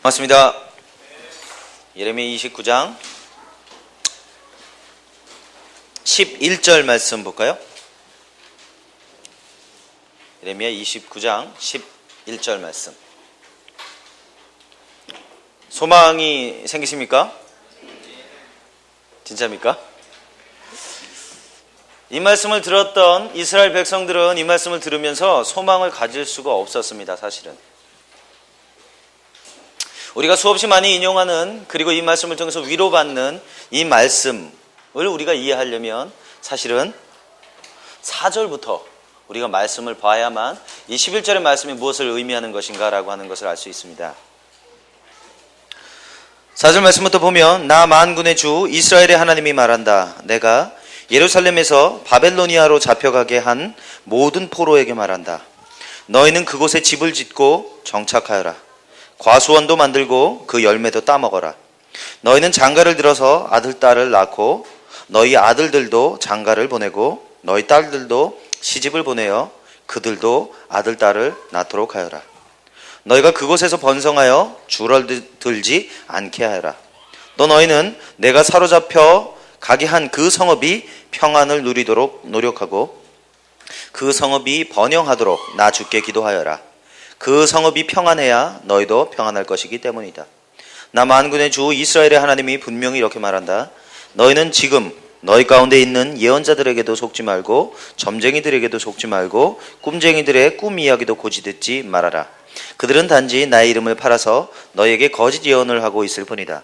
맞습니다. 예레미야 29장 11절 말씀 볼까요? 예레미야 29장 11절 말씀. 소망이 생기십니까? 진짜입니까? 이 말씀을 들었던 이스라엘 백성들은 이 말씀을 들으면서 소망을 가질 수가 없었습니다. 사실은 우리가 수없이 많이 인용하는, 그리고 이 말씀을 통해서 위로받는 이 말씀을 우리가 이해하려면 사실은 4절부터 우리가 말씀을 봐야만 이 11절의 말씀이 무엇을 의미하는 것인가 라고 하는 것을 알 수 있습니다. 4절 말씀부터 보면, 나 만군의 주 이스라엘의 하나님이 말한다. 내가 예루살렘에서 바벨로니아로 잡혀가게 한 모든 포로에게 말한다. 너희는 그곳에 집을 짓고 정착하여라. 과수원도 만들고 그 열매도 따먹어라. 너희는 장가를 들어서 아들, 딸을 낳고 너희 아들들도 장가를 보내고 너희 딸들도 시집을 보내어 그들도 아들, 딸을 낳도록 하여라. 너희가 그곳에서 번성하여 줄어들지 않게 하여라. 또 너희는 내가 사로잡혀 가게 한 그 성읍이 평안을 누리도록 노력하고 그 성읍이 번영하도록 나 주께 기도하여라. 그 성읍이 평안해야 너희도 평안할 것이기 때문이다. 나 만군의 주 이스라엘의 하나님이 분명히 이렇게 말한다. 너희는 지금 너희 가운데 있는 예언자들에게도 속지 말고 점쟁이들에게도 속지 말고 꿈쟁이들의 꿈 이야기도 고지 듣지 말아라. 그들은 단지 나의 이름을 팔아서 너희에게 거짓 예언을 하고 있을 뿐이다.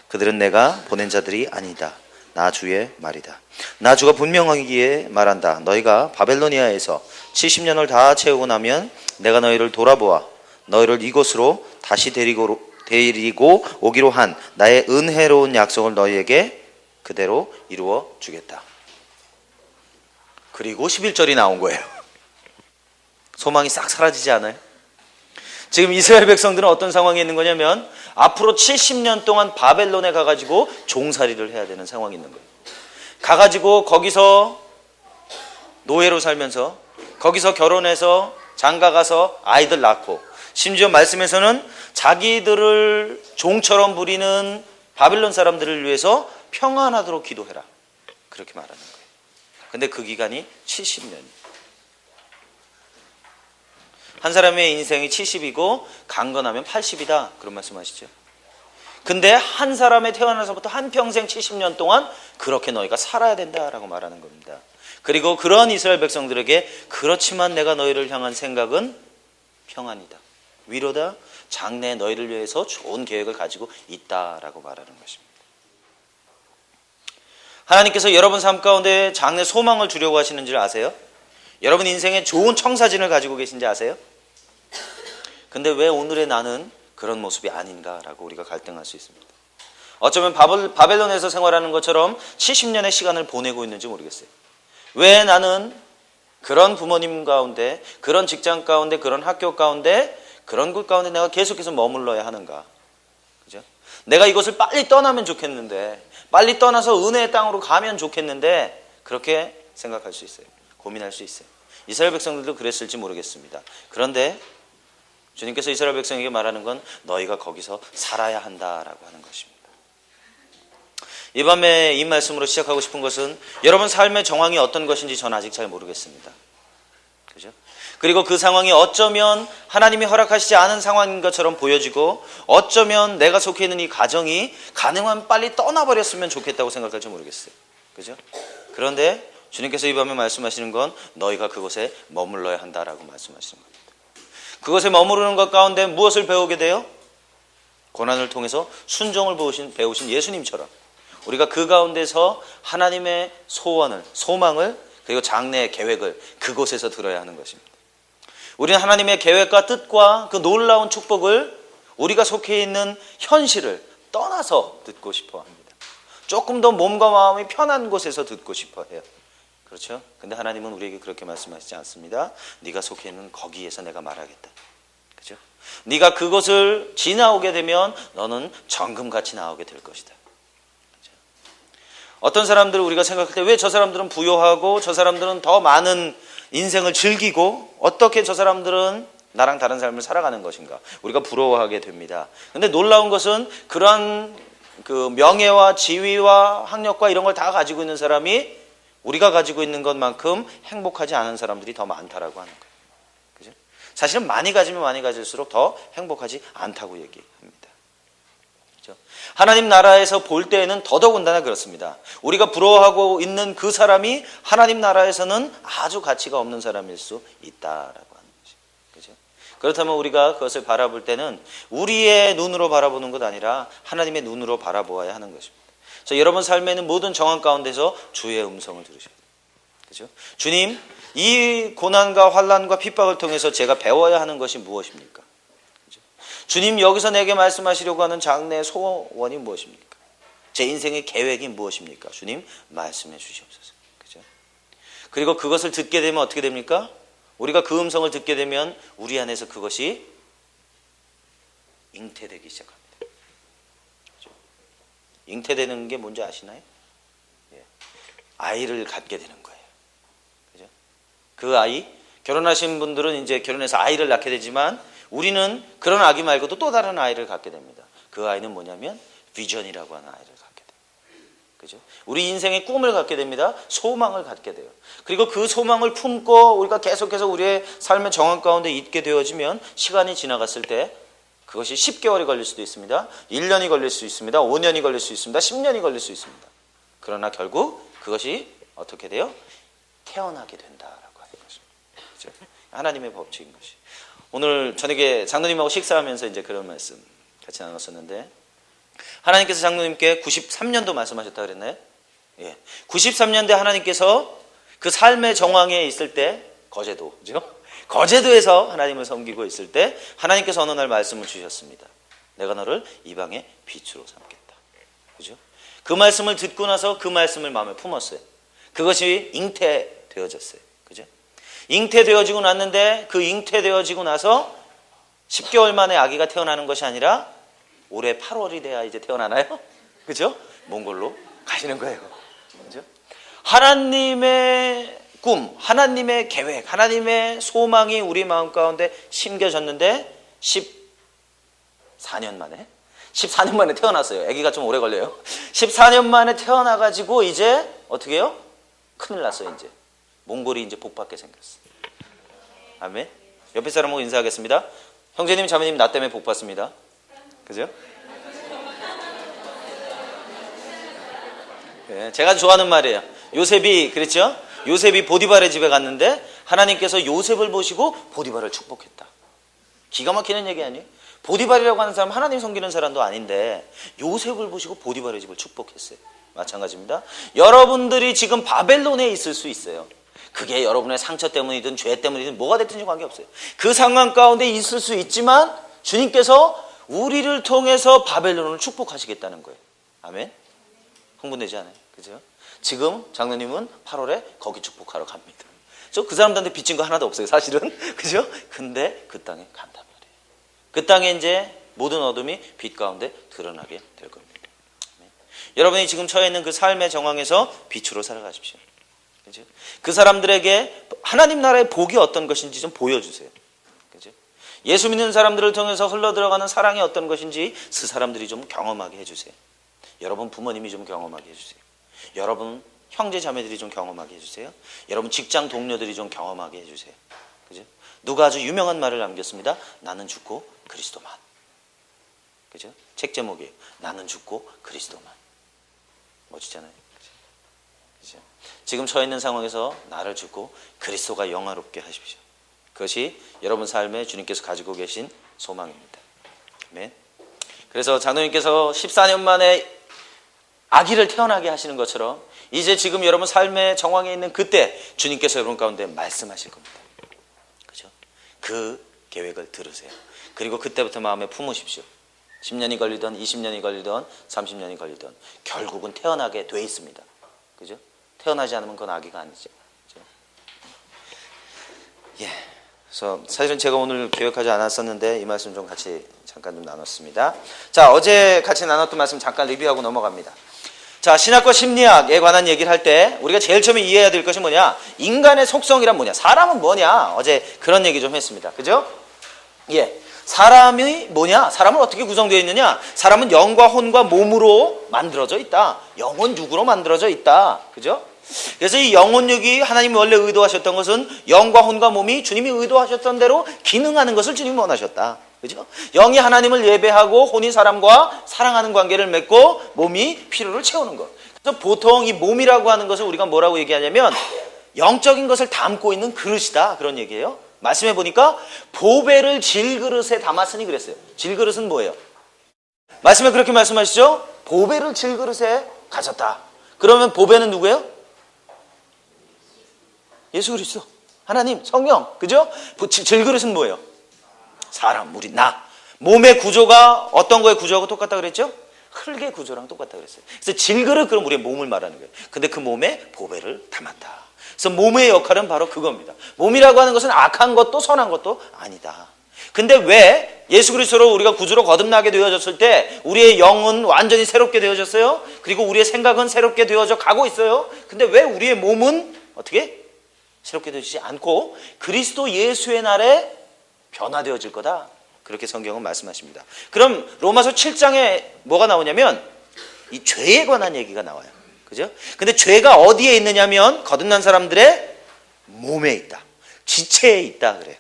그들은 내가 보낸 자들이 아니다. 나 주의 말이다. 나 주가 분명하기에 말한다. 너희가 바벨로니아에서 70년을 다 채우고 나면 내가 너희를 돌아보아 너희를 이곳으로 다시 데리고 오기로 한 나의 은혜로운 약속을 너희에게 그대로 이루어 주겠다. 그리고 11절이 나온 거예요. 소망이 싹 사라지지 않아요? 지금 이스라엘 백성들은 어떤 상황에 있는 거냐면 앞으로 70년 동안 바벨론에 가가지고 종살이를 해야 되는 상황이 있는 거예요. 가가지고 거기서 노예로 살면서 거기서 결혼해서 장가가서 아이들 낳고, 심지어 말씀에서는 자기들을 종처럼 부리는 바벨론 사람들을 위해서 평안하도록 기도해라, 그렇게 말하는 거예요. 근데 그 기간이 70년이에요. 한 사람의 인생이 70이고 강건하면 80이다, 그런 말씀하시죠. 근데 한 사람의 태어나서부터 한평생 70년 동안 그렇게 너희가 살아야 된다라고 말하는 겁니다. 그리고 그런 이스라엘 백성들에게, 그렇지만 내가 너희를 향한 생각은 평안이다, 위로다, 장래에 너희를 위해서 좋은 계획을 가지고 있다라고 말하는 것입니다. 하나님께서 여러분 삶 가운데 장래 소망을 주려고 하시는 줄 아세요? 여러분 인생에 좋은 청사진을 가지고 계신지 아세요? 근데 왜 오늘의 나는 그런 모습이 아닌가라고 우리가 갈등할 수 있습니다. 어쩌면 바벨론에서 생활하는 것처럼 70년의 시간을 보내고 있는지 모르겠어요. 왜 나는 그런 부모님 가운데, 그런 직장 가운데, 그런 학교 가운데, 그런 곳 가운데 내가 계속해서 머물러야 하는가? 그죠? 내가 이것을 빨리 떠나면 좋겠는데, 빨리 떠나서 은혜의 땅으로 가면 좋겠는데, 그렇게 생각할 수 있어요. 고민할 수 있어요. 이스라엘 백성들도 그랬을지 모르겠습니다. 그런데 주님께서 이스라엘 백성에게 말하는 건 너희가 거기서 살아야 한다라고 하는 것입니다. 이 밤에 이 말씀으로 시작하고 싶은 것은, 여러분 삶의 정황이 어떤 것인지 저는 아직 잘 모르겠습니다. 그죠? 그리고 그 상황이 어쩌면 하나님이 허락하시지 않은 상황인 것처럼 보여지고, 어쩌면 내가 속해 있는 이 가정이 가능하면 빨리 떠나버렸으면 좋겠다고 생각할지 모르겠어요. 그죠? 그런데 주님께서 이 밤에 말씀하시는 건 너희가 그곳에 머물러야 한다라고 말씀하시는 겁니다. 그것에 머무르는 것 가운데 무엇을 배우게 돼요? 고난을 통해서 순종을 배우신 예수님처럼 우리가 그 가운데서 하나님의 소원을, 소망을, 그리고 장래의 계획을 그곳에서 들어야 하는 것입니다. 우리는 하나님의 계획과 뜻과 그 놀라운 축복을 우리가 속해 있는 현실을 떠나서 듣고 싶어 합니다. 조금 더 몸과 마음이 편한 곳에서 듣고 싶어 해요. 그렇죠? 근데 하나님은 우리에게 그렇게 말씀하시지 않습니다. 네가 속해 있는 거기에서 내가 말하겠다. 그죠? 네가 그것을 지나오게 되면 너는 정금같이 나오게 될 것이다. 그죠? 어떤 사람들을 우리가 생각할 때 왜 저 사람들은 부유하고 저 사람들은 더 많은 인생을 즐기고 어떻게 저 사람들은 나랑 다른 삶을 살아가는 것인가? 우리가 부러워하게 됩니다. 근데 놀라운 것은 그러한 그 명예와 지위와 학력과 이런 걸 다 가지고 있는 사람이 우리가 가지고 있는 것만큼 행복하지 않은 사람들이 더 많다라고 하는 거예요. 그죠? 사실은 많이 가지면 많이 가질수록 더 행복하지 않다고 얘기합니다. 그죠? 하나님 나라에서 볼 때에는 더더군다나 그렇습니다. 우리가 부러워하고 있는 그 사람이 하나님 나라에서는 아주 가치가 없는 사람일 수 있다라고 하는 거죠. 그죠? 그렇다면 우리가 그것을 바라볼 때는 우리의 눈으로 바라보는 것 아니라 하나님의 눈으로 바라보아야 하는 것입니다. 그래서 여러분 삶에는 모든 정황 가운데서 주의 음성을 들으셔야 돼요. 그죠? 주님, 이 고난과 환난과 핍박을 통해서 제가 배워야 하는 것이 무엇입니까? 그죠? 주님, 여기서 내게 말씀하시려고 하는 장래의 소원이 무엇입니까? 제 인생의 계획이 무엇입니까? 주님, 말씀해 주시옵소서. 그죠? 그리고 그것을 듣게 되면 어떻게 됩니까? 우리가 그 음성을 듣게 되면 우리 안에서 그것이 잉태되기 시작합니다. 잉태되는 게 뭔지 아시나요? 아이를 갖게 되는 거예요. 그죠? 그 아이, 결혼하신 분들은 이제 결혼해서 아이를 낳게 되지만 우리는 그런 아기 말고도 또 다른 아이를 갖게 됩니다. 그 아이는 뭐냐면 비전이라고 하는 아이를 갖게 돼요. 그죠? 우리 인생의 꿈을 갖게 됩니다. 소망을 갖게 돼요. 그리고 그 소망을 품고 우리가 계속해서 우리의 삶의 정황 가운데 있게 되어지면 시간이 지나갔을 때 그것이 10개월이 걸릴 수도 있습니다. 1년이 걸릴 수 있습니다. 5년이 걸릴 수 있습니다. 10년이 걸릴 수 있습니다. 그러나 결국 그것이 어떻게 돼요? 태어나게 된다라고 하는 것입니다. 그렇죠? 하나님의 법칙인 것이. 오늘 저녁에 장로님하고 식사하면서 이제 그런 말씀 같이 나눴었는데 하나님께서 장로님께 93년도 말씀하셨다 그랬나요? 예. 93년대 하나님께서 그 삶의 정황에 있을 때 거제도, 그죠? 거제도에서 하나님을 섬기고 있을 때 하나님께서 어느 날 말씀을 주셨습니다. 내가 너를 이방의 빛으로 삼겠다. 그죠? 그 말씀을 듣고 나서 그 말씀을 마음에 품었어요. 그것이 잉태되어졌어요. 그죠? 잉태되어지고 났는데 그 잉태되어지고 나서 10개월 만에 아기가 태어나는 것이 아니라 올해 8월이 돼야 이제 태어나나요? 그죠? 몽골로 가시는 거예요. 그죠? 하나님의 꿈, 하나님의 계획, 하나님의 소망이 우리 마음 가운데 심겨졌는데 14년 만에 태어났어요. 아기가 좀 오래 걸려요. 14년 만에 태어나가지고 이제 어떻게 해요? 큰일 났어요. 이제 몽골이 이제 복받게 생겼어요. 아멘. 옆에 사람하고 인사하겠습니다. 형제님, 자매님, 나 때문에 복받습니다. 그죠? 네, 제가 좋아하는 말이에요. 요셉이 그랬죠? 요셉이 보디발의 집에 갔는데 하나님께서 요셉을 보시고 보디발을 축복했다. 기가 막히는 얘기 아니에요? 보디발이라고 하는 사람은 하나님 섬기는 사람도 아닌데 요셉을 보시고 보디발의 집을 축복했어요. 마찬가지입니다. 여러분들이 지금 바벨론에 있을 수 있어요. 그게 여러분의 상처 때문이든 죄 때문이든 뭐가 됐든지 관계없어요. 그 상황 가운데 있을 수 있지만 주님께서 우리를 통해서 바벨론을 축복하시겠다는 거예요. 아멘? 흥분되지 않아요? 그죠? 지금 장로님은 8월에 거기 축복하러 갑니다. 저 그 사람들한테 빚진 거 하나도 없어요, 사실은. 그죠? 근데 그 땅에 간단 말이에요. 그 땅에 이제 모든 어둠이 빛 가운데 드러나게 될 겁니다. 네. 여러분이 지금 처해 있는 그 삶의 정황에서 빛으로 살아가십시오. 그죠? 그 사람들에게 하나님 나라의 복이 어떤 것인지 좀 보여주세요. 그죠? 예수 믿는 사람들을 통해서 흘러들어가는 사랑이 어떤 것인지 그 사람들이 좀 경험하게 해주세요. 여러분 부모님이 좀 경험하게 해주세요. 여러분 형제 자매들이 좀 경험하게 해주세요. 여러분 직장 동료들이 좀 경험하게 해주세요. 그죠? 누가 아주 유명한 말을 남겼습니다. 나는 죽고 그리스도만. 그죠? 책 제목이에요. 나는 죽고 그리스도만. 멋지잖아요. 그죠? 지금 처해 있는 상황에서 나를 죽고 그리스도가 영화롭게 하십시오. 그것이 여러분 삶에 주님께서 가지고 계신 소망입니다. 아멘. 그래서 장로님께서 14년 만에 아기를 태어나게 하시는 것처럼 이제 지금 여러분 삶의 정황에 있는 그때 주님께서 여러분 가운데 말씀하실 겁니다. 그죠? 그 계획을 들으세요. 그리고 그때부터 마음에 품으십시오. 10년이 걸리든 20년이 걸리든 30년이 걸리든 결국은 태어나게 돼 있습니다. 그죠? 태어나지 않으면 그건 아기가 아니죠. 그죠? 예. 그래서 사실은 제가 오늘 계획하지 않았었는데 이 말씀 좀 같이 잠깐 좀 나눴습니다. 자, 어제 같이 나눴던 말씀 잠깐 리뷰하고 넘어갑니다. 자, 신학과 심리학에 관한 얘기를 할 때 우리가 제일 처음에 이해해야 될 것이 뭐냐? 인간의 속성이란 뭐냐? 사람은 뭐냐? 어제 그런 얘기 좀 했습니다. 그죠? 예. 사람이 뭐냐? 사람은 어떻게 구성되어 있느냐? 사람은 영과 혼과 몸으로 만들어져 있다. 영혼 육으로 만들어져 있다. 그죠? 그래서 이 영혼 육이 하나님이 원래 의도하셨던 것은 영과 혼과 몸이 주님이 의도하셨던 대로 기능하는 것을 주님이 원하셨다. 그죠? 영이 하나님을 예배하고 혼이 사람과 사랑하는 관계를 맺고 몸이 필요를 채우는 것. 그래서 보통 이 몸이라고 하는 것을 우리가 뭐라고 얘기하냐면 영적인 것을 담고 있는 그릇이다. 그런 얘기예요. 말씀해 보니까 보배를 질그릇에 담았으니 그랬어요. 질그릇은 뭐예요? 말씀에 그렇게 말씀하시죠? 보배를 질그릇에 가졌다. 그러면 보배는 누구예요? 예수 그리스도, 하나님, 성령, 그죠? 질그릇은 뭐예요? 사람, 우리, 나. 몸의 구조가 어떤 거의 구조하고 똑같다 그랬죠? 흙의 구조랑 똑같다 그랬어요. 그래서 질그릇, 그럼 우리의 몸을 말하는 거예요. 근데 그 몸에 보배를 담았다. 그래서 몸의 역할은 바로 그겁니다. 몸이라고 하는 것은 악한 것도 선한 것도 아니다. 근데 왜 예수 그리스도로 우리가 구주로 거듭나게 되어졌을 때 우리의 영은 완전히 새롭게 되어졌어요? 그리고 우리의 생각은 새롭게 되어져 가고 있어요. 근데 왜 우리의 몸은 어떻게 새롭게 되지 않고 그리스도 예수의 날에 변화되어질 거다. 그렇게 성경은 말씀하십니다. 그럼 로마서 7장에 뭐가 나오냐면 이 죄에 관한 얘기가 나와요. 그죠? 근데 죄가 어디에 있느냐면 거듭난 사람들의 몸에 있다. 지체에 있다 그래요.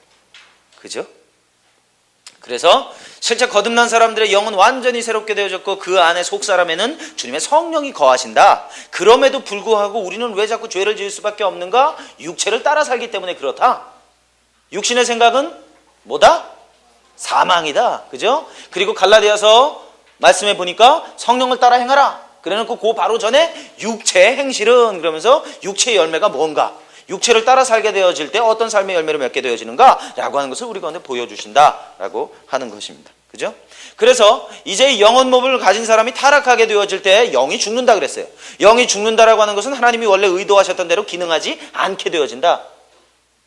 그죠? 그래서 실제 거듭난 사람들의 영은 완전히 새롭게 되어졌고 그 안에 속사람에는 주님의 성령이 거하신다. 그럼에도 불구하고 우리는 왜 자꾸 죄를 지을 수밖에 없는가? 육체를 따라 살기 때문에 그렇다. 육신의 생각은 뭐다? 사망이다. 그죠? 그리고 갈라디아서 말씀해 보니까 성령을 따라 행하라. 그래놓고 그 바로 전에 육체의 행실은 그러면서 육체의 열매가 뭔가? 육체를 따라 살게 되어질 때 어떤 삶의 열매를 맺게 되어지는가? 라고 하는 것을 우리 가운데 보여주신다라고 하는 것입니다. 그죠? 그래서 이제 영혼 몸을 가진 사람이 타락하게 되어질 때 영이 죽는다 그랬어요. 영이 죽는다라고 하는 것은 하나님이 원래 의도하셨던 대로 기능하지 않게 되어진다.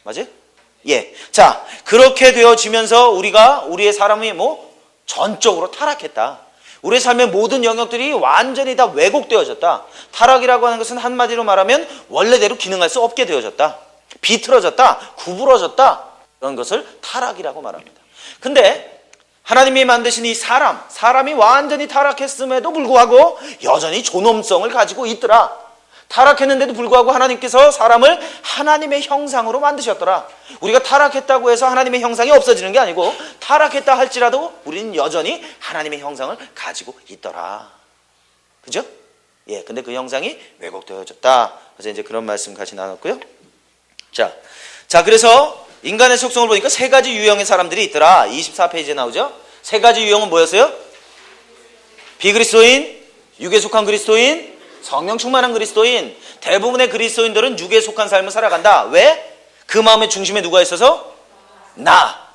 맞아요? 예. 자, 그렇게 되어지면서 우리의 사람이 전적으로 타락했다. 우리의 삶의 모든 영역들이 완전히 다 왜곡되어졌다. 타락이라고 하는 것은 한마디로 말하면 원래대로 기능할 수 없게 되어졌다. 비틀어졌다. 구부러졌다. 그런 것을 타락이라고 말합니다. 근데 하나님이 만드신 이 사람이 완전히 타락했음에도 불구하고 여전히 존엄성을 가지고 있더라. 타락했는데도 불구하고 하나님께서 사람을 하나님의 형상으로 만드셨더라. 우리가 타락했다고 해서 하나님의 형상이 없어지는 게 아니고 타락했다 할지라도 우리는 여전히 하나님의 형상을 가지고 있더라. 그죠? 예, 근데 그 형상이 왜곡되어졌다. 그래서 이제 그런 말씀 같이 나눴고요. 자, 그래서 인간의 속성을 보니까 세 가지 유형의 사람들이 있더라. 24페이지에 나오죠? 세 가지 유형은 뭐였어요? 비그리스도인, 육에 속한 그리스도인, 성령 충만한 그리스도인. 대부분의 그리스도인들은 육에 속한 삶을 살아간다. 왜? 그 마음의 중심에 누가 있어서?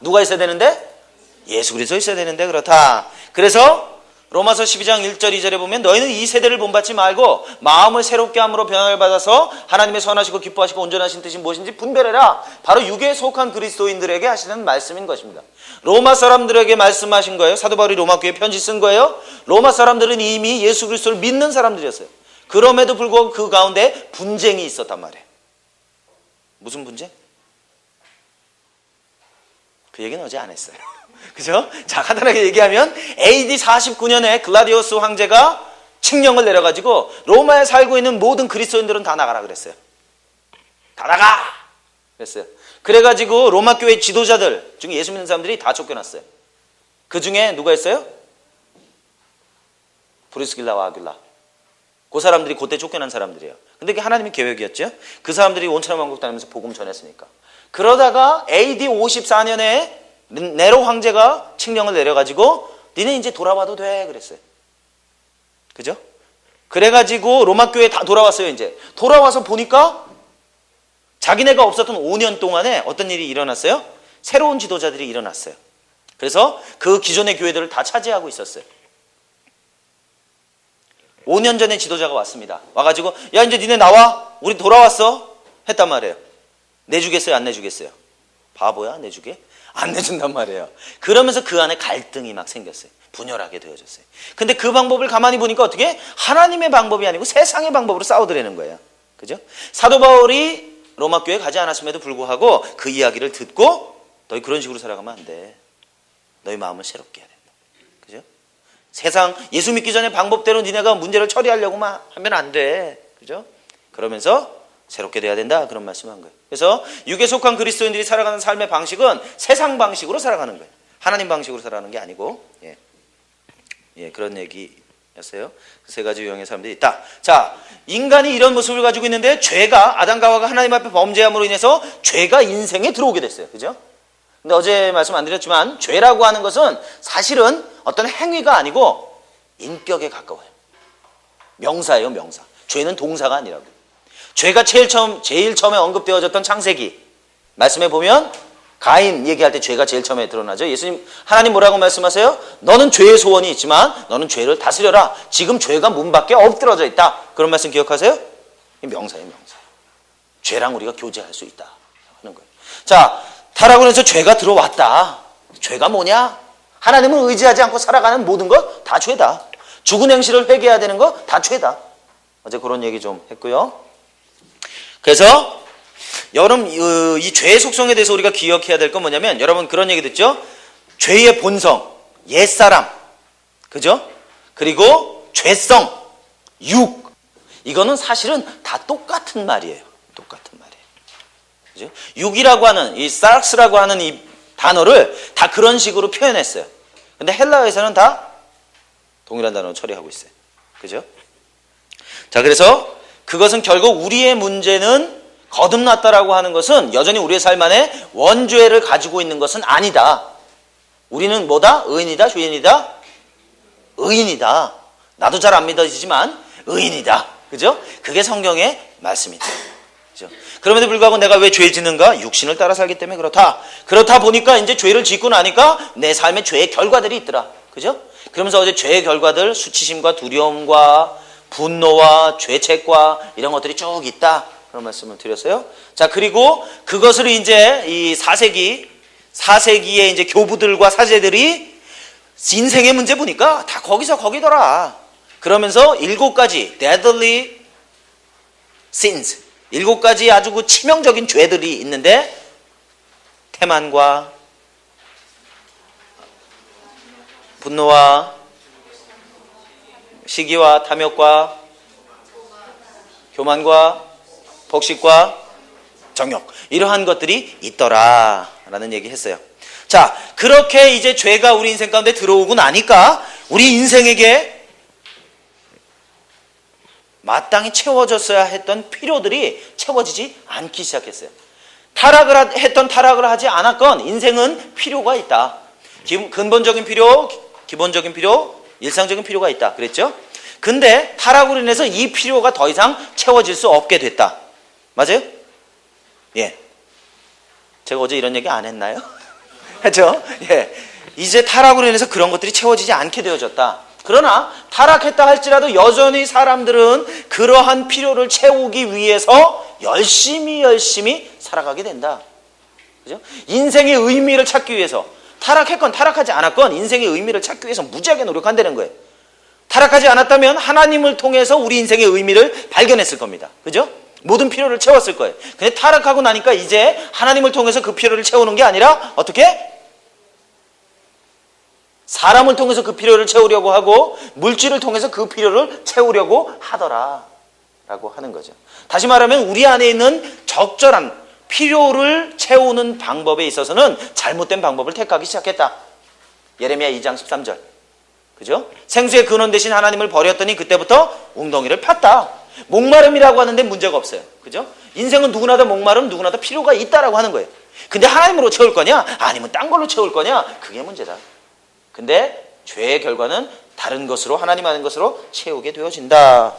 누가 있어야 되는데? 예수 그리스도 있어야 되는데 그렇다. 그래서 로마서 12장 1절 2절에 보면 너희는 이 세대를 본받지 말고 마음을 새롭게 함으로 변화를 받아서 하나님의 선하시고 기뻐하시고 온전하신 뜻이 무엇인지 분별해라. 바로 육에 속한 그리스도인들에게 하시는 말씀인 것입니다. 로마 사람들에게 말씀하신 거예요. 사도 바울이 로마 교회에 편지 쓴 거예요. 로마 사람들은 이미 예수 그리스도를 믿는 사람들이었어요. 그럼에도 불구하고 그 가운데 분쟁이 있었단 말이에요. 무슨 분쟁? 그 얘기는 어제 안 했어요. 그죠? 자, 간단하게 얘기하면 AD 49년에 글라디오스 황제가 칙령을 내려가지고 로마에 살고 있는 모든 그리스도인들은 다 나가라 그랬어요. 다 나가! 그랬어요. 그래가지고 로마 교회 지도자들 중에 예수 믿는 사람들이 다 쫓겨났어요. 그 중에 누가 있어요? 브리스길라와 아굴라. 그 사람들이 그때 쫓겨난 사람들이에요. 근데 그게 하나님의 계획이었죠. 그 사람들이 온천한 왕국 다니면서 복음 전했으니까. 그러다가 AD 54년에 네로 황제가 칙령을 내려가지고 니네 이제 돌아와도 돼 그랬어요. 그죠? 그래가지고 로마 교회에 다 돌아왔어요. 이제 돌아와서 보니까 자기네가 없었던 5년 동안에 어떤 일이 일어났어요? 새로운 지도자들이 일어났어요. 그래서 그 기존의 교회들을 다 차지하고 있었어요. 5년 전에 지도자가 왔습니다. 와가지고 야 이제 니네 나와. 우리 돌아왔어. 했단 말이에요. 내주겠어요? 안 내주겠어요? 바보야? 내주게? 안 내준단 말이에요. 그러면서 그 안에 갈등이 막 생겼어요. 분열하게 되어졌어요. 근데 그 방법을 가만히 보니까 어떻게? 하나님의 방법이 아니고 세상의 방법으로 싸우더라는 거예요. 그죠? 사도 바울이 로마 교회에 가지 않았음에도 불구하고 그 이야기를 듣고 너희 그런 식으로 살아가면 안 돼. 너희 마음을 새롭게 해야 된다. 그죠? 세상 예수 믿기 전에 방법대로 니네가 문제를 처리하려고만 하면 안 돼. 그죠? 그러면서 새롭게 돼야 된다. 그런 말씀한 거예요. 그래서 육에 속한 그리스도인들이 살아가는 삶의 방식은 세상 방식으로 살아가는 거예요. 하나님 방식으로 살아가는 게 아니고, 그런 얘기였어요. 세 가지 유형의 사람들이 있다. 자, 인간이 이런 모습을 가지고 있는데 죄가 아담과 하와가 하나님 앞에 범죄함으로 인해서 죄가 인생에 들어오게 됐어요. 그죠? 근데 어제 말씀 안 드렸지만 죄라고 하는 것은 사실은 어떤 행위가 아니고 인격에 가까워요. 명사예요, 명사. 죄는 동사가 아니라고. 죄가 제일 처음에 언급되어졌던 창세기 말씀에 보면 가인 얘기할 때 죄가 제일 처음에 드러나죠. 예수님, 하나님 뭐라고 말씀하세요? 너는 죄의 소원이 있지만 너는 죄를 다스려라. 지금 죄가 문 밖에 엎드러져 있다. 그런 말씀 기억하세요? 이 명사예요, 명사. 죄랑 우리가 교제할 수 있다 하는 거예요. 자, 타락으로 해서 죄가 들어왔다. 죄가 뭐냐? 하나님을 의지하지 않고 살아가는 모든 것 다 죄다. 죽은 행실을 회개해야 되는 거 다 죄다. 어제 그런 얘기 좀 했고요. 그래서 여러분 이 죄의 속성에 대해서 우리가 기억해야 될 건 뭐냐면, 여러분 그런 얘기 듣죠? 죄의 본성, 옛사람, 그죠? 그리고 죄성, 육. 이거는 사실은 다 똑같은 말이에요. 똑같은 말이에요. 그죠? 육이라고 하는 이 사락스라고 하는 이 단어를 다 그런 식으로 표현했어요. 근데 헬라어에서는 다 동일한 단어로 처리하고 있어요. 그죠? 자, 그래서 그것은 결국 우리의 문제는 거듭났다라고 하는 것은 여전히 우리의 삶 안에 원죄를 가지고 있는 것은 아니다. 우리는 뭐다? 의인이다? 죄인이다? 의인이다. 나도 잘 안 믿어지지만 의인이다. 그죠? 그게 성경의 말씀이다. 그죠? 그럼에도 불구하고 내가 왜 죄 짓는가? 육신을 따라 살기 때문에 그렇다. 그렇다 보니까 이제 죄를 짓고 나니까 내 삶에 죄의 결과들이 있더라. 그죠? 그러면서 어제 죄의 결과들, 수치심과 두려움과 분노와 죄책과 이런 것들이 쭉 있다. 그런 말씀을 드렸어요. 자, 그리고 그것을 이제 이 4세기의 이제 교부들과 사제들이 인생의 문제 보니까 다 거기서 거기더라. 그러면서 7가지 deadly sins, 7가지 아주 그 치명적인 죄들이 있는데, 태만과 분노와 시기와 탐욕과 교만과 복식과 정욕, 이러한 것들이 있더라 라는 얘기 했어요. 자, 그렇게 이제 죄가 우리 인생 가운데 들어오고 나니까 우리 인생에게 마땅히 채워졌어야 했던 필요들이 채워지지 않기 시작했어요. 타락을 하지 않았건 인생은 필요가 있다. 근본적인 필요, 기본적인 필요, 일상적인 필요가 있다 그랬죠? 근데 타락으로 인해서 이 필요가 더 이상 채워질 수 없게 됐다. 맞아요? 예. 제가 어제 이런 얘기 안 했나요? 했죠? 예. 이제 타락으로 인해서 그런 것들이 채워지지 않게 되어졌다. 그러나 타락했다 할지라도 여전히 사람들은 그러한 필요를 채우기 위해서 열심히 살아가게 된다. 그죠? 인생의 의미를 찾기 위해서, 타락했건 타락하지 않았건 인생의 의미를 찾기 위해서 무지하게 노력한다는 거예요. 타락하지 않았다면 하나님을 통해서 우리 인생의 의미를 발견했을 겁니다. 그죠? 모든 필요를 채웠을 거예요. 근데 타락하고 나니까 이제 하나님을 통해서 그 필요를 채우는 게 아니라 어떻게? 사람을 통해서 그 필요를 채우려고 하고 물질을 통해서 그 필요를 채우려고 하더라 라고 하는 거죠. 다시 말하면 우리 안에 있는 적절한 필요를 채우는 방법에 있어서는 잘못된 방법을 택하기 시작했다. 예레미야 2장 13절. 그죠? 생수의 근원 대신 하나님을 버렸더니 그때부터 웅덩이를 팠다. 목마름이라고 하는데 문제가 없어요. 그죠? 인생은 누구나 다 목마름, 누구나 다 필요가 있다라고 하는 거예요. 근데 하나님으로 채울 거냐? 아니면 딴 걸로 채울 거냐? 그게 문제다. 근데 죄의 결과는 다른 것으로, 하나님 아닌 것으로 채우게 되어진다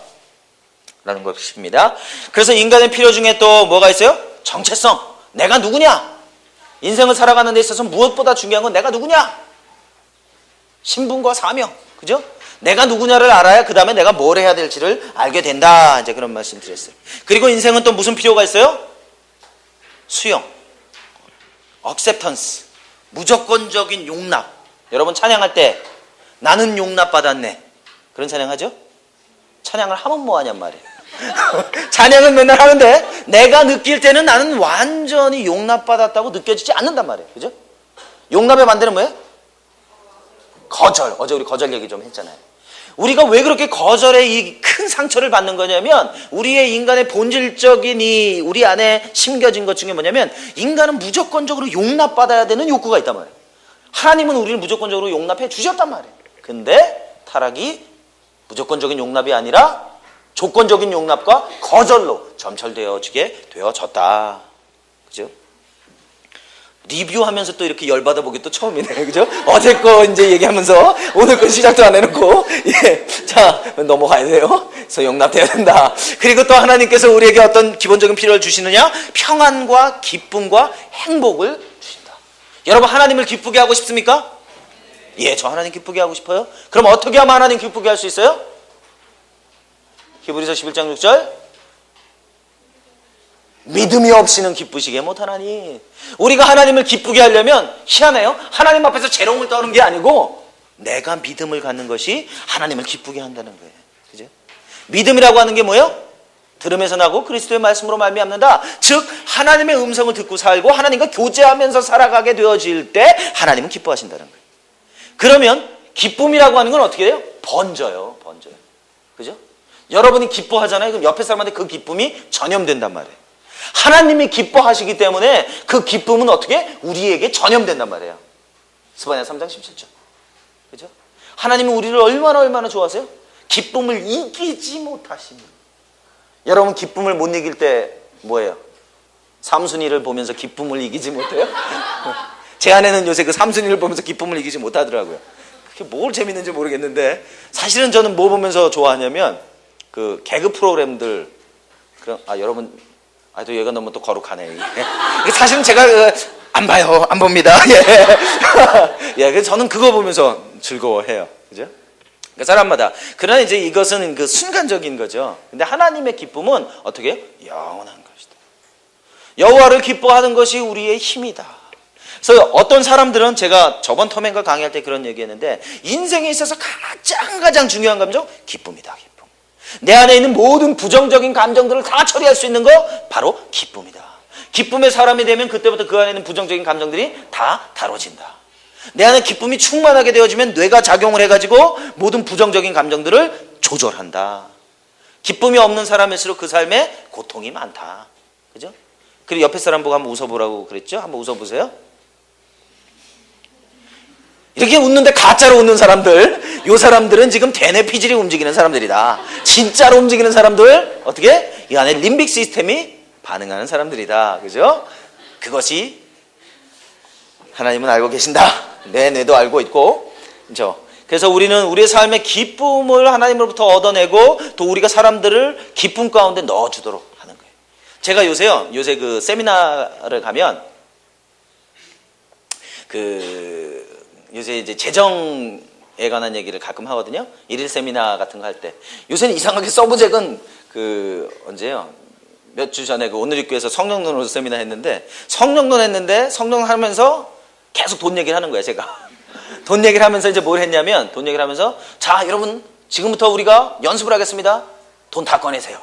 라는 것입니다. 그래서 인간의 필요 중에 또 뭐가 있어요? 정체성. 내가 누구냐? 인생을 살아가는 데 있어서 무엇보다 중요한 건 내가 누구냐? 신분과 사명. 그죠? 내가 누구냐를 알아야 그 다음에 내가 뭘 해야 될지를 알게 된다. 이제 그런 말씀 드렸어요. 그리고 인생은 또 무슨 필요가 있어요? 수용, acceptance, 무조건적인 용납. 여러분 찬양할 때 나는 용납받았네, 그런 찬양하죠? 찬양을 하면 뭐하냔 말이에요. 찬양은 맨날 하는데 내가 느낄 때는 나는 완전히 용납받았다고 느껴지지 않는단 말이에요. 그죠? 용납의 반대는 뭐예요? 거절. 어제 우리 거절 얘기 좀 했잖아요. 우리가 왜 그렇게 거절의 이 큰 상처를 받는 거냐면 우리의 인간의 본질적인 이 우리 안에 심겨진 것 중에 뭐냐면 인간은 무조건적으로 용납받아야 되는 욕구가 있단 말이에요. 하나님은 우리를 무조건적으로 용납해 주셨단 말이에요. 근데 타락이 무조건적인 용납이 아니라 조건적인 용납과 거절로 점철되어지게 되어졌다. 그죠? 리뷰하면서 또 이렇게 열받아 보기 또 처음이네. 그죠? 어제 거 이제 얘기하면서 오늘 거 시작도 안 해놓고, 예. 자, 넘어가야 돼요. 그래서 용납돼야 된다. 그리고 또 하나님께서 우리에게 어떤 기본적인 필요를 주시느냐? 평안과 기쁨과 행복을 주신다. 여러분, 하나님을 기쁘게 하고 싶습니까? 예, 저 하나님 기쁘게 하고 싶어요. 그럼 어떻게 하면 하나님 기쁘게 할 수 있어요? 히브리서 11장 6절. 믿음이 없이는 기쁘시게 못하나니. 우리가 하나님을 기쁘게 하려면 희한해요. 하나님 앞에서 재롱을 떠는 게 아니고 내가 믿음을 갖는 것이 하나님을 기쁘게 한다는 거예요. 그죠? 믿음이라고 하는 게 뭐예요? 들음에서 나고 그리스도의 말씀으로 말미암는다. 즉 하나님의 음성을 듣고 살고 하나님과 교제하면서 살아가게 되어질 때 하나님은 기뻐하신다는 거예요. 그러면 기쁨이라고 하는 건 어떻게 돼요? 번져요. 번져요. 그죠? 여러분이 기뻐하잖아요. 그럼 옆에 사람한테 그 기쁨이 전염된단 말이에요. 하나님이 기뻐하시기 때문에 그 기쁨은 어떻게? 우리에게 전염된단 말이에요. 스바냐 3장 17절. 그죠? 하나님은 우리를 얼마나 좋아하세요? 기쁨을 이기지 못하시니. 여러분 기쁨을 못 이길 때 뭐예요? 삼순이를 보면서 기쁨을 이기지 못해요? 제 아내는 요새 그 삼순이를 보면서 기쁨을 이기지 못하더라고요. 그게 뭘 재밌는지 모르겠는데 사실은 저는 뭐 보면서 좋아하냐면 그 개그 프로그램들 여러분 또 얘가 너무 또 거룩하네. 사실은 제가 안 봐요. 안 봅니다. 예. 그래서 저는 그거 보면서 즐거워해요. 그죠? 그러니까 사람마다. 그러나 이제 이것은 그 순간적인 거죠. 근데 하나님의 기쁨은 어떻게? 영원한 것이다. 여호와를 기뻐하는 것이 우리의 힘이다. 그래서 어떤 사람들은 제가 저번 터맨과 강의할 때 그런 얘기했는데 인생에 있어서 가장 중요한 감정? 기쁨이다. 기쁨. 내 안에 있는 모든 부정적인 감정들을 다 처리할 수 있는 거 바로 기쁨이다. 기쁨의 사람이 되면 그때부터 그 안에 있는 부정적인 감정들이 다 다뤄진다. 내 안에 기쁨이 충만하게 되어지면 뇌가 작용을 해가지고 모든 부정적인 감정들을 조절한다. 기쁨이 없는 사람일수록 그 삶에 고통이 많다. 그죠? 그리고 옆에 사람 보고 한번 웃어보라고 그랬죠? 한번 웃어보세요. 이렇게 웃는데 가짜로 웃는 사람들, 요 사람들은 지금 대뇌 피질이 움직이는 사람들이다. 진짜로 움직이는 사람들, 어떻게? 이 안에 림빅 시스템이 반응하는 사람들이다. 그죠? 그것이 하나님은 알고 계신다. 내 뇌도 알고 있고. 그죠? 그래서 우리는 우리의 삶의 기쁨을 하나님으로부터 얻어내고 또 우리가 사람들을 기쁨 가운데 넣어주도록 하는 거예요. 제가 요새 그 세미나를 가면 요새 이제 재정에 관한 얘기를 가끔 하거든요. 일일 세미나 같은 거 할 때. 요새는 이상하게 서브젝은 언제요? 몇 주 전에 그 오늘입교에서 성령론으로 세미나 했는데 성령론 하면서 계속 돈 얘기를 하는 거예요, 제가. 돈 얘기를 하면서 이제 뭘 했냐면 돈 얘기를 하면서 자, 여러분 지금부터 우리가 연습을 하겠습니다. 돈 다 꺼내세요.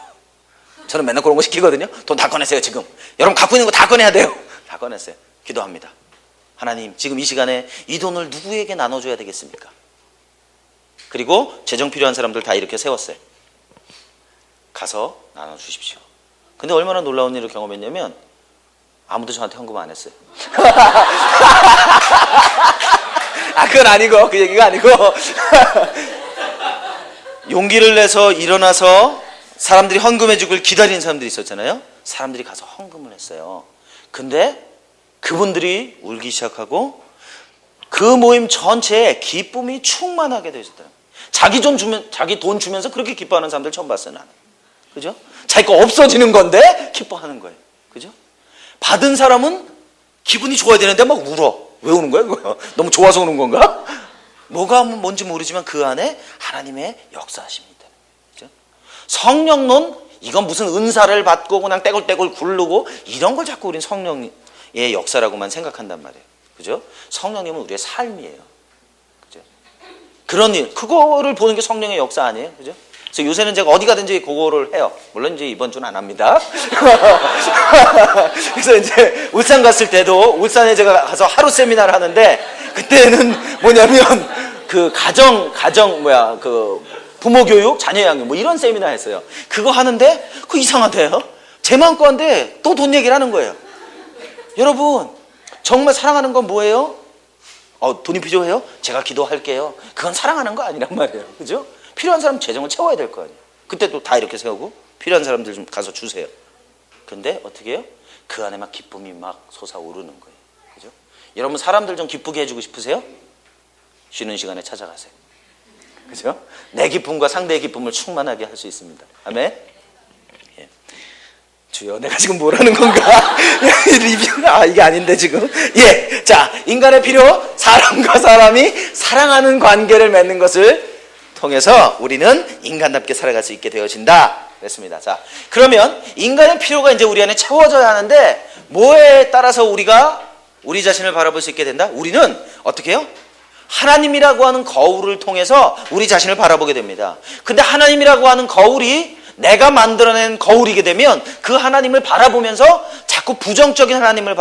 저는 맨날 그런 거 시키거든요. 돈 다 꺼내세요, 지금. 여러분 갖고 있는 거 다 꺼내야 돼요. 다 꺼냈어요. 기도합니다. 하나님, 지금 이 시간에 이 돈을 누구에게 나눠줘야 되겠습니까? 그리고 재정 필요한 사람들 다 이렇게 세웠어요. 가서 나눠주십시오. 근데 얼마나 놀라운 일을 경험했냐면 아무도 저한테 헌금 안 했어요. 그건 아니고, 그 얘기가 아니고 용기를 내서 일어나서 사람들이 헌금해주길 기다리는 사람들이 있었잖아요. 사람들이 가서 헌금을 했어요. 근데 그분들이 울기 시작하고 그 모임 전체에 기쁨이 충만하게 되었다. 자기 돈 주면서 그렇게 기뻐하는 사람들 처음 봤어요, 나는. 그죠? 자기 거 없어지는 건데 기뻐하는 거예요. 그죠? 받은 사람은 기분이 좋아야 되는데 막 울어. 왜 우는 거야, 그거? 너무 좋아서 우는 건가? 뭐가 뭔지 모르지만 그 안에 하나님의 역사하십니다. 그죠? 성령론, 이건 무슨 은사를 받고 그냥 떼굴떼굴 굴르고 이런 걸 자꾸 우린 성령의 역사라고만 생각한단 말이에요. 그죠? 성령님은 우리의 삶이에요. 그죠? 그런 일, 그거를 보는 게 성령의 역사 아니에요? 그죠? 그래서 요새는 제가 어디 가든지 그거를 해요. 물론 이제 이번 주는 안 합니다. 그래서 이제 울산 갔을 때도 울산에 제가 가서 하루 세미나를 하는데 그때는 뭐냐면 그 그 부모 교육, 자녀 양육 뭐 이런 세미나 했어요. 그거 하는데 그 이상하대요. 제 마음껏 한데 또 돈 얘기를 하는 거예요. 여러분, 정말 사랑하는 건 뭐예요? 돈이 필요해요? 제가 기도할게요. 그건 사랑하는 거 아니란 말이에요. 그죠? 필요한 사람 재정을 채워야 될 거 아니에요. 그때 또 다 이렇게 세우고 필요한 사람들 좀 가서 주세요. 근데 어떻게 해요? 그 안에 막 기쁨이 막 솟아오르는 거예요. 그죠? 여러분, 사람들 좀 기쁘게 해주고 싶으세요? 쉬는 시간에 찾아가세요. 그죠? 내 기쁨과 상대의 기쁨을 충만하게 할 수 있습니다. 아멘? 예. 주여, 내가 지금 뭐라는 건가? 리뷰가 이게 아닌데 지금. 예. 자, 인간의 필요, 사람과 사람이 사랑하는 관계를 맺는 것을 통해서 우리는 인간답게 살아갈 수 있게 되어진다. 그랬습니다. 자, 그러면 인간의 필요가 이제 우리 안에 채워져야 하는데 뭐에 따라서 우리가 우리 자신을 바라볼 수 있게 된다? 우리는 어떻게 해요? 하나님이라고 하는 거울을 통해서 우리 자신을 바라보게 됩니다. 근데 하나님이라고 하는 거울이 내가 만들어낸 거울이게 되면 그 하나님을 바라보면서 자꾸 부정적인 하나님을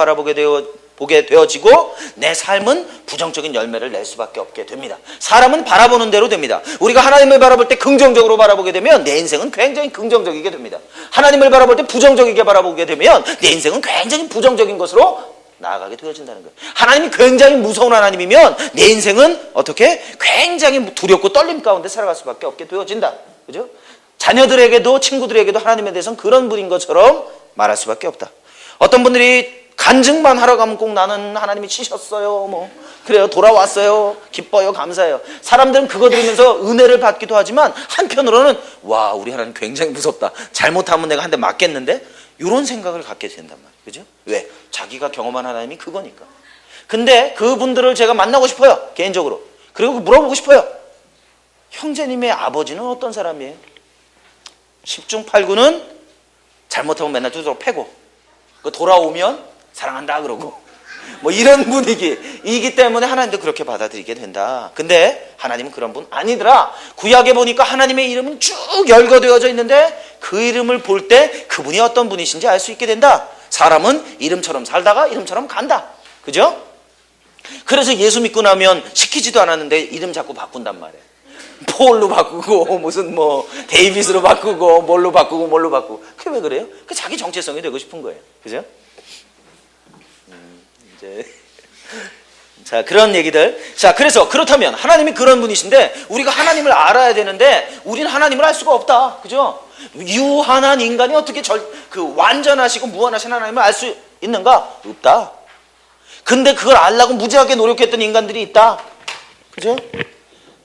보게 되어지고 내 삶은 부정적인 열매를 낼 수밖에 없게 됩니다. 사람은 바라보는 대로 됩니다. 우리가 하나님을 바라볼 때 긍정적으로 바라보게 되면 내 인생은 굉장히 긍정적이게 됩니다. 하나님을 바라볼 때 부정적이게 바라보게 되면 내 인생은 굉장히 부정적인 것으로 나아가게 되어진다는 거예요. 하나님이 굉장히 무서운 하나님이면 내 인생은 어떻게? 굉장히 두렵고 떨림 가운데 살아갈 수밖에 없게 되어진다. 그죠? 자녀들에게도 친구들에게도 하나님에 대해서는 그런 분인 것처럼 말할 수밖에 없다. 어떤 분들이 간증만 하러 가면 꼭 나는 하나님이 치셨어요. 뭐 그래요. 돌아왔어요. 기뻐요. 감사해요. 사람들은 그거 들으면서 은혜를 받기도 하지만 한편으로는 와, 우리 하나님 굉장히 무섭다. 잘못하면 내가 한 대 맞겠는데? 이런 생각을 갖게 된단 말이에요. 그죠? 왜? 자기가 경험한 하나님이 그거니까. 근데 그분들을 제가 만나고 싶어요. 개인적으로. 그리고 물어보고 싶어요. 형제님의 아버지는 어떤 사람이에요? 10중 8구는 잘못하면 맨날 두드러 패고 돌아오면 사랑한다 그러고 뭐 이런 분위기이기 때문에 하나님도 그렇게 받아들이게 된다. 근데 하나님은 그런 분 아니더라. 구약에 보니까 하나님의 이름은 쭉 열거되어져 있는데 그 이름을 볼 때 그분이 어떤 분이신지 알 수 있게 된다. 사람은 이름처럼 살다가 이름처럼 간다. 그죠? 그래서 예수 믿고 나면 시키지도 않았는데 이름 자꾸 바꾼단 말이에요. 폴로 바꾸고 무슨 뭐 데이빗으로 바꾸고 뭘로 바꾸고 그게 왜 그래요? 그 자기 정체성이 되고 싶은 거예요. 그죠? 이제 자, 그런 얘기들. 자, 그래서 그렇다면 하나님이 그런 분이신데 우리가 하나님을 알아야 되는데 우리는 하나님을 알 수가 없다. 그죠? 유한한 인간이 어떻게 완전하시고 무한하신 하나님을 알 수 있는가? 없다. 근데 그걸 알려고 무지하게 노력했던 인간들이 있다. 그죠?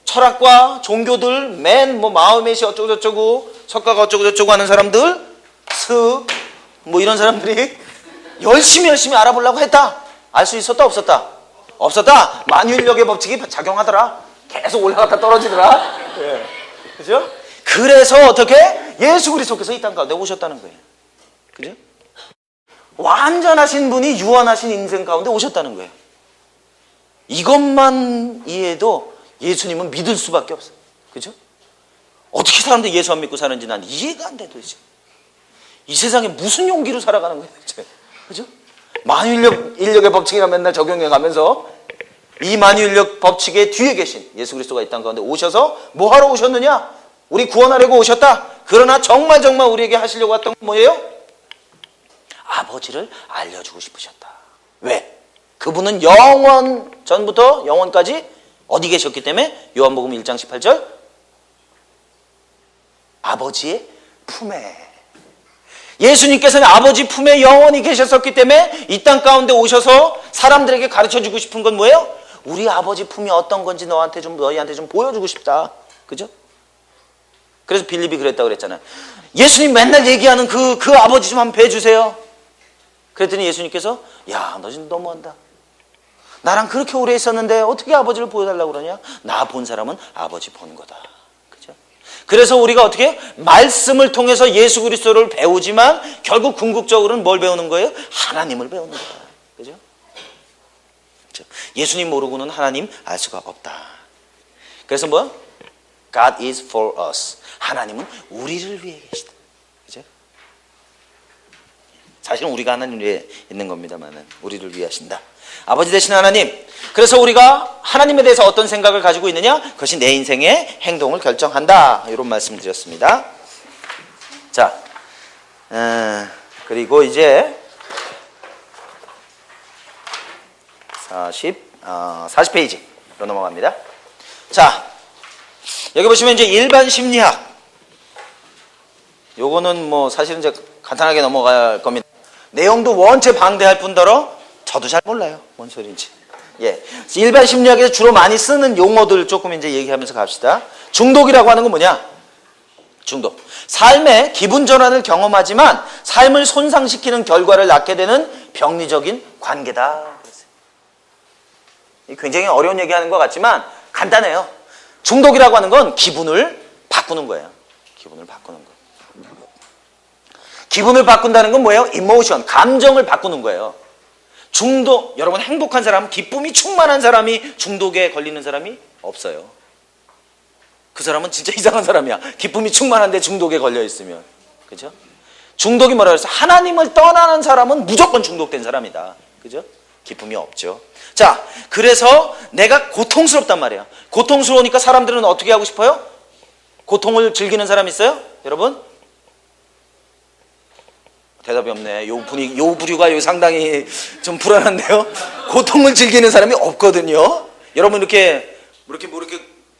철학과 종교들, 마음에시 어쩌고저쩌고, 석가가 어쩌고저쩌고 하는 사람들, 뭐 이런 사람들이 열심히 알아보려고 했다. 알 수 있었다, 없었다? 없었다. 만유인력의 법칙이 작용하더라. 계속 올라갔다 떨어지더라. 예. 그죠? 그래서 어떻게? 예수 그리스도께서 이 땅 가운데 오셨다는 거예요. 그죠? 완전하신 분이 유한하신 인생 가운데 오셨다는 거예요. 이것만 이해해도 예수님은 믿을 수밖에 없어요. 그죠? 어떻게 사람들이 예수 안 믿고 사는지 난 이해가 안 돼, 도대체. 이 세상에 무슨 용기로 살아가는 거예요, 도대체. 그죠? 만유인력의 법칙이라 맨날 적용해 가면서 이 만유인력 법칙의 뒤에 계신 예수 그리스도가 이 땅 가운데 오셔서 뭐 하러 오셨느냐? 우리 구원하려고 오셨다. 그러나 정말 우리에게 하시려고 했던 건 뭐예요? 아버지를 알려주고 싶으셨다. 왜? 그분은 영원 전부터 영원까지 어디 계셨기 때문에 요한복음 1장 18절 아버지의 품에, 예수님께서는 아버지 품에 영원히 계셨었기 때문에 이 땅 가운데 오셔서 사람들에게 가르쳐주고 싶은 건 뭐예요? 우리 아버지 품이 어떤 건지 너희한테 좀 보여주고 싶다. 그죠? 그래서 빌립이 그랬다고 그랬잖아요. 예수님 맨날 얘기하는 그 아버지 좀 한번 뵈주세요. 그랬더니 예수님께서 야, 너 지금 너무한다. 나랑 그렇게 오래 있었는데 어떻게 아버지를 보여달라고 그러냐? 나 본 사람은 아버지 본 거다. 그죠? 그래서 우리가 어떻게? 말씀을 통해서 예수 그리스도를 배우지만 결국 궁극적으로는 뭘 배우는 거예요? 하나님을 배우는 거다. 그죠? 그죠? 예수님 모르고는 하나님 알 수가 없다. 그래서 뭐? God is for us. 하나님은 우리를 위해 계시다. 그죠? 사실은 우리가 하는 일에 있는 겁니다만은 우리를 위해 하신다. 아버지 되신 하나님, 그래서 우리가 하나님에 대해서 어떤 생각을 가지고 있느냐, 그것이 내 인생의 행동을 결정한다. 이런 말씀 드렸습니다. 자, 그리고 이제 40페이지로 넘어갑니다. 자, 여기 보시면 이제 일반 심리학, 요거는 뭐 사실은 이제 간단하게 넘어갈 겁니다. 내용도 원체 방대할 뿐더러 저도 잘 몰라요, 뭔 소리인지. 예, 일반 심리학에서 주로 많이 쓰는 용어들 조금 이제 얘기하면서 갑시다. 중독이라고 하는 건 뭐냐? 중독. 삶의 기분 전환을 경험하지만 삶을 손상시키는 결과를 낳게 되는 병리적인 관계다. 굉장히 어려운 얘기하는 것 같지만 간단해요. 중독이라고 하는 건 기분을 바꾸는 거예요. 기분을 바꾸는 거. 기분을 바꾼다는 건 뭐예요? 이모션, 감정을 바꾸는 거예요. 중독, 여러분 행복한 사람, 기쁨이 충만한 사람이 중독에 걸리는 사람이 없어요. 그 사람은 진짜 이상한 사람이야. 기쁨이 충만한데 중독에 걸려 있으면. 그죠? 중독이 뭐라 그랬어? 하나님을 떠나는 사람은 무조건 중독된 사람이다. 그죠? 기쁨이 없죠. 자, 그래서 내가 고통스럽단 말이에요. 고통스러우니까 사람들은 어떻게 하고 싶어요? 고통을 즐기는 사람 있어요? 여러분? 대답이 없네. 요 부류가 상당히 좀 불안한데요. 고통을 즐기는 사람이 없거든요. 여러분 이렇게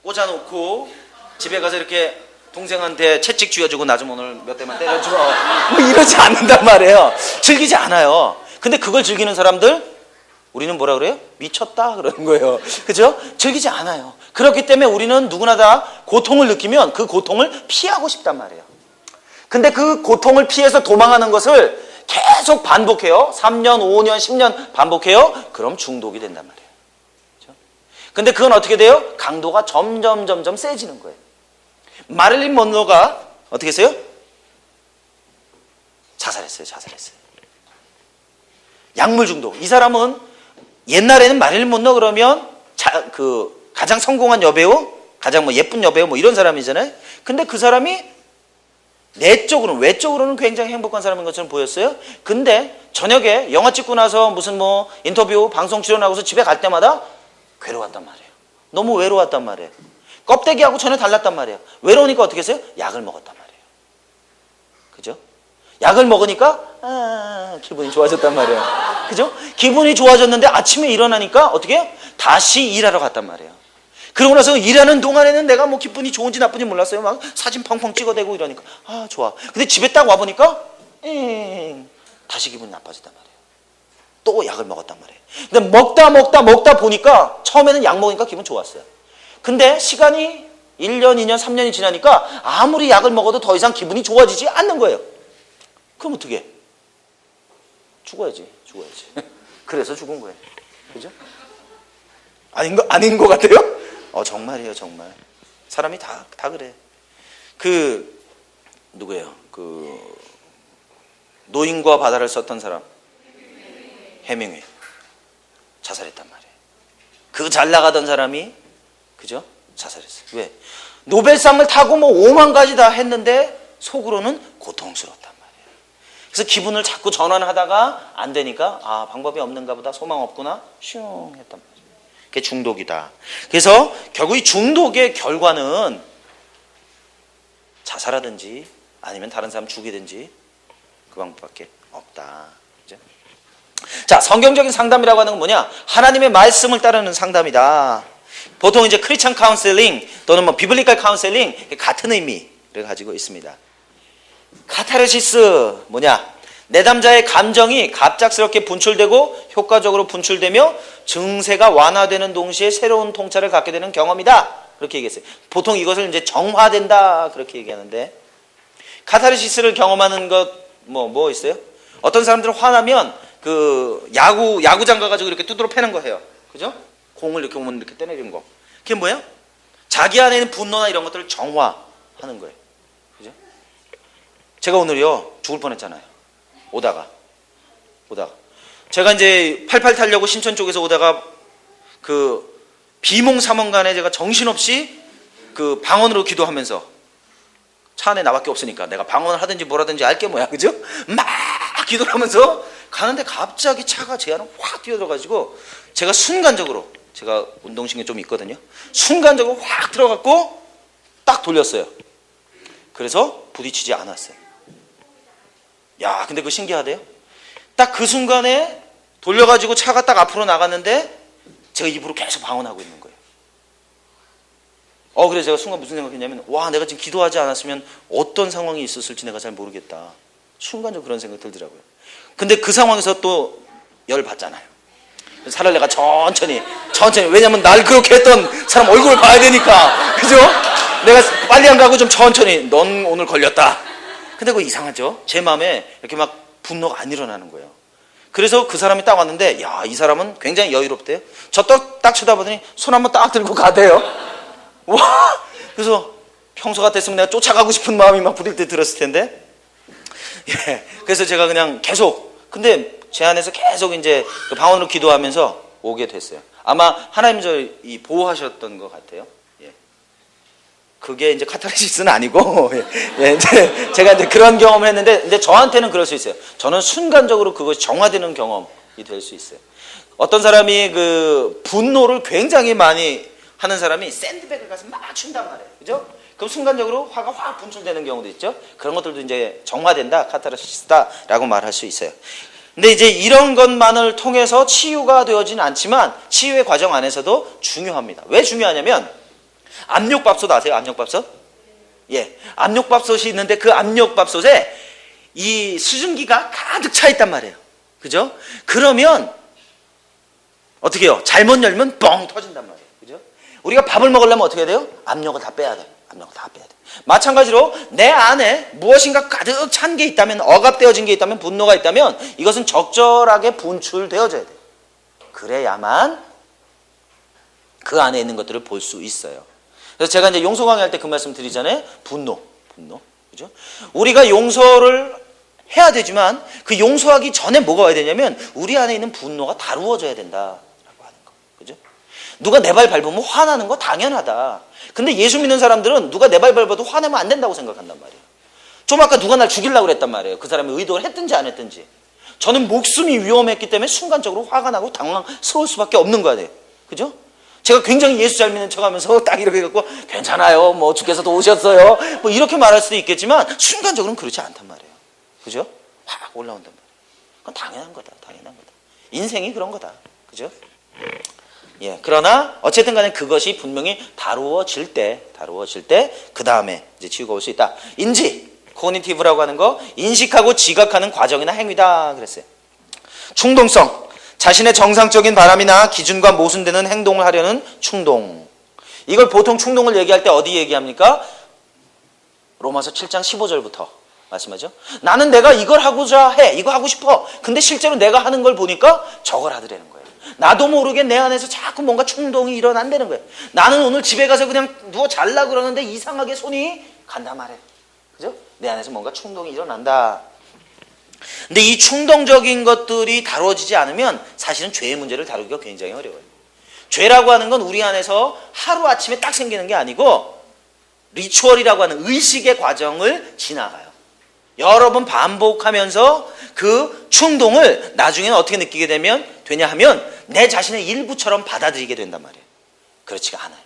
꽂아놓고 집에 가서 이렇게 동생한테 채찍 쥐어주고 나 좀 오늘 몇 대만 때려줘. 뭐 이러지 않는단 말이에요. 즐기지 않아요. 근데 그걸 즐기는 사람들 우리는 뭐라 그래요? 미쳤다 그러는 거예요. 그죠? 즐기지 않아요. 그렇기 때문에 우리는 누구나 다 고통을 느끼면 그 고통을 피하고 싶단 말이에요. 근데 그 고통을 피해서 도망하는 것을 계속 반복해요. 3년, 5년, 10년 반복해요. 그럼 중독이 된단 말이에요. 그렇죠? 근데 그건 어떻게 돼요? 강도가 점점 세지는 거예요. 마릴린 먼로가 어떻게 했어요? 자살했어요. 약물 중독. 이 사람은 옛날에는 마릴린 먼로 그러면 가장 성공한 여배우, 가장 뭐 예쁜 여배우 뭐 이런 사람이잖아요. 근데 그 사람이 외적으로는 굉장히 행복한 사람인 것처럼 보였어요. 근데 저녁에 영화 찍고 나서 무슨 뭐 인터뷰, 방송 출연하고서 집에 갈 때마다 괴로웠단 말이에요. 너무 외로웠단 말이에요. 껍데기하고 전혀 달랐단 말이에요. 외로우니까 어떻게 했어요? 약을 먹었단 말이에요. 그죠? 약을 먹으니까 기분이 좋아졌단 말이에요. 그죠? 기분이 좋아졌는데 아침에 일어나니까 어떻게 해요? 다시 일하러 갔단 말이에요. 그러고 나서 일하는 동안에는 내가 뭐 기분이 좋은지 나쁜지 몰랐어요. 막 사진 펑펑 찍어대고 이러니까 좋아. 근데 집에 딱 와보니까 다시 기분이 나빠졌단 말이에요. 또 약을 먹었단 말이에요. 근데 먹다 보니까 처음에는 약 먹으니까 기분 좋았어요. 근데 시간이 1년, 2년, 3년이 지나니까 아무리 약을 먹어도 더 이상 기분이 좋아지지 않는 거예요. 그럼 어떻게 해? 죽어야지. 그래서 죽은 거예요. 그죠? 아닌 것 같아요? 정말이에요, 정말. 사람이 다 그래. 누구예요? 노인과 바다를 썼던 사람. 해밍웨이. 자살했단 말이에요. 그 잘 나가던 사람이, 그죠? 자살했어요. 왜? 노벨상을 타고 뭐 5만 가지 다 했는데 속으로는 고통스럽단 말이에요. 그래서 기분을 자꾸 전환하다가 안 되니까 방법이 없는가 보다, 소망 없구나, 슝 했단 말이에요. 그게 중독이다. 그래서 결국 이 중독의 결과는 자살하든지 아니면 다른 사람 죽이든지 그 방법밖에 없다. 그죠? 자, 성경적인 상담이라고 하는 건 뭐냐? 하나님의 말씀을 따르는 상담이다. 보통 이제 크리스천 카운셀링 또는 뭐 비블리컬 카운셀링 같은 의미를 가지고 있습니다. 카타르시스 뭐냐? 내담자의 감정이 갑작스럽게 분출되고 효과적으로 분출되며 증세가 완화되는 동시에 새로운 통찰을 갖게 되는 경험이다. 그렇게 얘기했어요. 보통 이것을 이제 정화된다. 그렇게 얘기하는데 카타르시스를 경험하는 것 뭐 있어요? 어떤 사람들은 화나면 야구장 가가지고 이렇게 두드러 패는 거 해요. 그죠? 공을 이렇게 오면 이렇게 때리는 거. 그게 뭐예요? 자기 안에 있는 분노나 이런 것들을 정화하는 거예요. 그죠? 제가 오늘요 죽을 뻔했잖아요. 오다가 제가 이제 88 타려고 신천 쪽에서 오다가 비몽사몽간에 제가 정신없이 방언으로 기도하면서 차 안에 나밖에 없으니까 내가 방언을 하든지 뭘 하든지 알게 뭐야. 그죠? 막 기도를 하면서 가는데 갑자기 차가 제 안으로 확 뛰어들어가지고 제가 순간적으로, 제가 운동신경이 좀 있거든요. 순간적으로 확 들어갔고 딱 돌렸어요. 그래서 부딪히지 않았어요. 야, 근데 그거 신기하대요. 딱 그 순간에 돌려가지고 차가 딱 앞으로 나갔는데 제가 입으로 계속 방언하고 있는 거예요. 그래서 제가 순간 무슨 생각했냐면, 와, 내가 지금 기도하지 않았으면 어떤 상황이 있었을지 내가 잘 모르겠다. 순간적으로 그런 생각이 들더라고요. 근데 그 상황에서 또 열 받잖아요. 차라리 내가 천천히, 왜냐면 날 그렇게 했던 사람 얼굴을 봐야 되니까, 그죠? 내가 빨리 안 가고 좀 천천히, 넌 오늘 걸렸다. 근데 그거 이상하죠? 제 마음에 이렇게 막 분노가 안 일어나는 거예요. 그래서 그 사람이 딱 왔는데, 야, 이 사람은 굉장히 여유롭대요. 저 딱 쳐다보더니 손 한번 딱 들고 가대요. 와! 그래서 평소 같았으면 내가 쫓아가고 싶은 마음이 막 부들 때 들었을 텐데, 예. 그래서 제가 그냥 계속, 근데 제 안에서 계속 이제 그 방언으로 기도하면서 오게 됐어요. 아마 하나님 저 보호하셨던 것 같아요. 예. 그게 이제 카타르시스는 아니고, 예. 제가 이제 그런 경험을 했는데, 근데 저한테는 그럴 수 있어요. 저는 순간적으로 그것이 정화되는 경험이 될 수 있어요. 어떤 사람이 그 분노를 굉장히 많이 하는 사람이 샌드백을 가서 막 춘단 말이에요. 그죠? 그럼 순간적으로 화가 확 분출되는 경우도 있죠. 그런 것들도 이제 정화된다, 카타르시스다라고 말할 수 있어요. 근데 이제 이런 것만을 통해서 치유가 되어지는 않지만 치유의 과정 안에서도 중요합니다. 왜 중요하냐면, 압력밥솥 아세요? 압력밥솥? 예. 압력밥솥이 있는데 그 압력밥솥에 이 수증기가 가득 차 있단 말이에요. 그죠? 그러면 어떻게 해요? 잘못 열면 뻥 터진단 말이에요. 그죠? 우리가 밥을 먹으려면 어떻게 해야 돼요? 압력을 다 빼야 돼요. 압력을 다 빼야 돼요. 마찬가지로 내 안에 무엇인가 가득 찬 게 있다면, 억압되어진 게 있다면, 분노가 있다면 이것은 적절하게 분출되어져야 돼요. 그래야만 그 안에 있는 것들을 볼 수 있어요. 그래서 제가 이제 용서 강의할 때 그 말씀 드리잖아요. 분노. 그죠? 우리가 용서를 해야 되지만 그 용서하기 전에 뭐가 와야 되냐면 우리 안에 있는 분노가 다루어져야 된다라고 하는 거. 그죠? 누가 내 발 밟으면 화나는 거 당연하다. 근데 예수 믿는 사람들은 누가 내 발 밟아도 화내면 안 된다고 생각한단 말이에요. 좀 아까 누가 날 죽이려고 그랬단 말이에요. 그 사람이 의도를 했든지 안 했든지. 저는 목숨이 위험했기 때문에 순간적으로 화가 나고 당황스러울 수밖에 없는 거야. 그죠? 제가 굉장히 예수 잘 믿는 척하면서 딱 이렇게 해갖고 괜찮아요, 뭐 주께서도 오셨어요, 뭐 이렇게 말할 수도 있겠지만 순간적으로는 그렇지 않단 말이에요. 그죠? 확 올라온단 말이에요. 그건 당연한 거다. 인생이 그런 거다. 그죠? 예. 그러나 어쨌든 간에 그것이 분명히 다루어질 때 그 다음에 이제 치유가 올 수 있다. 인지, 코그니티브라고 하는 거, 인식하고 지각하는 과정이나 행위다 그랬어요. 충동성, 자신의 정상적인 바람이나 기준과 모순되는 행동을 하려는 충동. 이걸 보통 충동을 얘기할 때 어디 얘기합니까? 로마서 7장 15절부터 말씀하죠. 나는 내가 이걸 하고자 해, 이거 하고 싶어. 근데 실제로 내가 하는 걸 보니까 저걸 하더라는 거예요. 나도 모르게 내 안에서 자꾸 뭔가 충동이 일어난다는 거예요. 나는 오늘 집에 가서 그냥 누워 잘라 그러는데 이상하게 손이 간단 말이에요. 그죠? 내 안에서 뭔가 충동이 일어난다. 근데 이 충동적인 것들이 다루어지지 않으면 사실은 죄의 문제를 다루기가 굉장히 어려워요. 죄라고 하는 건 우리 안에서 하루아침에 딱 생기는 게 아니고 리추얼이라고 하는 의식의 과정을 지나가요. 여러 번 반복하면서 그 충동을 나중에는 어떻게 느끼게 되냐 하면 내 자신의 일부처럼 받아들이게 된단 말이에요. 그렇지가 않아요.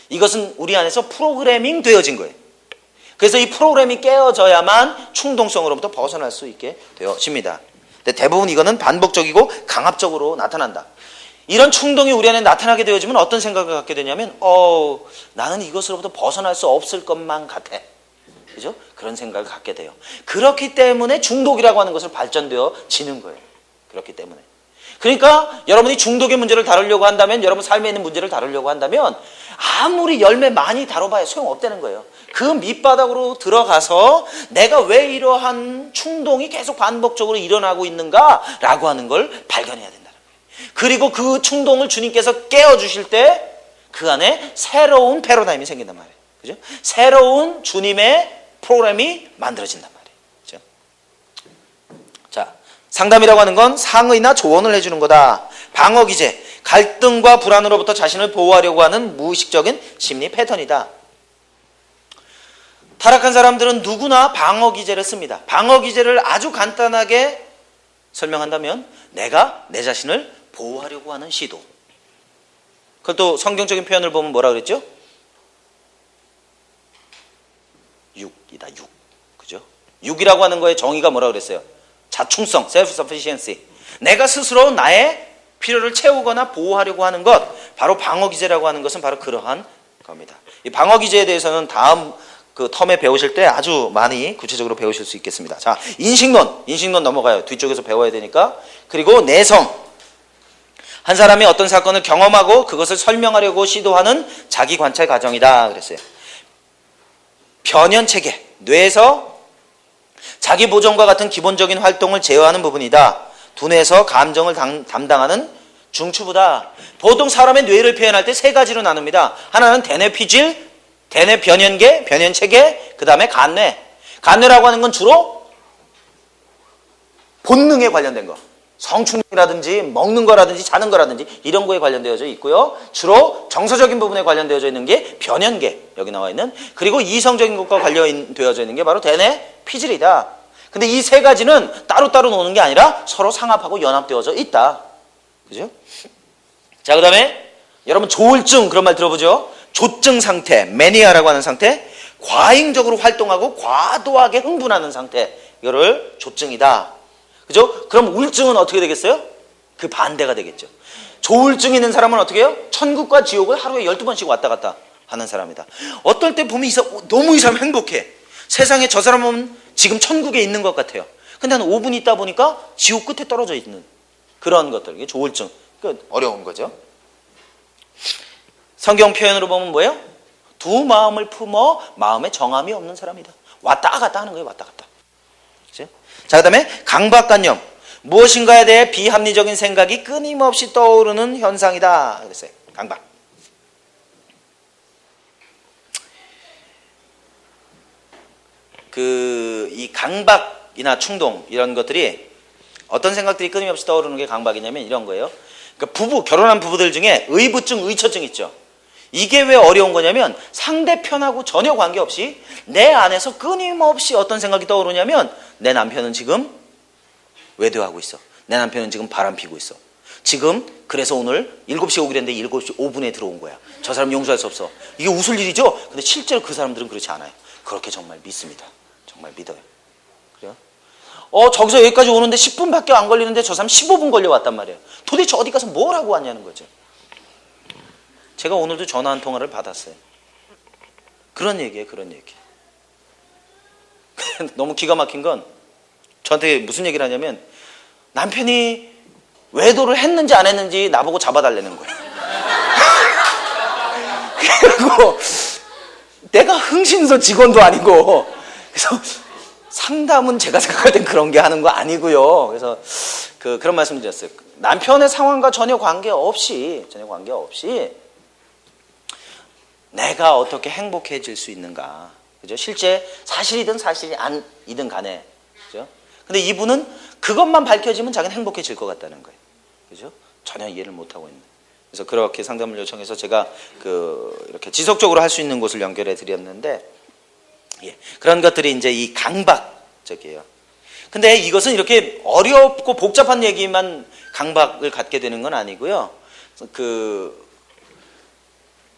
이것은 우리 안에서 프로그래밍 되어진 거예요. 그래서 이 프로그램이 깨어져야만 충동성으로부터 벗어날 수 있게 되어집니다. 근데 대부분 이거는 반복적이고 강압적으로 나타난다. 이런 충동이 우리 안에 나타나게 되어지면 어떤 생각을 갖게 되냐면 나는 이것으로부터 벗어날 수 없을 것만 같아. 그죠? 그런 생각을 갖게 돼요. 그렇기 때문에 중독이라고 하는 것을 발전되어지는 거예요. 그렇기 때문에. 그러니까 여러분이 중독의 문제를 다루려고 한다면, 여러분 삶에 있는 문제를 다루려고 한다면 아무리 열매 많이 다뤄봐야 소용없다는 거예요. 그 밑바닥으로 들어가서 내가 왜 이러한 충동이 계속 반복적으로 일어나고 있는가라고 하는 걸 발견해야 된다는 거예요. 그리고 그 충동을 주님께서 깨워주실 때 그 안에 새로운 패러다임이 생긴단 말이에요. 그죠? 새로운 주님의 프로그램이 만들어진단 말이에요. 그죠? 자, 상담이라고 하는 건 상의나 조언을 해주는 거다. 방어 기제, 갈등과 불안으로부터 자신을 보호하려고 하는 무의식적인 심리 패턴이다. 타락한 사람들은 누구나 방어 기제를 씁니다. 방어 기제를 아주 간단하게 설명한다면 내가 내 자신을 보호하려고 하는 시도. 그것도 성경적인 표현을 보면 뭐라 그랬죠? 육이다, 육. 그죠? 육이라고 하는 거의 정의가 뭐라 그랬어요? 자충성, self-sufficiency. 내가 스스로 나의 필요를 채우거나 보호하려고 하는 것, 바로 방어기제라고 하는 것은 바로 그러한 겁니다. 이 방어기제에 대해서는 다음 그 텀에 배우실 때 아주 많이 구체적으로 배우실 수 있겠습니다. 자, 인식론 넘어가요. 뒤쪽에서 배워야 되니까. 그리고 내성. 한 사람이 어떤 사건을 경험하고 그것을 설명하려고 시도하는 자기 관찰 과정이다 그랬어요. 변연체계. 뇌에서 자기 보존과 같은 기본적인 활동을 제어하는 부분이다. 두뇌에서 감정을 담당하는 중추부다. 보통 사람의 뇌를 표현할 때 세 가지로 나눕니다. 하나는 대뇌피질, 대뇌 변연계, 변연체계, 그 다음에 간뇌. 간뇌라고 하는 건 주로 본능에 관련된 거. 성충이라든지 먹는 거라든지 자는 거라든지 이런 거에 관련되어져 있고요. 주로 정서적인 부분에 관련되어져 있는 게 변연계, 여기 나와 있는. 그리고 이성적인 것과 관련되어져 있는 게 바로 대뇌 피질이다. 근데 이 세 가지는 따로따로 노는 게 아니라 서로 상합하고 연합되어져 있다. 그죠? 자, 그 다음에 여러분 조울증 그런 말 들어보죠? 조증 상태, 매니아라고 하는 상태, 과잉적으로 활동하고 과도하게 흥분하는 상태, 이거를 조증이다. 그죠? 그럼 우울증은 어떻게 되겠어요? 그 반대가 되겠죠. 조울증 있는 사람은 어떻게 해요? 천국과 지옥을 하루에 12번씩 왔다 갔다 하는 사람이다. 어떨 때 보면 너무 이 사람 행복해. 세상에 저 사람은 지금 천국에 있는 것 같아요. 근데 한 5분 있다 보니까 지옥 끝에 떨어져 있는 그런 것들. 이게 조울증. 어려운 거죠. 성경 표현으로 보면 뭐예요? 두 마음을 품어 마음에 정함이 없는 사람이다. 왔다 갔다 하는 거예요. 왔다 갔다. 그렇죠? 자, 그 다음에 강박관념. 무엇인가에 대해 비합리적인 생각이 끊임없이 떠오르는 현상이다. 그랬어요. 강박. 이 강박이나 충동 이런 것들이 어떤 생각들이 끊임없이 떠오르는 게 강박이냐면 이런 거예요. 그러니까 결혼한 부부들 중에 의부증, 의처증 있죠. 이게 왜 어려운 거냐면 상대편하고 전혀 관계없이 내 안에서 끊임없이 어떤 생각이 떠오르냐면 내 남편은 지금 외도하고 있어. 내 남편은 지금 바람 피고 있어. 지금 그래서 오늘 7시에 오기로 했는데 7시 5분에 들어온 거야. 저 사람 용서할 수 없어. 이게 웃을 일이죠? 근데 실제로 그 사람들은 그렇지 않아요. 그렇게 정말 믿습니다. 정말 믿어요. 그래요? 저기서 여기까지 오는데 10분밖에 안 걸리는데 저 사람 15분 걸려왔단 말이에요. 도대체 어디 가서 뭘 하고 왔냐는 거죠. 제가 오늘도 전화 한 통화를 받았어요. 그런 얘기예요. 그런 얘기. 너무 기가 막힌 건 저한테 무슨 얘기를 하냐면 남편이 외도를 했는지 안 했는지 나보고 잡아달라는 거예요. 그리고 내가 흥신소 직원도 아니고 그래서 상담은 제가 생각할 땐 그런 게 하는 거 아니고요. 그래서 그런 말씀 드렸어요. 남편의 상황과 전혀 관계없이 내가 어떻게 행복해질 수 있는가. 그죠? 실제 사실이든 사실이 아니든 간에. 그죠? 근데 이분은 그것만 밝혀지면 자기는 행복해질 것 같다는 거예요. 그죠? 전혀 이해를 못하고 있는. 그래서 그렇게 상담을 요청해서 제가 이렇게 지속적으로 할 수 있는 곳을 연결해 드렸는데, 예. 그런 것들이 이제 이 강박적이에요. 근데 이것은 이렇게 어렵고 복잡한 얘기만 강박을 갖게 되는 건 아니고요.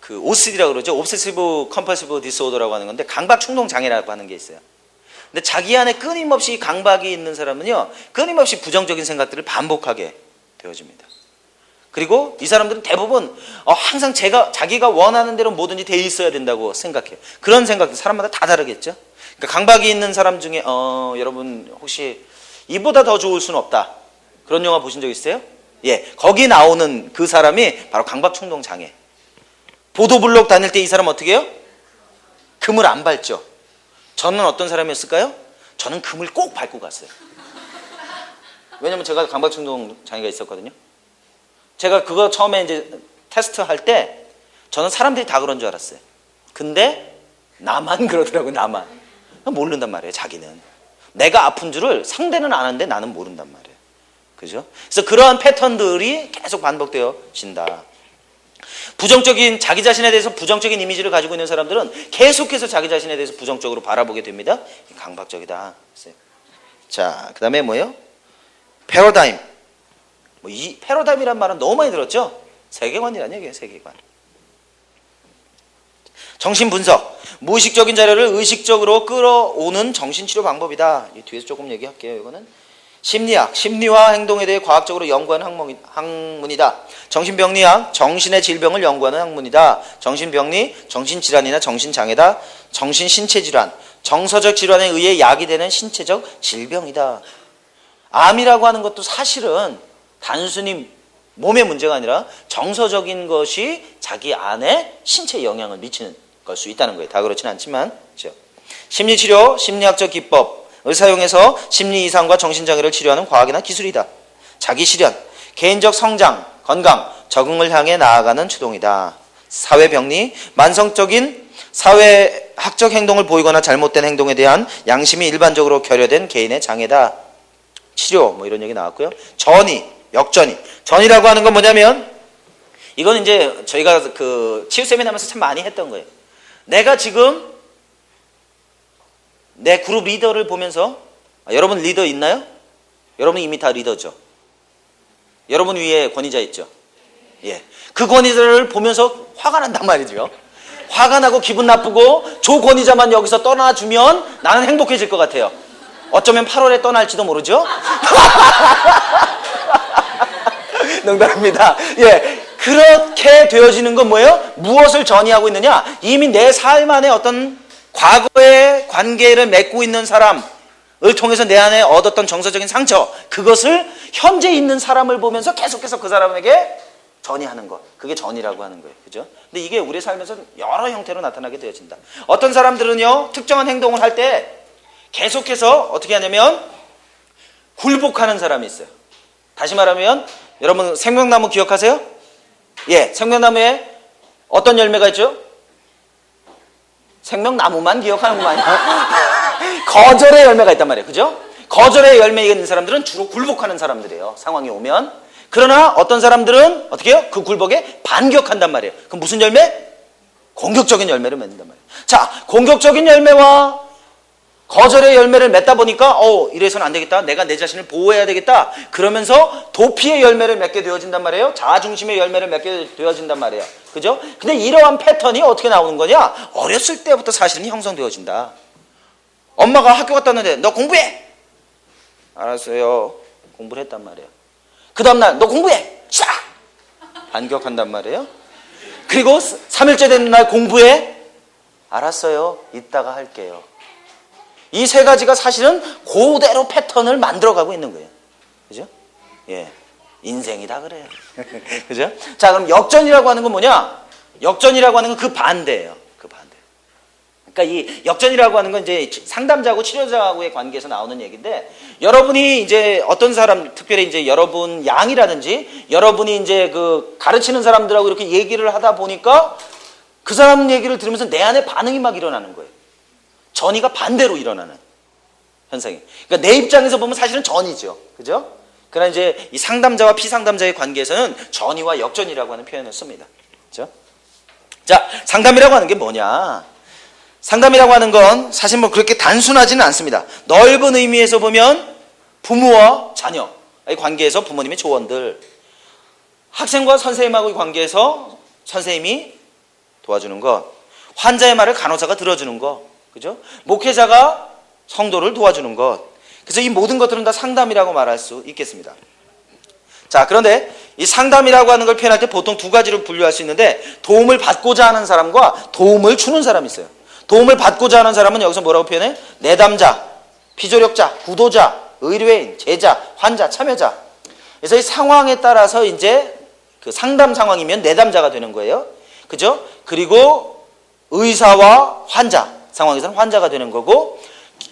OCD라고 그러죠. Obsessive Compulsive Disorder라고 하는 건데 강박 충동 장애라고 하는 게 있어요. 근데 자기 안에 끊임없이 강박이 있는 사람은요, 끊임없이 부정적인 생각들을 반복하게 되어집니다. 그리고 이 사람들은 대부분 항상 자기가 원하는 대로 뭐든지 돼 있어야 된다고 생각해요. 그런 생각들 사람마다 다 다르겠죠. 그러니까 강박이 있는 사람 중에 여러분 혹시 이보다 더 좋을 수는 없다, 그런 영화 보신 적 있어요? 예, 거기 나오는 그 사람이 바로 강박 충동 장애. 보도블록 다닐 때 이 사람 어떻게 해요? 금을 안 밟죠. 저는 어떤 사람이었을까요? 저는 금을 꼭 밟고 갔어요. 왜냐면 제가 강박 충동 장애가 있었거든요. 제가 그거 처음에 이제 테스트 할 때 저는 사람들이 다 그런 줄 알았어요. 근데 나만 그러더라고요. 나만. 모른단 말이에요. 자기는. 내가 아픈 줄을 상대는 아는데 나는 모른단 말이에요. 그죠? 그래서 그러한 패턴들이 계속 반복되어진다. 자기 자신에 대해서 부정적인 이미지를 가지고 있는 사람들은 계속해서 자기 자신에 대해서 부정적으로 바라보게 됩니다. 강박적이다. 자, 그 다음에 뭐예요? 패러다임. 뭐 이 패러다임이란 말은 너무 많이 들었죠? 세계관이란 얘기예요, 세계관. 정신분석. 무의식적인 자료를 의식적으로 끌어오는 정신치료 방법이다. 이 뒤에서 조금 얘기할게요. 이거는 심리학, 심리와 행동에 대해 과학적으로 연구하는 학문이다. 정신병리학, 정신의 질병을 연구하는 학문이다. 정신병리, 정신질환이나 정신장애다. 정신신체질환, 정서적 질환에 의해 야기되는 신체적 질병이다. 암이라고 하는 것도 사실은 단순히 몸의 문제가 아니라 정서적인 것이 자기 안에 신체에 영향을 미치는 걸 수 있다는 거예요. 다 그렇진 않지만. 그렇죠? 심리치료, 심리학적 기법을 사용해서 심리 이상과 정신장애를 치료하는 과학이나 기술이다. 자기실현, 개인적 성장, 건강, 적응을 향해 나아가는 추동이다. 사회병리, 만성적인 사회학적 행동을 보이거나 잘못된 행동에 대한 양심이 일반적으로 결여된 개인의 장애다. 치료, 뭐 이런 얘기 나왔고요. 전이, 역전이. 전이라고 하는 건 뭐냐면, 이건 이제 저희가 그 치유 세미나 하면서 참 많이 했던 거예요. 내가 지금 내 그룹 리더를 보면서, 여러분 리더 있나요? 여러분 이미 다 리더죠. 여러분 위에 권위자 있죠. 예, 그 권위자를 보면서 화가 난단 말이죠. 화가 나고 기분 나쁘고 조 권위자만 여기서 떠나주면 나는 행복해질 것 같아요. 어쩌면 8월에 떠날지도 모르죠. 농담입니다. 예, 그렇게 되어지는 건 뭐예요? 무엇을 전이하고 있느냐? 이미 내 삶 안에 어떤 과거의 관계를 맺고 있는 사람을 통해서 내 안에 얻었던 정서적인 상처, 그것을 현재 있는 사람을 보면서 계속해서 그 사람에게 전이하는 것. 그게 전이라고 하는 거예요. 그죠? 근데 이게 우리 삶에서 여러 형태로 나타나게 되어진다. 어떤 사람들은요, 특정한 행동을 할 때 계속해서 어떻게 하냐면 굴복하는 사람이 있어요. 다시 말하면 여러분 생명나무 기억하세요? 예, 생명나무에 어떤 열매가 있죠? 생명나무만 기억하는구만요. 거절의 열매가 있단 말이에요. 그죠? 거절의 열매가 있는 사람들은 주로 굴복하는 사람들이에요. 상황이 오면. 그러나 어떤 사람들은 어떻게 해요? 그 굴복에 반격한단 말이에요. 그럼 무슨 열매? 공격적인 열매를 맺는단 말이에요. 자, 공격적인 열매와 거절의 열매를 맺다 보니까 이래서는 안 되겠다. 내가 내 자신을 보호해야 되겠다. 그러면서 도피의 열매를 맺게 되어진단 말이에요. 자아중심의 열매를 맺게 되어진단 말이에요. 그죠? 근데 이러한 패턴이 어떻게 나오는 거냐? 어렸을 때부터 사실은 형성되어진다. 엄마가 학교 갔다 왔는데 너 공부해! 알았어요. 공부를 했단 말이에요. 그 다음날 너 공부해! 샤! 반격한단 말이에요. 그리고 3일째 되는 날 공부해! 알았어요. 이따가 할게요. 이 세 가지가 사실은 그대로 패턴을 만들어가고 있는 거예요. 그죠? 예. 인생이 다 그래요. 그죠? 자, 그럼 역전이라고 하는 건 뭐냐? 역전이라고 하는 건 그 반대예요. 그 반대. 그러니까 이 역전이라고 하는 건 이제 상담자하고 치료자하고의 관계에서 나오는 얘기인데, 여러분이 이제 어떤 사람, 특별히 이제 여러분 양이라든지 여러분이 이제 그 가르치는 사람들하고 이렇게 얘기를 하다 보니까 그 사람 얘기를 들으면서 내 안에 반응이 막 일어나는 거예요. 전이가 반대로 일어나는 현상이. 그러니까 내 입장에서 보면 사실은 전이죠. 그죠? 그러나 이제 이 상담자와 피상담자의 관계에서는 전이와 역전이라고 하는 표현을 씁니다. 그죠? 자, 상담이라고 하는 게 뭐냐? 상담이라고 하는 건 사실 뭐 그렇게 단순하지는 않습니다. 넓은 의미에서 보면 부모와 자녀의 관계에서 부모님의 조언들, 학생과 선생님하고의 관계에서 선생님이 도와주는 것, 환자의 말을 간호사가 들어주는 것, 그죠? 목회자가 성도를 도와주는 것. 그래서 이 모든 것들은 다 상담이라고 말할 수 있겠습니다. 자, 그런데 이 상담이라고 하는 걸 표현할 때 보통 두 가지로 분류할 수 있는데, 도움을 받고자 하는 사람과 도움을 주는 사람이 있어요. 도움을 받고자 하는 사람은 여기서 뭐라고 표현해? 내담자, 피조력자, 구도자, 의뢰인, 제자, 환자, 참여자. 그래서 이 상황에 따라서 이제 그 상담 상황이면 내담자가 되는 거예요. 그죠? 그리고 의사와 환자 상황에서는 환자가 되는 거고,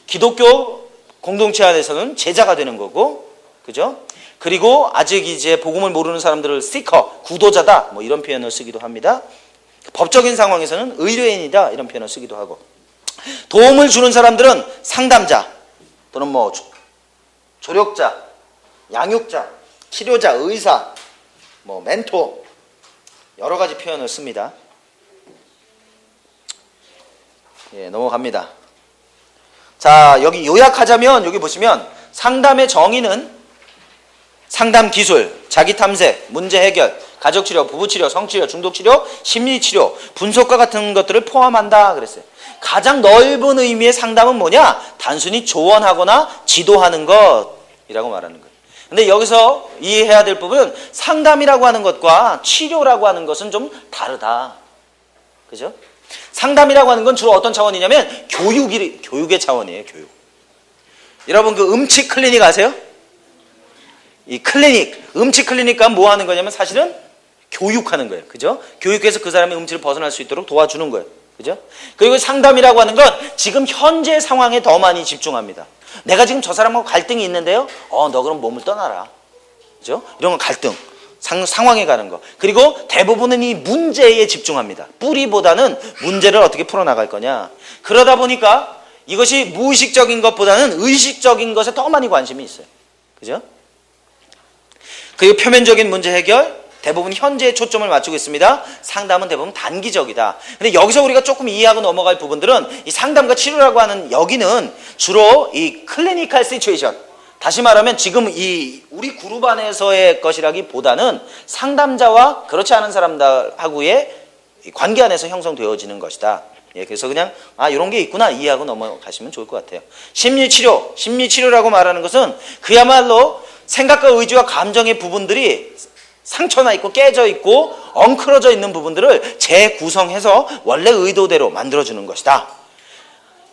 기독교 공동체 안에서는 제자가 되는 거고, 그죠? 그리고 아직 이제 복음을 모르는 사람들을 시커, 구도자다, 뭐 이런 표현을 쓰기도 합니다. 법적인 상황에서는 의뢰인이다, 이런 표현을 쓰기도 하고, 도움을 주는 사람들은 상담자 또는 뭐 조력자, 양육자, 치료자, 의사, 뭐 멘토, 여러 가지 표현을 씁니다. 예, 넘어갑니다. 자, 여기 요약하자면 여기 보시면 상담의 정의는 상담 기술, 자기 탐색, 문제 해결, 가족 치료, 부부 치료, 성치료, 중독 치료, 심리 치료, 분석과 같은 것들을 포함한다 그랬어요. 가장 넓은 의미의 상담은 뭐냐? 단순히 조언하거나 지도하는 것이라고 말하는 거예요. 근데 여기서 이해해야 될 부분은 상담이라고 하는 것과 치료라고 하는 것은 좀 다르다. 그죠? 상담이라고 하는 건 주로 어떤 차원이냐면 교육의 차원이에요. 교육. 여러분 그 음치 클리닉 아세요? 이 클리닉, 음치 클리닉과 뭐 하는 거냐면 사실은 교육하는 거예요. 그죠? 교육해서 그 사람의 음치를 벗어날 수 있도록 도와주는 거예요. 그죠? 그리고 상담이라고 하는 건 지금 현재 상황에 더 많이 집중합니다. 내가 지금 저 사람하고 갈등이 있는데요. 너 그럼 몸을 떠나라. 그죠? 이런 건 갈등. 상황에 가는 거. 그리고 대부분은 이 문제에 집중합니다. 뿌리보다는 문제를 어떻게 풀어나갈 거냐. 그러다 보니까 이것이 무의식적인 것보다는 의식적인 것에 더 많이 관심이 있어요. 그죠? 그리고 표면적인 문제 해결, 대부분 현재에 초점을 맞추고 있습니다. 상담은 대부분 단기적이다. 근데 여기서 우리가 조금 이해하고 넘어갈 부분들은 이 상담과 치료라고 하는 여기는 주로 이 클리니컬 시츄에이션, 다시 말하면 지금 이 우리 그룹 안에서의 것이라기보다는 상담자와 그렇지 않은 사람들하고의 관계 안에서 형성되어지는 것이다. 예, 그래서 그냥 이런 게 있구나 이해하고 넘어가시면 좋을 것 같아요. 심리치료라고 말하는 것은 그야말로 생각과 의지와 감정의 부분들이 상처나 있고 깨져 있고 엉클어져 있는 부분들을 재구성해서 원래 의도대로 만들어주는 것이다.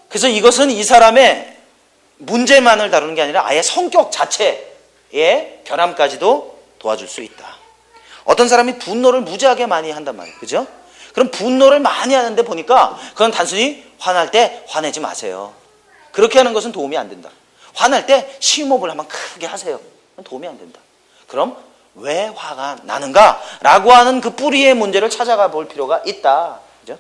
그래서 이것은 이 사람의 문제만을 다루는 게 아니라 아예 성격 자체의 변함까지도 도와줄 수 있다. 어떤 사람이 분노를 무지하게 많이 한단 말이에요. 그죠? 그럼 분노를 많이 하는데 보니까 그건 단순히 화날 때 화내지 마세요. 그렇게 하는 것은 도움이 안 된다. 화날 때 심호흡을 한번 크게 하세요. 그건 도움이 안 된다. 그럼 왜 화가 나는가? 라고 하는 그 뿌리의 문제를 찾아가 볼 필요가 있다. 그죠?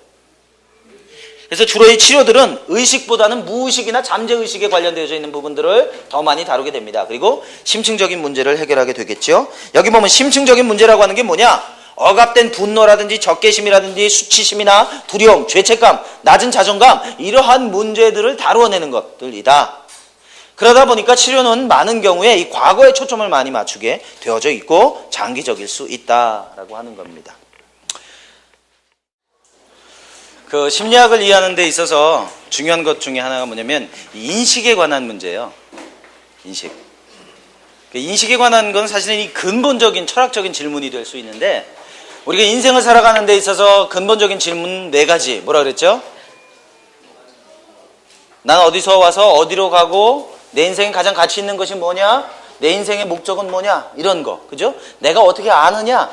그래서 주로 이 치료들은 의식보다는 무의식이나 잠재의식에 관련되어져 있는 부분들을 더 많이 다루게 됩니다. 그리고 심층적인 문제를 해결하게 되겠죠. 여기 보면 심층적인 문제라고 하는 게 뭐냐? 억압된 분노라든지 적개심이라든지 수치심이나 두려움, 죄책감, 낮은 자존감, 이러한 문제들을 다루어내는 것들이다. 그러다 보니까 치료는 많은 경우에 이 과거에 초점을 많이 맞추게 되어져 있고 장기적일 수 있다라고 하는 겁니다. 그 심리학을 이해하는 데 있어서 중요한 것 중에 하나가 뭐냐면 인식에 관한 문제예요. 인식. 인식에 관한 건 사실은 이 근본적인 철학적인 질문이 될 수 있는데 우리가 인생을 살아가는 데 있어서 근본적인 질문 4가지. 뭐라 그랬죠? 난 어디서 와서 어디로 가고 내 인생에 가장 가치 있는 것이 뭐냐? 내 인생의 목적은 뭐냐? 이런 거. 그죠? 내가 어떻게 아느냐?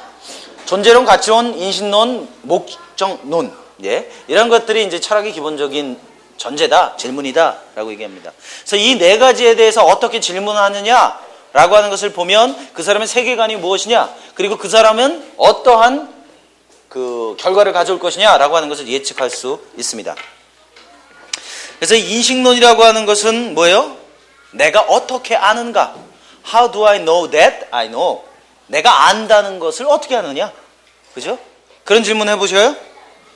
존재론, 가치론, 인식론, 목적론. 예. 이런 것들이 이제 철학의 기본적인 전제다, 질문이다 라고 얘기합니다. 그래서 이 4가지에 대해서 어떻게 질문하느냐 라고 하는 것을 보면 그 사람의 세계관이 무엇이냐, 그리고 그 사람은 어떠한 그 결과를 가져올 것이냐 라고 하는 것을 예측할 수 있습니다. 그래서 인식론이라고 하는 것은 뭐예요? 내가 어떻게 아는가? How do I know that I know? 내가 안다는 것을 어떻게 아느냐? 그죠? 그런 질문 해보셔요?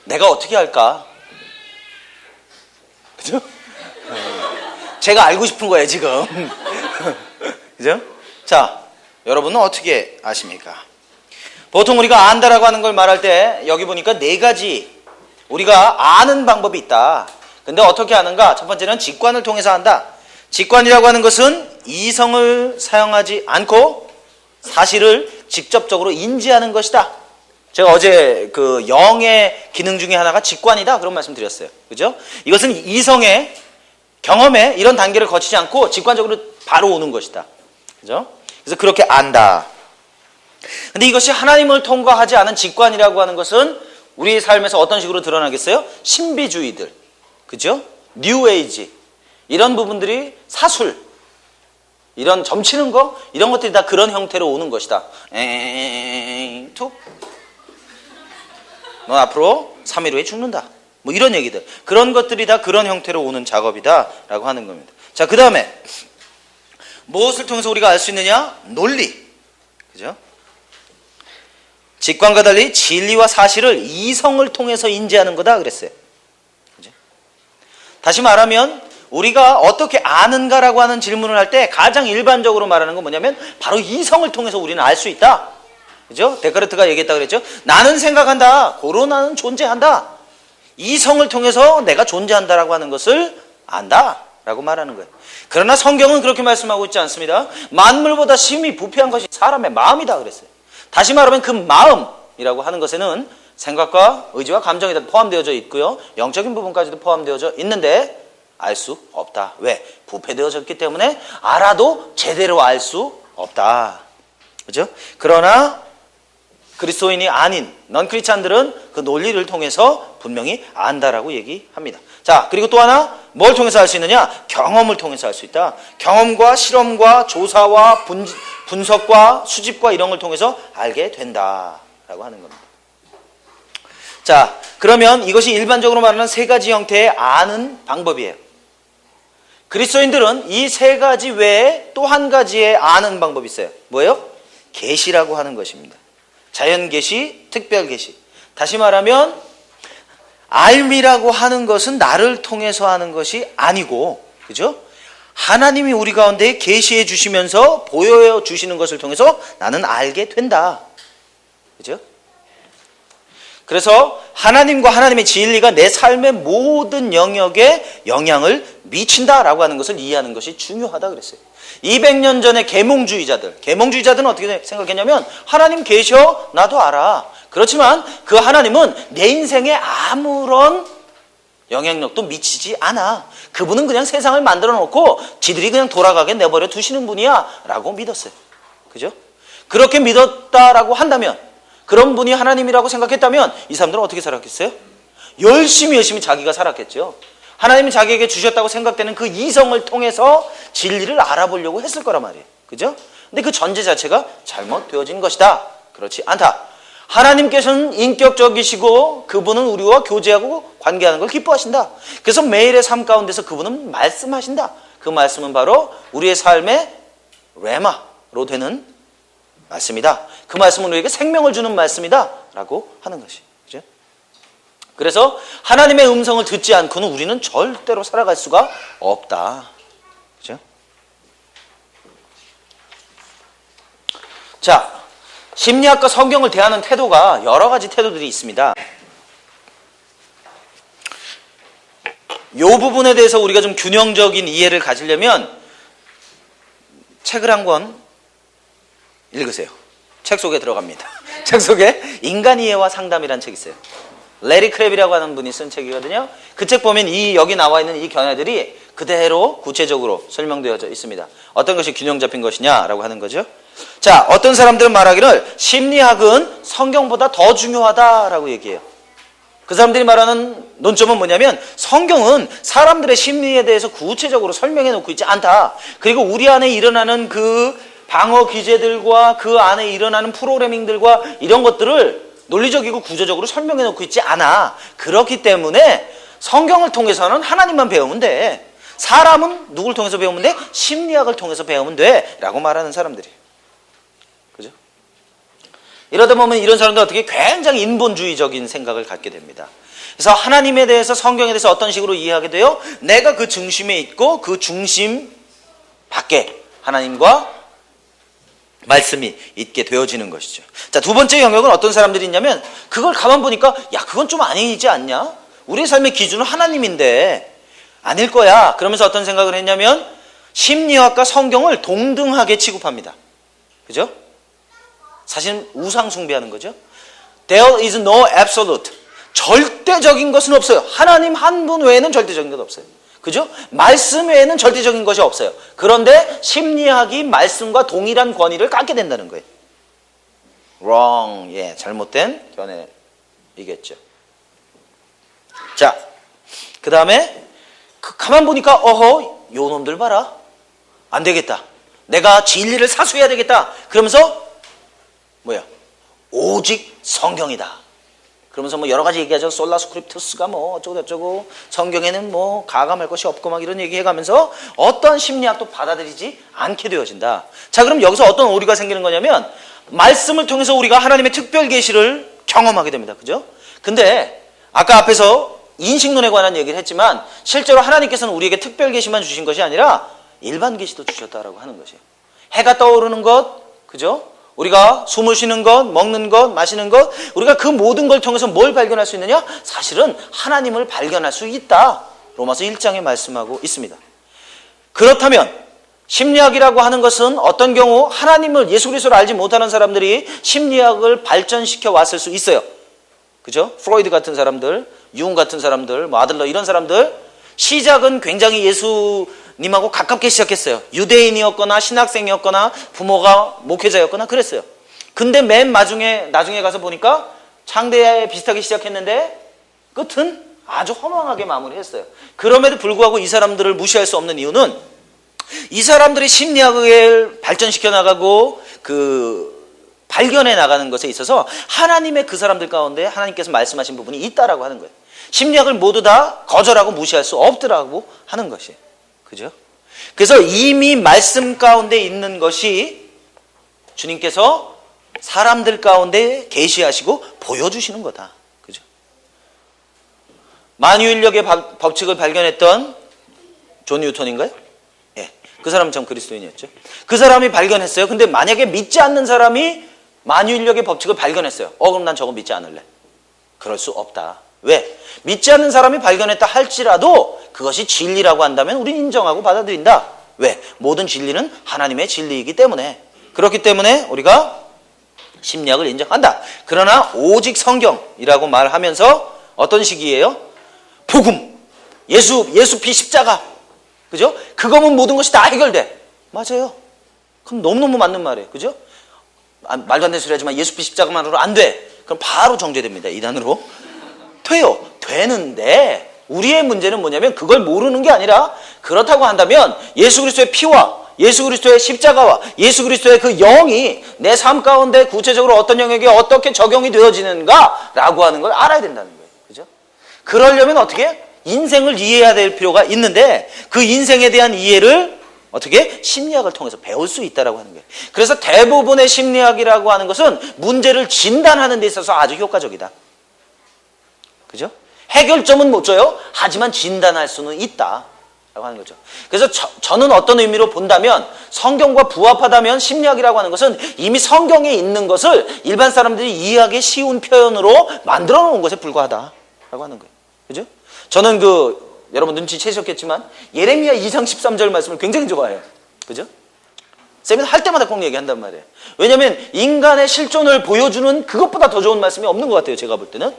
내가 어떻게 알까? 그죠? 제가 알고 싶은 거예요, 지금. 그죠? 자, 여러분은 어떻게 아십니까? 보통 우리가 안다라고 하는 걸 말할 때 여기 보니까 4가지 우리가 아는 방법이 있다. 근데 어떻게 아는가? 첫 번째는 직관을 통해서 안다. 직관이라고 하는 것은 이성을 사용하지 않고 사실을 직접적으로 인지하는 것이다. 제가 어제 그 영의 기능 중에 하나가 직관이다 그런 말씀 드렸어요. 그죠? 이것은 이성의 경험에 이런 단계를 거치지 않고 직관적으로 바로 오는 것이다. 그죠? 그래서 그렇게 안다. 근데 이것이 하나님을 통과하지 않은 직관이라고 하는 것은 우리 삶에서 어떤 식으로 드러나겠어요? 신비주의들. 그죠? 뉴에이지. 이런 부분들이 사술. 이런 점치는 거? 이런 것들이 다 그런 형태로 오는 것이다. 툭. 넌 앞으로 3일 후에 죽는다. 뭐 이런 얘기들. 그런 것들이 다 그런 형태로 오는 작업이다 라고 하는 겁니다. 자, 그 다음에 무엇을 통해서 우리가 알 수 있느냐? 논리. 그죠? 직관과 달리 진리와 사실을 이성을 통해서 인지하는 거다 그랬어요. 그죠? 다시 말하면 우리가 어떻게 아는가라고 하는 질문을 할 때 가장 일반적으로 말하는 건 뭐냐면 바로 이성을 통해서 우리는 알 수 있다. 그죠? 데카르트가 얘기했다 그랬죠? 나는 생각한다. 고로 나는 존재한다. 이성을 통해서 내가 존재한다라고 하는 것을 안다라고 말하는 거예요. 그러나 성경은 그렇게 말씀하고 있지 않습니다. 만물보다 심히 부패한 것이 사람의 마음이다 그랬어요. 다시 말하면 그 마음이라고 하는 것에는 생각과 의지와 감정이 다 포함되어져 있고요. 영적인 부분까지도 포함되어져 있는데 알 수 없다. 왜? 부패되어졌기 때문에 알아도 제대로 알 수 없다. 그죠? 그러나 그리스도인이 아닌 넌 크리스찬들은 그 논리를 통해서 분명히 안다라고 얘기합니다. 자, 그리고 또 하나 뭘 통해서 알 수 있느냐? 경험을 통해서 알 수 있다. 경험과 실험과 조사와 분석과 수집과 이런 걸 통해서 알게 된다라고 하는 겁니다. 자, 그러면 이것이 일반적으로 말하는 세 가지 형태의 아는 방법이에요. 그리스도인들은 이 세 가지 외에 또 한 가지의 아는 방법이 있어요. 뭐예요? 계시라고 하는 것입니다. 자연계시, 특별계시. 다시 말하면 알미라고 하는 것은 나를 통해서 하는 것이 아니고, 그죠? 하나님이 우리 가운데 계시해 주시면서 보여 주시는 것을 통해서 나는 알게 된다. 그죠? 그래서 하나님과 하나님의 진리가 내 삶의 모든 영역에 영향을 미친다라고 하는 것을 이해하는 것이 중요하다 그랬어요. 200년 전에 계몽주의자들은 어떻게 생각했냐면 하나님 계셔, 나도 알아. 그렇지만 그 하나님은 내 인생에 아무런 영향력도 미치지 않아. 그분은 그냥 세상을 만들어 놓고 지들이 그냥 돌아가게 내버려 두시는 분이야 라고 믿었어요. 그죠? 그렇게 믿었다라고 한다면, 그런 분이 하나님이라고 생각했다면 이 사람들은 어떻게 살았겠어요? 열심히 자기가 살았겠죠. 하나님이 자기에게 주셨다고 생각되는 그 이성을 통해서 진리를 알아보려고 했을 거란 말이에요. 그죠? 근데 그 전제 자체가 잘못되어진 것이다. 그렇지 않다. 하나님께서는 인격적이시고 그분은 우리와 교제하고 관계하는 걸 기뻐하신다. 그래서 매일의 삶 가운데서 그분은 말씀하신다. 그 말씀은 바로 우리의 삶의 레마로 되는 말씀이다. 그 말씀은 우리에게 생명을 주는 말씀이다 라고 하는 것이. 그죠? 그래서 하나님의 음성을 듣지 않고는 우리는 절대로 살아갈 수가 없다. 그죠? 자, 심리학과 성경을 대하는 태도가 여러 가지 태도들이 있습니다. 이 부분에 대해서 우리가 좀 균형적인 이해를 가지려면 책을 한 권 읽으세요. 책 속에 들어갑니다. 책 속에 인간 이해와 상담이라는 책이 있어요. 레리 크랩이라고 하는 분이 쓴 책이거든요. 그 책 보면 여기 나와 있는 이 견해들이 그대로 구체적으로 설명되어져 있습니다. 어떤 것이 균형 잡힌 것이냐라고 하는 거죠. 자, 어떤 사람들은 말하기를 심리학은 성경보다 더 중요하다라고 얘기해요. 그 사람들이 말하는 논점은 뭐냐면 성경은 사람들의 심리에 대해서 구체적으로 설명해 놓고 있지 않다. 그리고 우리 안에 일어나는 그 방어 기제들과 그 안에 일어나는 프로그래밍들과 이런 것들을 논리적이고 구조적으로 설명해 놓고 있지 않아. 그렇기 때문에 성경을 통해서는 하나님만 배우면 돼. 사람은 누굴 통해서 배우면 돼? 심리학을 통해서 배우면 돼 라고 말하는 사람들이에요. 그죠? 이러다 보면 이런 사람들 어떻게 굉장히 인본주의적인 생각을 갖게 됩니다. 그래서 하나님에 대해서, 성경에 대해서 어떤 식으로 이해하게 돼요? 내가 그 중심에 있고 그 중심 밖에 하나님과 말씀이 있게 되어지는 것이죠. 자, 두 번째 영역은 어떤 사람들이 있냐면 그걸 가만 보니까 야, 그건 좀 아니지 않냐? 우리의 삶의 기준은 하나님인데 아닐 거야. 그러면서 어떤 생각을 했냐면 심리학과 성경을 동등하게 취급합니다. 그죠? 사실 우상 숭배하는 거죠. There is no absolute. 절대적인 것은 없어요. 하나님 한 분 외에는 절대적인 것 없어요. 그죠? 말씀 외에는 절대적인 것이 없어요. 그런데 심리학이 말씀과 동일한 권위를 갖게 된다는 거예요. wrong, 예, 잘못된 견해이겠죠. 자, 그 다음에 가만 보니까 요 놈들 봐라. 안 되겠다. 내가 진리를 사수해야 되겠다. 그러면서 뭐야? 오직 성경이다. 그러면서 뭐 여러 가지 얘기하죠. 솔라 스크립투스가 뭐 어쩌고 성경에는 뭐 가감할 것이 없고 막 이런 얘기 해가면서 어떠한 심리학도 받아들이지 않게 되어진다. 자, 그럼 여기서 어떤 오류가 생기는 거냐면 말씀을 통해서 우리가 하나님의 특별 계시를 경험하게 됩니다. 그죠? 근데 아까 앞에서 인식론에 관한 얘기를 했지만 실제로 하나님께서는 우리에게 특별 계시만 주신 것이 아니라 일반 계시도 주셨다라고 하는 것이에요. 해가 떠오르는 것, 그죠? 우리가 숨을 쉬는 것, 먹는 것, 마시는 것, 우리가 그 모든 걸 통해서 뭘 발견할 수 있느냐? 사실은 하나님을 발견할 수 있다. 로마서 1장에 말씀하고 있습니다. 그렇다면 심리학이라고 하는 것은 어떤 경우 하나님을, 예수 그리스도를 알지 못하는 사람들이 심리학을 발전시켜 왔을 수 있어요. 그죠? 프로이드 같은 사람들, 융 같은 사람들, 뭐 아들러 이런 사람들, 시작은 굉장히 예수님하고 가깝게 시작했어요. 유대인이었거나 신학생이었거나 부모가 목회자였거나 그랬어요. 근데 맨 나중에 가서 보니까 창대에 비슷하게 시작했는데 끝은 아주 허망하게 마무리했어요. 그럼에도 불구하고 이 사람들을 무시할 수 없는 이유는 이 사람들이 심리학을 발전시켜 나가고 발견해 나가는 것에 있어서 하나님의 그 사람들 가운데 하나님께서 말씀하신 부분이 있다라고 하는 거예요. 심리학을 모두 다 거절하고 무시할 수 없더라고 하는 것이에요. 그죠? 그래서 이미 말씀 가운데 있는 것이 주님께서 사람들 가운데 계시하시고 보여주시는 거다. 그죠? 만유인력의 법칙을 발견했던 존 뉴턴인가요? 예. 그 사람은 참 그리스도인이었죠. 그 사람이 발견했어요. 근데 만약에 믿지 않는 사람이 만유인력의 법칙을 발견했어요. 그럼 난 저거 믿지 않을래. 그럴 수 없다. 왜? 믿지 않는 사람이 발견했다 할지라도 그것이 진리라고 한다면 우린 인정하고 받아들인다. 왜? 모든 진리는 하나님의 진리이기 때문에. 그렇기 때문에 우리가 심리학을 인정한다. 그러나 오직 성경이라고 말하면서 어떤 식이에요? 복음, 예수 피 십자가, 그죠? 그거면 모든 것이 다 해결돼. 맞아요. 그럼 너무너무 맞는 말이에요. 그죠? 말도 안 되는 소리 하지만 예수 피 십자가만으로 안 돼. 그럼 바로 정죄됩니다. 이단으로. 돼요. 되는데 우리의 문제는 뭐냐면 그걸 모르는 게 아니라 그렇다고 한다면 예수 그리스도의 피와 예수 그리스도의 십자가와 예수 그리스도의 그 영이 내 삶 가운데 구체적으로 어떤 영역에 어떻게 적용이 되어지는가라고 하는 걸 알아야 된다는 거예요. 그죠? 그러려면 어떻게? 인생을 이해해야 될 필요가 있는데 그 인생에 대한 이해를 어떻게? 심리학을 통해서 배울 수 있다라고 하는 거예요. 그래서 대부분의 심리학이라고 하는 것은 문제를 진단하는 데 있어서 아주 효과적이다. 그죠? 해결점은 못 줘요. 하지만 진단할 수는 있다. 라고 하는 거죠. 그래서 저는 어떤 의미로 본다면 성경과 부합하다면 심리학이라고 하는 것은 이미 성경에 있는 것을 일반 사람들이 이해하기 쉬운 표현으로 만들어 놓은 것에 불과하다. 라고 하는 거예요. 그죠? 저는 여러분 눈치채셨겠지만 예레미야 2장 13절 말씀을 굉장히 좋아해요. 그죠? 쌤은 할 때마다 꼭 얘기한단 말이에요. 왜냐하면 인간의 실존을 보여주는 그것보다 더 좋은 말씀이 없는 것 같아요. 제가 볼 때는.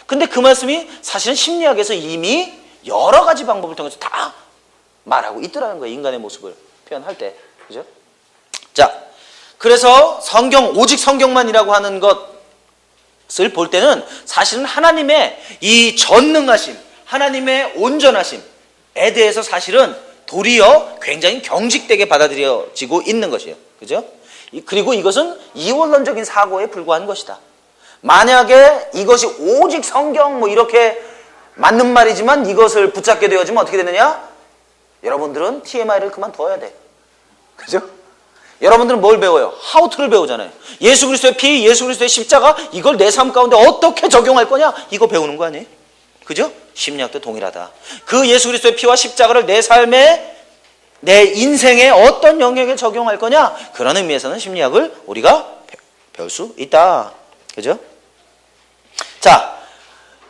근데 그 말씀이 사실은 심리학에서 이미 여러 가지 방법을 통해서 다 말하고 있더라는 거예요. 인간의 모습을 표현할 때. 그죠? 자, 그래서 오직 성경만이라고 하는 것을 볼 때는 사실은 하나님의 이 전능하심, 하나님의 온전하심에 대해서 사실은 도리어 굉장히 경직되게 받아들여지고 있는 것이에요. 그죠? 그리고 이것은 이원론적인 사고에 불과한 것이다. 만약에 이것이 오직 성경 이렇게 맞는 말이지만 이것을 붙잡게 되어지면 어떻게 되느냐? 여러분들은 TMI를 그만둬야 돼. 그죠? 여러분들은 뭘 배워요? 하우투를 배우잖아요. 예수 그리스도의 피, 예수 그리스도의 십자가, 이걸 내 삶 가운데 어떻게 적용할 거냐? 이거 배우는 거 아니에요? 그죠? 심리학도 동일하다. 그 예수 그리스도의 피와 십자가를 내 삶에, 내 인생에 어떤 영역에 적용할 거냐? 그런 의미에서는 심리학을 우리가 배울 수 있다. 그죠? 자,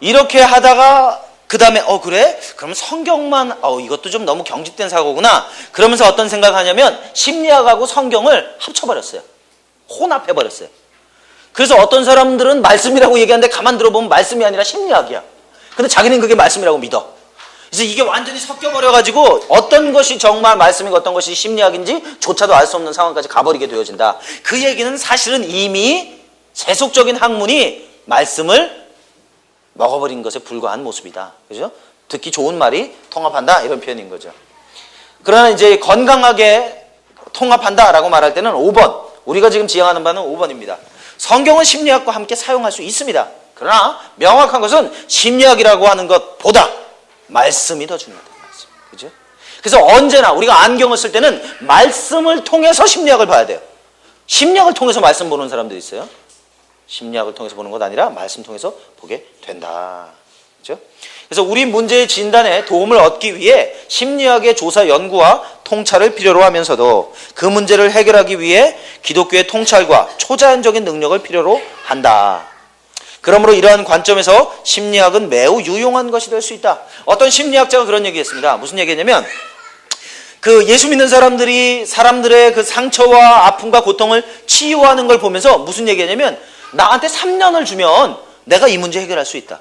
이렇게 하다가 그 다음에 그래? 그러면 성경만 이것도 좀 너무 경직된 사고구나. 그러면서 어떤 생각을 하냐면 심리학하고 성경을 합쳐버렸어요. 혼합해버렸어요. 그래서 어떤 사람들은 말씀이라고 얘기하는데 가만 들어보면 말씀이 아니라 심리학이야. 근데 자기는 그게 말씀이라고 믿어. 그래서 이게 완전히 섞여버려가지고 어떤 것이 정말 말씀이고 어떤 것이 심리학인지 조차도 알 수 없는 상황까지 가버리게 되어진다. 그 얘기는 사실은 이미 세속적인 학문이 말씀을 먹어버린 것에 불과한 모습이다. 그죠? 듣기 좋은 말이 통합한다. 이런 표현인 거죠. 그러나 이제 건강하게 통합한다라고 말할 때는 5번. 우리가 지금 지향하는 바는 5번입니다. 성경은 심리학과 함께 사용할 수 있습니다. 그러나 명확한 것은 심리학이라고 하는 것보다 말씀이 더 중요하다. 말씀. 그죠? 그래서 언제나 우리가 안경을 쓸 때는 말씀을 통해서 심리학을 봐야 돼요. 심리학을 통해서 말씀 보는 사람들이 있어요. 심리학을 통해서 보는 것 아니라 말씀 통해서 보게 된다. 그죠? 그래서 우리 문제의 진단에 도움을 얻기 위해 심리학의 조사 연구와 통찰을 필요로 하면서도 그 문제를 해결하기 위해 기독교의 통찰과 초자연적인 능력을 필요로 한다. 그러므로 이러한 관점에서 심리학은 매우 유용한 것이 될 수 있다. 어떤 심리학자가 그런 얘기했습니다. 무슨 얘기냐면 그 예수 믿는 사람들이 사람들의 그 상처와 아픔과 고통을 치유하는 걸 보면서 무슨 얘기냐면 나한테 3년을 주면 내가 이 문제 해결할 수 있다.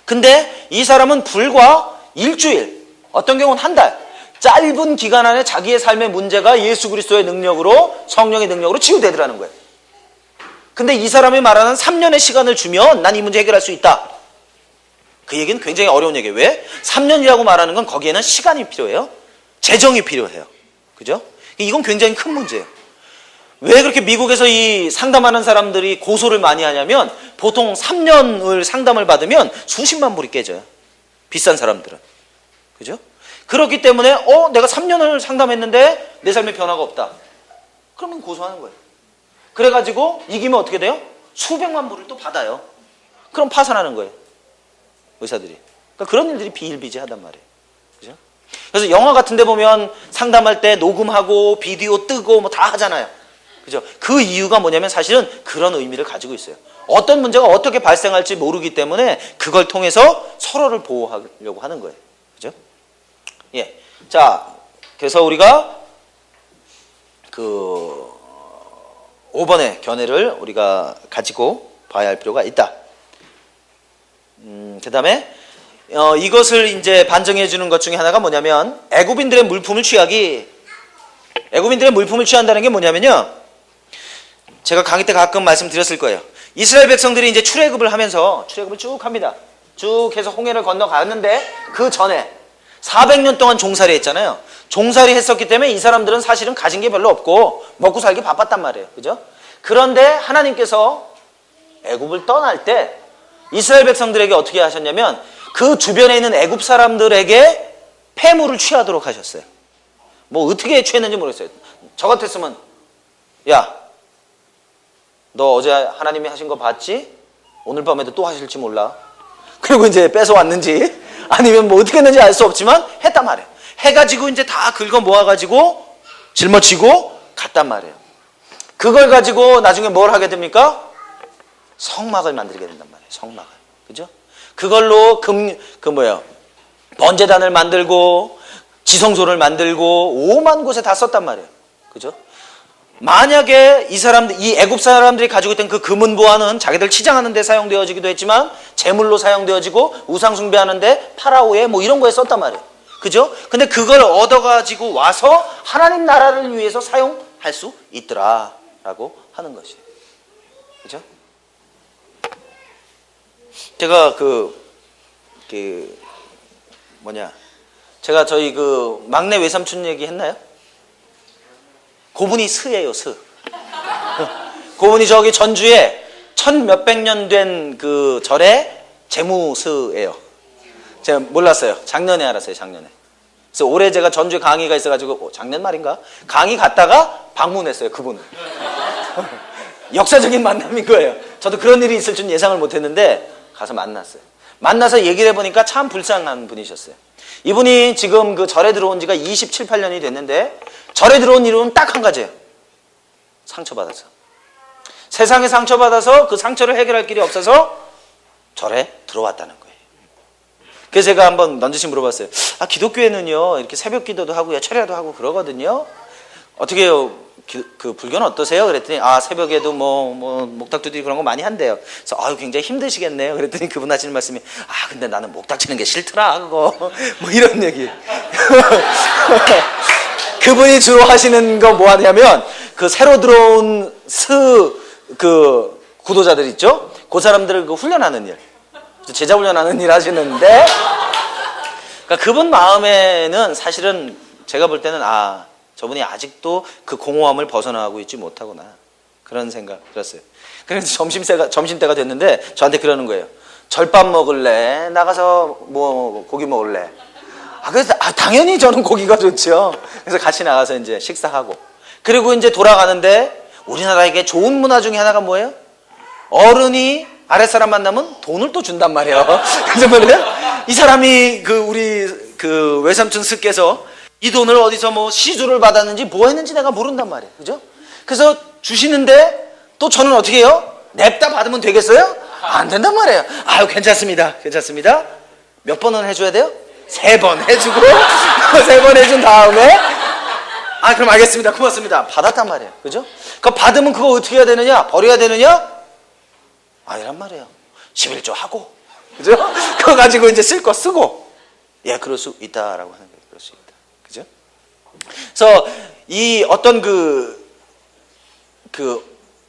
근데 이 사람은 불과 일주일, 어떤 경우는 한 달, 짧은 기간 안에 자기의 삶의 문제가 예수 그리스도의 능력으로, 성령의 능력으로 치유되더라는 거예요. 근데 이 사람이 말하는 3년의 시간을 주면 난 이 문제 해결할 수 있다. 그 얘기는 굉장히 어려운 얘기예요. 왜? 3년이라고 말하는 건 거기에는 시간이 필요해요. 재정이 필요해요. 그죠? 이건 굉장히 큰 문제예요. 왜 그렇게 미국에서 이 상담하는 사람들이 고소를 많이 하냐면 보통 3년을 상담을 받으면 수십만 불이 깨져요. 비싼 사람들은. 그죠? 그렇기 때문에 내가 3년을 상담했는데 내 삶에 변화가 없다. 그러면 고소하는 거예요. 그래가지고 이기면 어떻게 돼요? 수백만 불을 또 받아요. 그럼 파산하는 거예요. 의사들이. 그러니까 그런 일들이 비일비재하단 말이에요. 그죠? 그래서 영화 같은 데 보면 상담할 때 녹음하고 비디오 뜨고 뭐 다 하잖아요. 그죠? 그 이유가 뭐냐면 사실은 그런 의미를 가지고 있어요. 어떤 문제가 어떻게 발생할지 모르기 때문에 그걸 통해서 서로를 보호하려고 하는 거예요. 그죠? 예. 자, 그래서 우리가 그 5번의 견해를 우리가 가지고 봐야 할 필요가 있다. 그 다음에 이것을 이제 반증해 주는 것 중에 하나가 뭐냐면 애굽인들의 물품을 취한다는 게 뭐냐면요. 제가 강의 때 가끔 말씀드렸을 거예요. 이스라엘 백성들이 이제 출애굽을 하면서 출애굽을 쭉 합니다. 쭉 해서 홍해를 건너갔는데 그 전에 400년 동안 종살이 했잖아요. 종살이 했었기 때문에 이 사람들은 사실은 가진 게 별로 없고 먹고 살기 바빴단 말이에요. 그죠? 그런데 하나님께서 애굽을 떠날 때 이스라엘 백성들에게 어떻게 하셨냐면 그 주변에 있는 애굽 사람들에게 폐물을 취하도록 하셨어요. 뭐 어떻게 취했는지 모르겠어요. 저 같았으면 야, 너 어제 하나님이 하신 거 봤지? 오늘 밤에도 또 하실지 몰라. 그리고 이제 뺏어왔는지 아니면 뭐 어떻게 했는지 알 수 없지만 했단 말이에요. 해가지고 이제 다 긁어 모아가지고 짊어지고 갔단 말이에요. 그걸 가지고 나중에 뭘 하게 됩니까? 성막을 만들게 된단 말이에요. 성막을. 그죠? 그걸로 번제단을 만들고 지성소를 만들고 5만 곳에 다 썼단 말이에요. 그죠? 만약에 이 애굽 사람들이 가지고 있던 그 금은 보화는 자기들 치장하는 데 사용되어지기도 했지만 제물로 사용되어지고 우상 숭배하는데 파라오에 뭐 이런 거에 썼단 말이에요. 그죠? 근데 그걸 얻어가지고 와서 하나님 나라를 위해서 사용할 수 있더라 라고 하는 것이에요. 그죠? 제가 제가 저희 그 막내 외삼촌 얘기 했나요? 그분이 스예요, 스. 그분이 저기 전주에 1000몇백 년 된 그 절의 재무스예요. 제가 몰랐어요. 작년에 알았어요, 작년에. 그래서 올해 제가 전주에 강의가 있어가지고, 작년 말인가? 강의 갔다가 방문했어요, 그분을. 역사적인 만남인 거예요. 저도 그런 일이 있을 줄 예상을 못 했는데, 가서 만났어요. 만나서 얘기를 해보니까 참 불쌍한 분이셨어요. 이분이 지금 그 절에 들어온 지가 27, 8년이 됐는데, 절에 들어온 이유는 딱 한 가지예요. 상처받아서. 세상에 상처받아서 그 상처를 해결할 길이 없어서 절에 들어왔다는 거예요. 그래서 제가 한번 넌지시 물어봤어요. 기독교에는요, 이렇게 새벽 기도도 하고 철야도 하고 그러거든요. 어떻게 해요? 그 불교는 어떠세요? 그랬더니 새벽에도 목탁두들이 그런 거 많이 한대요. 그래서 굉장히 힘드시겠네요. 그랬더니 그분 하시는 말씀이 근데 나는 목탁 치는 게 싫더라 그거. 뭐 이런 얘기. 그분이 주로 하시는 거 뭐 하냐면 그 새로 들어온 구도자들 있죠? 그 사람들을 훈련하는 일, 제자 훈련하는 일 하시는데, 그러니까 그분 마음에는 사실은 제가 볼 때는 저분이 아직도 그 공허함을 벗어나고 있지 못하구나, 그런 생각 들었어요. 그래서 점심때가 됐는데 저한테 그러는 거예요. 절밥 먹을래? 나가서 뭐 고기 먹을래? 그래서 당연히 저는 고기가 좋죠. 그래서 같이 나가서 이제 식사하고, 그리고 이제 돌아가는데 우리나라에게 좋은 문화 중에 하나가 뭐예요? 어른이 아랫사람 만나면 돈을 또 준단 말이에요. 그래서 말이에요. 이 사람이 우리 외삼촌 스께서 이 돈을 어디서 뭐 시주를 받았는지 뭐 했는지 내가 모른단 말이에요. 그죠? 그래서 주시는데 또 저는 어떻게 해요? 냅다 받으면 되겠어요? 안 된단 말이에요. 아유, 괜찮습니다. 괜찮습니다. 몇 번은 해줘야 돼요? 3번 해주고 3번 해준 다음에 그럼 알겠습니다. 고맙습니다. 받았단 말이에요. 그죠? 그 받으면 그거 어떻게 해야 되느냐? 버려야 되느냐? 아니란 말이에요. 11조 하고, 그죠? 그거 가지고 이제 쓸 거 쓰고, 예, 그럴 수 있다라고 하는 거예요. 그럴 수 있다. 그죠? 그래서 이 어떤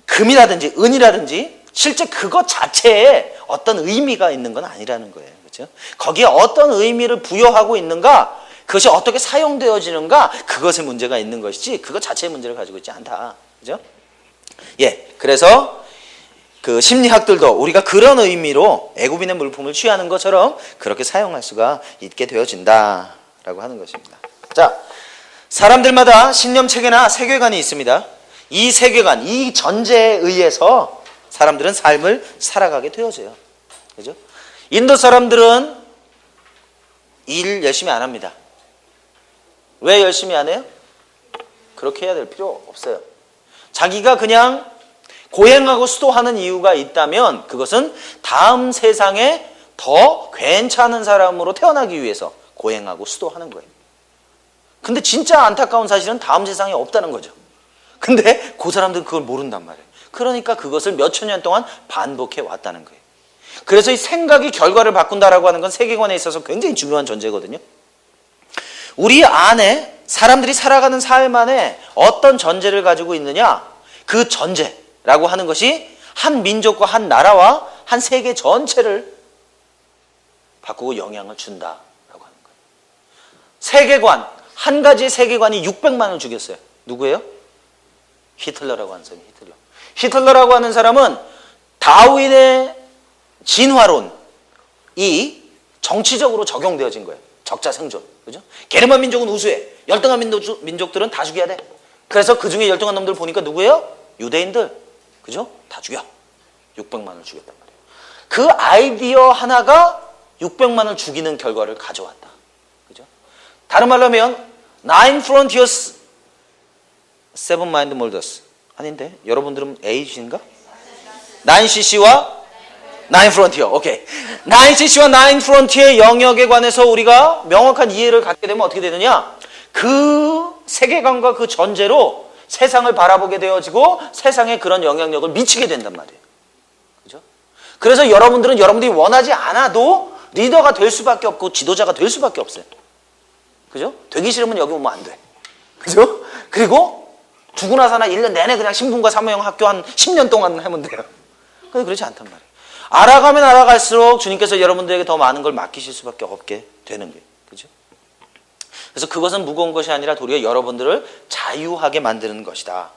금이라든지 은이라든지 실제 그것 자체에 어떤 의미가 있는 건 아니라는 거예요. 그죠? 거기에 어떤 의미를 부여하고 있는가, 그것이 어떻게 사용되어지는가, 그것에 문제가 있는 것이지 그것 자체의 문제를 가지고 있지 않다. 그죠? 예, 그래서 그 심리학들도 우리가 그런 의미로 애굽인의 물품을 취하는 것처럼 그렇게 사용할 수가 있게 되어진다라고 하는 것입니다. 자, 사람들마다 신념 체계나 세계관이 있습니다. 이 세계관, 이 전제에 의해서 사람들은 삶을 살아가게 되어져요. 그죠? 인도 사람들은 일 열심히 안 합니다. 왜 열심히 안 해요? 그렇게 해야 될 필요 없어요. 자기가 그냥 고행하고 수도하는 이유가 있다면 그것은 다음 세상에 더 괜찮은 사람으로 태어나기 위해서 고행하고 수도하는 거예요. 근데 진짜 안타까운 사실은 다음 세상에 없다는 거죠. 근데 그 사람들은 그걸 모른단 말이에요. 그러니까 그것을 몇천 년 동안 반복해 왔다는 거예요. 그래서 이 생각이 결과를 바꾼다라고 하는 건 세계관에 있어서 굉장히 중요한 전제거든요. 우리 안에 사람들이 살아가는 삶 안에 어떤 전제를 가지고 있느냐, 그 전제라고 하는 것이 한 민족과 한 나라와 한 세계 전체를 바꾸고 영향을 준다라고 하는 거예요. 세계관, 한 가지의 세계관이 600만을 죽였어요. 누구예요? 히틀러라고 하는 사람이 히틀러라고 하는 사람은 다윈의 진화론이 정치적으로 적용되어진 거예요. 적자 생존. 그죠? 게르만 민족은 우수해. 열등한 민족들은 다 죽여야 돼. 그래서 그 중에 열등한 놈들 보니까 누구예요? 유대인들. 그죠? 다 죽여. 600만을 죽였단 말이에요. 그 아이디어 하나가 600만을 죽이는 결과를 가져왔다. 그죠? 다른 말로 하면 Nine Frontiers, Seven Mind Molders. 아닌데? 여러분들은 A신가? 9cc와 9프론티어. 오케이. 9cc와 9프론티어의 영역에 관해서 우리가 명확한 이해를 갖게 되면 어떻게 되느냐? 그 세계관과 그 전제로 세상을 바라보게 되어지고 세상에 그런 영향력을 미치게 된단 말이에요. 그죠? 그래서 여러분들이 원하지 않아도 리더가 될 수밖에 없고 지도자가 될 수밖에 없어요. 그죠? 되기 싫으면 여기 오면 안 돼. 그죠? 그리고 죽고 나서나 1년 내내 그냥 신분과 사무형 학교 한 10년 동안 하면 돼요. 근데 그렇지 않단 말이에요. 알아가면 알아갈수록 주님께서 여러분들에게 더 많은 걸 맡기실 수밖에 없게 되는 거예요. 그죠? 그래서 그것은 무거운 것이 아니라 도리어 여러분들을 자유하게 만드는 것이다.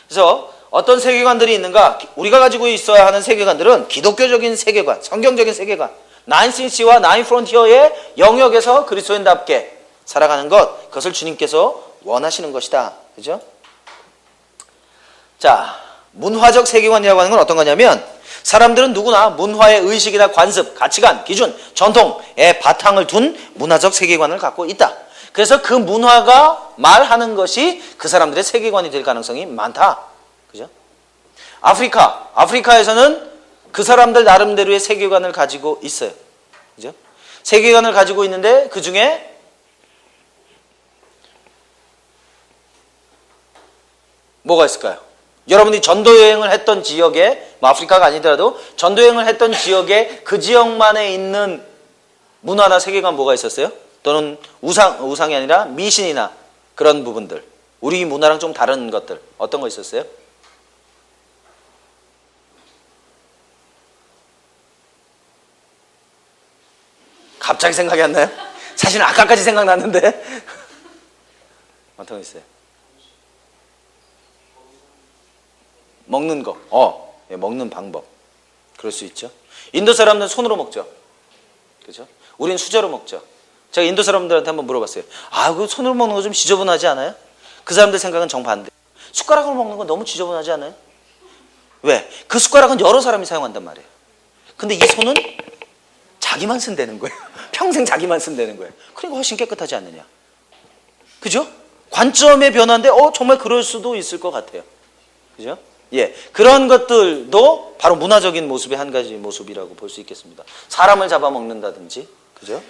그래서 어떤 세계관들이 있는가? 우리가 가지고 있어야 하는 세계관들은 기독교적인 세계관, 성경적인 세계관, 9cC와 9프론티어의 영역에서 그리스도인답게 살아가는 것, 그것을 주님께서 원하시는 것이다. 그죠? 자, 문화적 세계관이라고 하는 건 어떤 거냐면 사람들은 누구나 문화의 의식이나 관습, 가치관, 기준, 전통에 바탕을 둔 문화적 세계관을 갖고 있다. 그래서 그 문화가 말하는 것이 그 사람들의 세계관이 될 가능성이 많다. 그죠? 아프리카에서는 그 사람들 나름대로의 세계관을 가지고 있어요. 그죠? 세계관을 가지고 있는데 그 중에 뭐가 있을까요? 여러분이 전도여행을 했던 지역에, 아프리카가 아니더라도 전도여행을 했던 지역에 그 지역만에 있는 문화나 세계관 뭐가 있었어요? 또는 우상이 아니라 미신이나 그런 부분들, 우리 문화랑 좀 다른 것들, 어떤 거 있었어요? 갑자기 생각이 안 나요? 사실은 아까까지 생각났는데 어떤 거 있어요? 먹는 거, 먹는 방법. 그럴 수 있죠. 인도 사람들은 손으로 먹죠. 그죠? 우린 수저로 먹죠. 제가 인도 사람들한테 한번 물어봤어요. 그 손으로 먹는 거 좀 지저분하지 않아요? 그 사람들 생각은 정반대. 숟가락으로 먹는 건 너무 지저분하지 않아요? 왜? 그 숟가락은 여러 사람이 사용한단 말이에요. 근데 이 손은 자기만 쓴다는 거예요. 평생 자기만 쓴다는 거예요. 그러니까 훨씬 깨끗하지 않느냐. 그죠? 관점의 변화인데 정말 그럴 수도 있을 것 같아요. 그죠? 예, 그런 것들도 바로 문화적인 모습의 한 가지 모습이라고 볼 수 있겠습니다. 사람을 잡아먹는다든지, 그죠?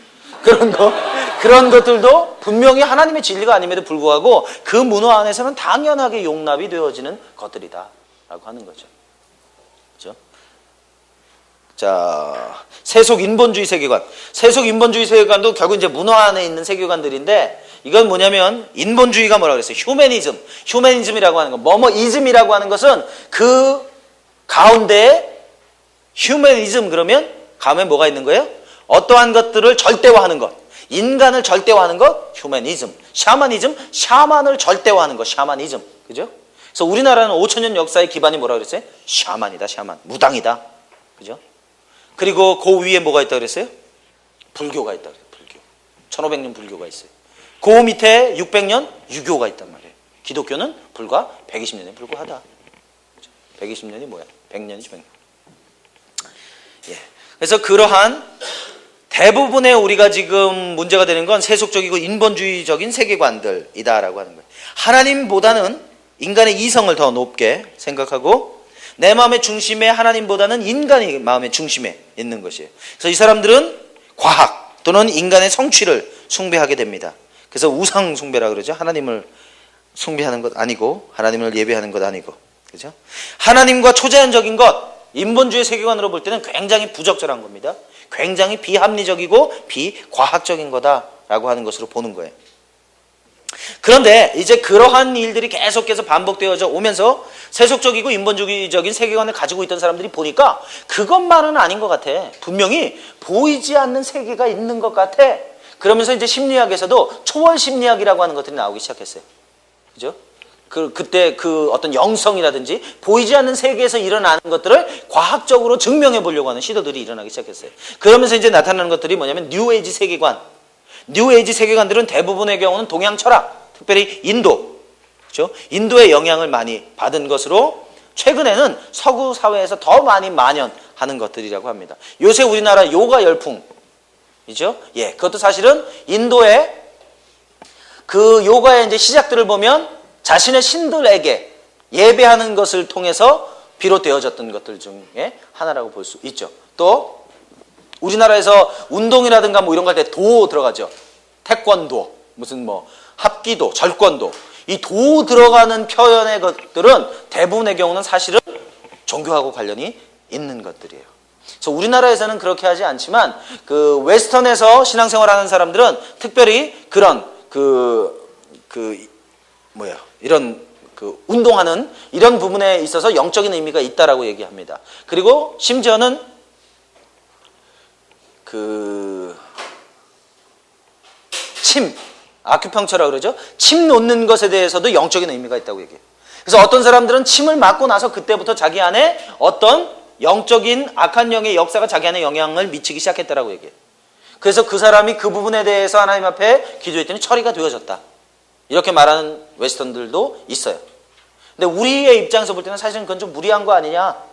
그런 것들도 분명히 하나님의 진리가 아님에도 불구하고 그 문화 안에서는 당연하게 용납이 되어지는 것들이다라고 하는 거죠. 그죠? 자, 세속 인본주의 세계관. 세속 인본주의 세계관도 결국 이제 문화 안에 있는 세계관들인데, 이건 뭐냐면 인본주의가 뭐라고 그랬어요? 휴머니즘이라고 하는 거. 뭐뭐이즘이라고 하는 것은 그 가운데 휴머니즘 그러면 가운데 뭐가 있는 거예요? 어떠한 것들을 절대화하는 것. 인간을 절대화하는 것, 휴머니즘. 샤머니즘, 샤만을 절대화하는 것, 샤머니즘. 그죠? 그래서 우리나라는 5,000년 역사의 기반이 뭐라고 그랬어요? 샤만이다, 샤만. 무당이다. 그죠? 그리고 그 위에 뭐가 있다고 그랬어요? 불교가 있다고 그랬어요. 불교. 1500년 불교가 있어요. 그 밑에 600년 유교가 있단 말이에요. 기독교는 불과 120년에 불과하다. 120년이 뭐야? 100년이지 100년. 예. 그래서 그러한 대부분의 우리가 지금 문제가 되는 건 세속적이고 인본주의적인 세계관들이다라고 하는 거예요. 하나님보다는 인간의 이성을 더 높게 생각하고 내 마음의 중심에 하나님보다는 인간이 마음의 중심에 있는 것이에요. 그래서 이 사람들은 과학 또는 인간의 성취를 숭배하게 됩니다. 그래서 우상 숭배라 그러죠. 하나님을 숭배하는 것 아니고 하나님을 예배하는 것 아니고, 그죠? 하나님과 초자연적인 것, 인본주의 세계관으로 볼 때는 굉장히 부적절한 겁니다. 굉장히 비합리적이고 비과학적인 거다라고 하는 것으로 보는 거예요. 그런데 이제 그러한 일들이 계속해서 반복되어져 오면서 세속적이고 인본주의적인 세계관을 가지고 있던 사람들이 보니까 그것만은 아닌 것 같아. 분명히 보이지 않는 세계가 있는 것 같아. 그러면서 이제 심리학에서도 초월 심리학이라고 하는 것들이 나오기 시작했어요. 그죠? 그때 그 어떤 영성이라든지 보이지 않는 세계에서 일어나는 것들을 과학적으로 증명해 보려고 하는 시도들이 일어나기 시작했어요. 그러면서 이제 나타나는 것들이 뭐냐면 뉴에이지 세계관. 뉴에이지 세계관들은 대부분의 경우는 동양 철학, 특별히 인도, 그렇죠? 인도의 영향을 많이 받은 것으로 최근에는 서구 사회에서 더 많이 만연하는 것들이라고 합니다. 요새 우리나라 요가 열풍이죠. 예, 그것도 사실은 인도의 그 요가의 이제 시작들을 보면 자신의 신들에게 예배하는 것을 통해서 비롯되어졌던 것들 중에 하나라고 볼 수 있죠. 또 우리나라에서 운동이라든가 뭐 이런 거 할 때 도 들어가죠. 태권도, 무슨 뭐 합기도, 절권도. 이 도 들어가는 표현의 것들은 대부분의 경우는 사실은 종교하고 관련이 있는 것들이에요. 그래서 우리나라에서는 그렇게 하지 않지만 그 웨스턴에서 신앙생활하는 사람들은 특별히 그런 이런 운동하는 이런 부분에 있어서 영적인 의미가 있다라고 얘기합니다. 그리고 심지어는 아큐펑처라고 그러죠. 침 놓는 것에 대해서도 영적인 의미가 있다고 얘기해요. 그래서 어떤 사람들은 침을 맞고 나서 그때부터 자기 안에 어떤 영적인 악한 영의 역사가 자기 안에 영향을 미치기 시작했다라고 얘기해요. 그래서 그 사람이 그 부분에 대해서 하나님 앞에 기도했더니 처리가 되어졌다. 이렇게 말하는 웨스턴들도 있어요. 근데 우리의 입장에서 볼 때는 사실은 그건 좀 무리한 거 아니냐.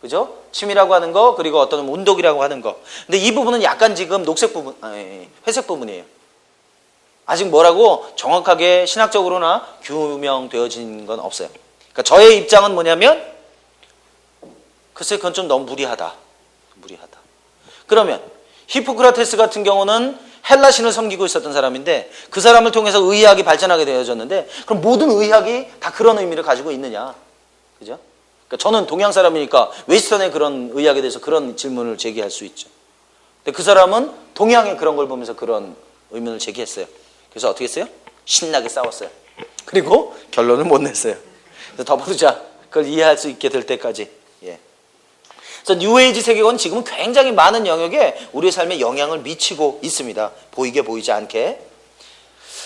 그죠? 침이라고 하는 거, 그리고 어떤 운동이라고 하는 거. 근데 이 부분은 약간 지금 회색 부분이에요. 아직 뭐라고 정확하게 신학적으로나 규명되어진 건 없어요. 그러니까 저의 입장은 뭐냐면, 글쎄 그건 좀 너무 무리하다. 그러면 히포크라테스 같은 경우는 헬라신을 섬기고 있었던 사람인데 그 사람을 통해서 의학이 발전하게 되어졌는데 그럼 모든 의학이 다 그런 의미를 가지고 있느냐. 그죠? 그러니까 저는 동양 사람이니까 웨스턴의 그런 의학에 대해서 그런 질문을 제기할 수 있죠. 근데 그 사람은 동양의 그런 걸 보면서 그런 의문을 제기했어요. 그래서 어떻게 했어요? 신나게 싸웠어요. 그리고 결론을 못 냈어요. 그래서 덮어두자. 그걸 이해할 수 있게 될 때까지. 예. 그래서 뉴에이지 세계관은 지금은 굉장히 많은 영역에 우리의 삶에 영향을 미치고 있습니다. 보이게 보이지 않게.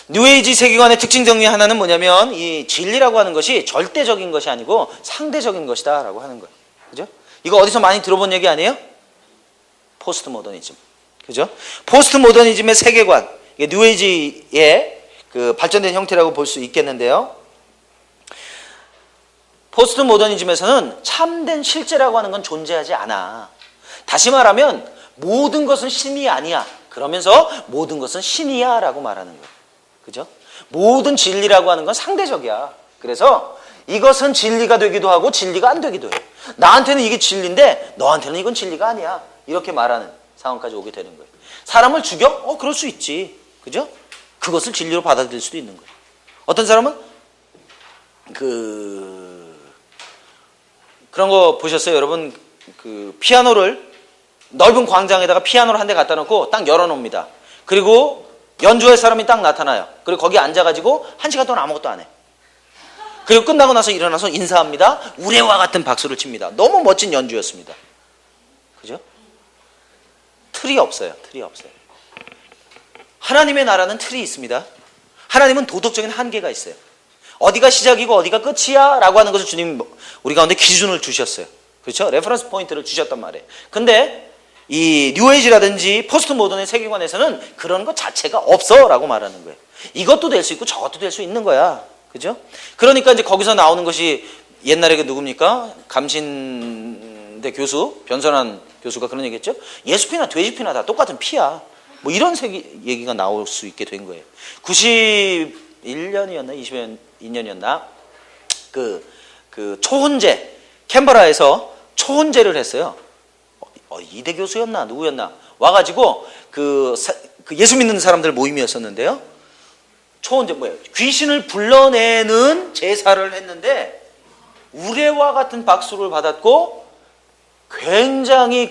뉴에이지 세계관의 특징 중에 하나는 뭐냐면 이 진리라고 하는 것이 절대적인 것이 아니고 상대적인 것이다 라고 하는 거예요. 그죠? 이거 어디서 많이 들어본 얘기 아니에요? 포스트 모더니즘. 그죠? 포스트 모더니즘의 세계관. 이게 뉴에이지의 그 발전된 형태라고 볼 수 있겠는데요. 포스트 모더니즘에서는 참된 실제라고 하는 건 존재하지 않아. 다시 말하면 모든 것은 신이 아니야. 그러면서 모든 것은 신이야 라고 말하는 거예요. 그죠? 모든 진리라고 하는 건 상대적이야. 그래서 이것은 진리가 되기도 하고 진리가 안 되기도 해요. 나한테는 이게 진리인데 너한테는 이건 진리가 아니야. 이렇게 말하는 상황까지 오게 되는 거예요. 사람을 죽여? 그럴 수 있지. 그죠? 그것을 진리로 받아들일 수도 있는 거예요. 어떤 사람은 그런 거 보셨어요? 여러분 피아노를 넓은 광장에다가 피아노를 한 대 갖다 놓고 딱 열어놓습니다. 그리고 연주할 사람이 딱 나타나요. 그리고 거기 앉아가지고 1시간 동안 아무것도 안 해. 그리고 끝나고 나서 일어나서 인사합니다. 우레와 같은 박수를 칩니다. 너무 멋진 연주였습니다. 그죠? 틀이 없어요. 틀이 없어요. 하나님의 나라는 틀이 있습니다. 하나님은 도덕적인 한계가 있어요. 어디가 시작이고 어디가 끝이야 라고 하는 것을 주님 우리 가운데 기준을 주셨어요. 그렇죠? 레퍼런스 포인트를 주셨단 말이에요. 근데 이 뉴에이지라든지 포스트 모던의 세계관에서는 그런 것 자체가 없어 라고 말하는 거예요. 이것도 될 수 있고 저것도 될 수 있는 거야. 그죠? 그러니까 이제 거기서 나오는 것이 옛날에 그 누굽니까? 감신대 교수, 변선한 교수가 그런 얘기 했죠. 예수피나 돼지피나 다 똑같은 피야. 뭐 이런 얘기가 나올 수 있게 된 거예요. 91년이었나? 22년이었나? 그 초혼제, 캔버라에서 초혼제를 했어요. 이대 교수였나? 누구였나? 와가지고 그 예수 믿는 사람들 모임이었었는데요. 초혼제 뭐예요? 귀신을 불러내는 제사를 했는데 우레와 같은 박수를 받았고 굉장히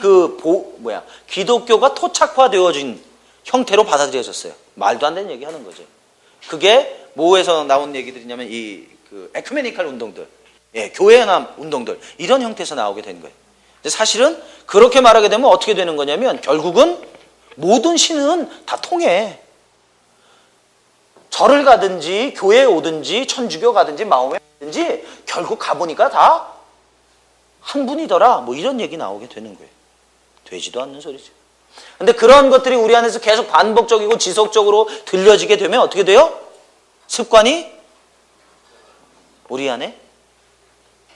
기독교가 토착화되어진 형태로 받아들여졌어요. 말도 안 되는 얘기 하는 거죠. 그게 뭐에서 나온 얘기들이냐면 그 에큐메니컬 운동들, 교회 연합 운동들 이런 형태에서 나오게 된 거예요. 근데 사실은 그렇게 말하게 되면 어떻게 되는 거냐면 결국은 모든 신은 다 통해. 절을 가든지 교회에 오든지 천주교 가든지 마음에 가든지 결국 가보니까 다 한 분이더라. 뭐 이런 얘기 나오게 되는 거예요. 되지도 않는 소리죠. 근데 그런 것들이 우리 안에서 계속 반복적이고 지속적으로 들려지게 되면 어떻게 돼요? 습관이 우리 안에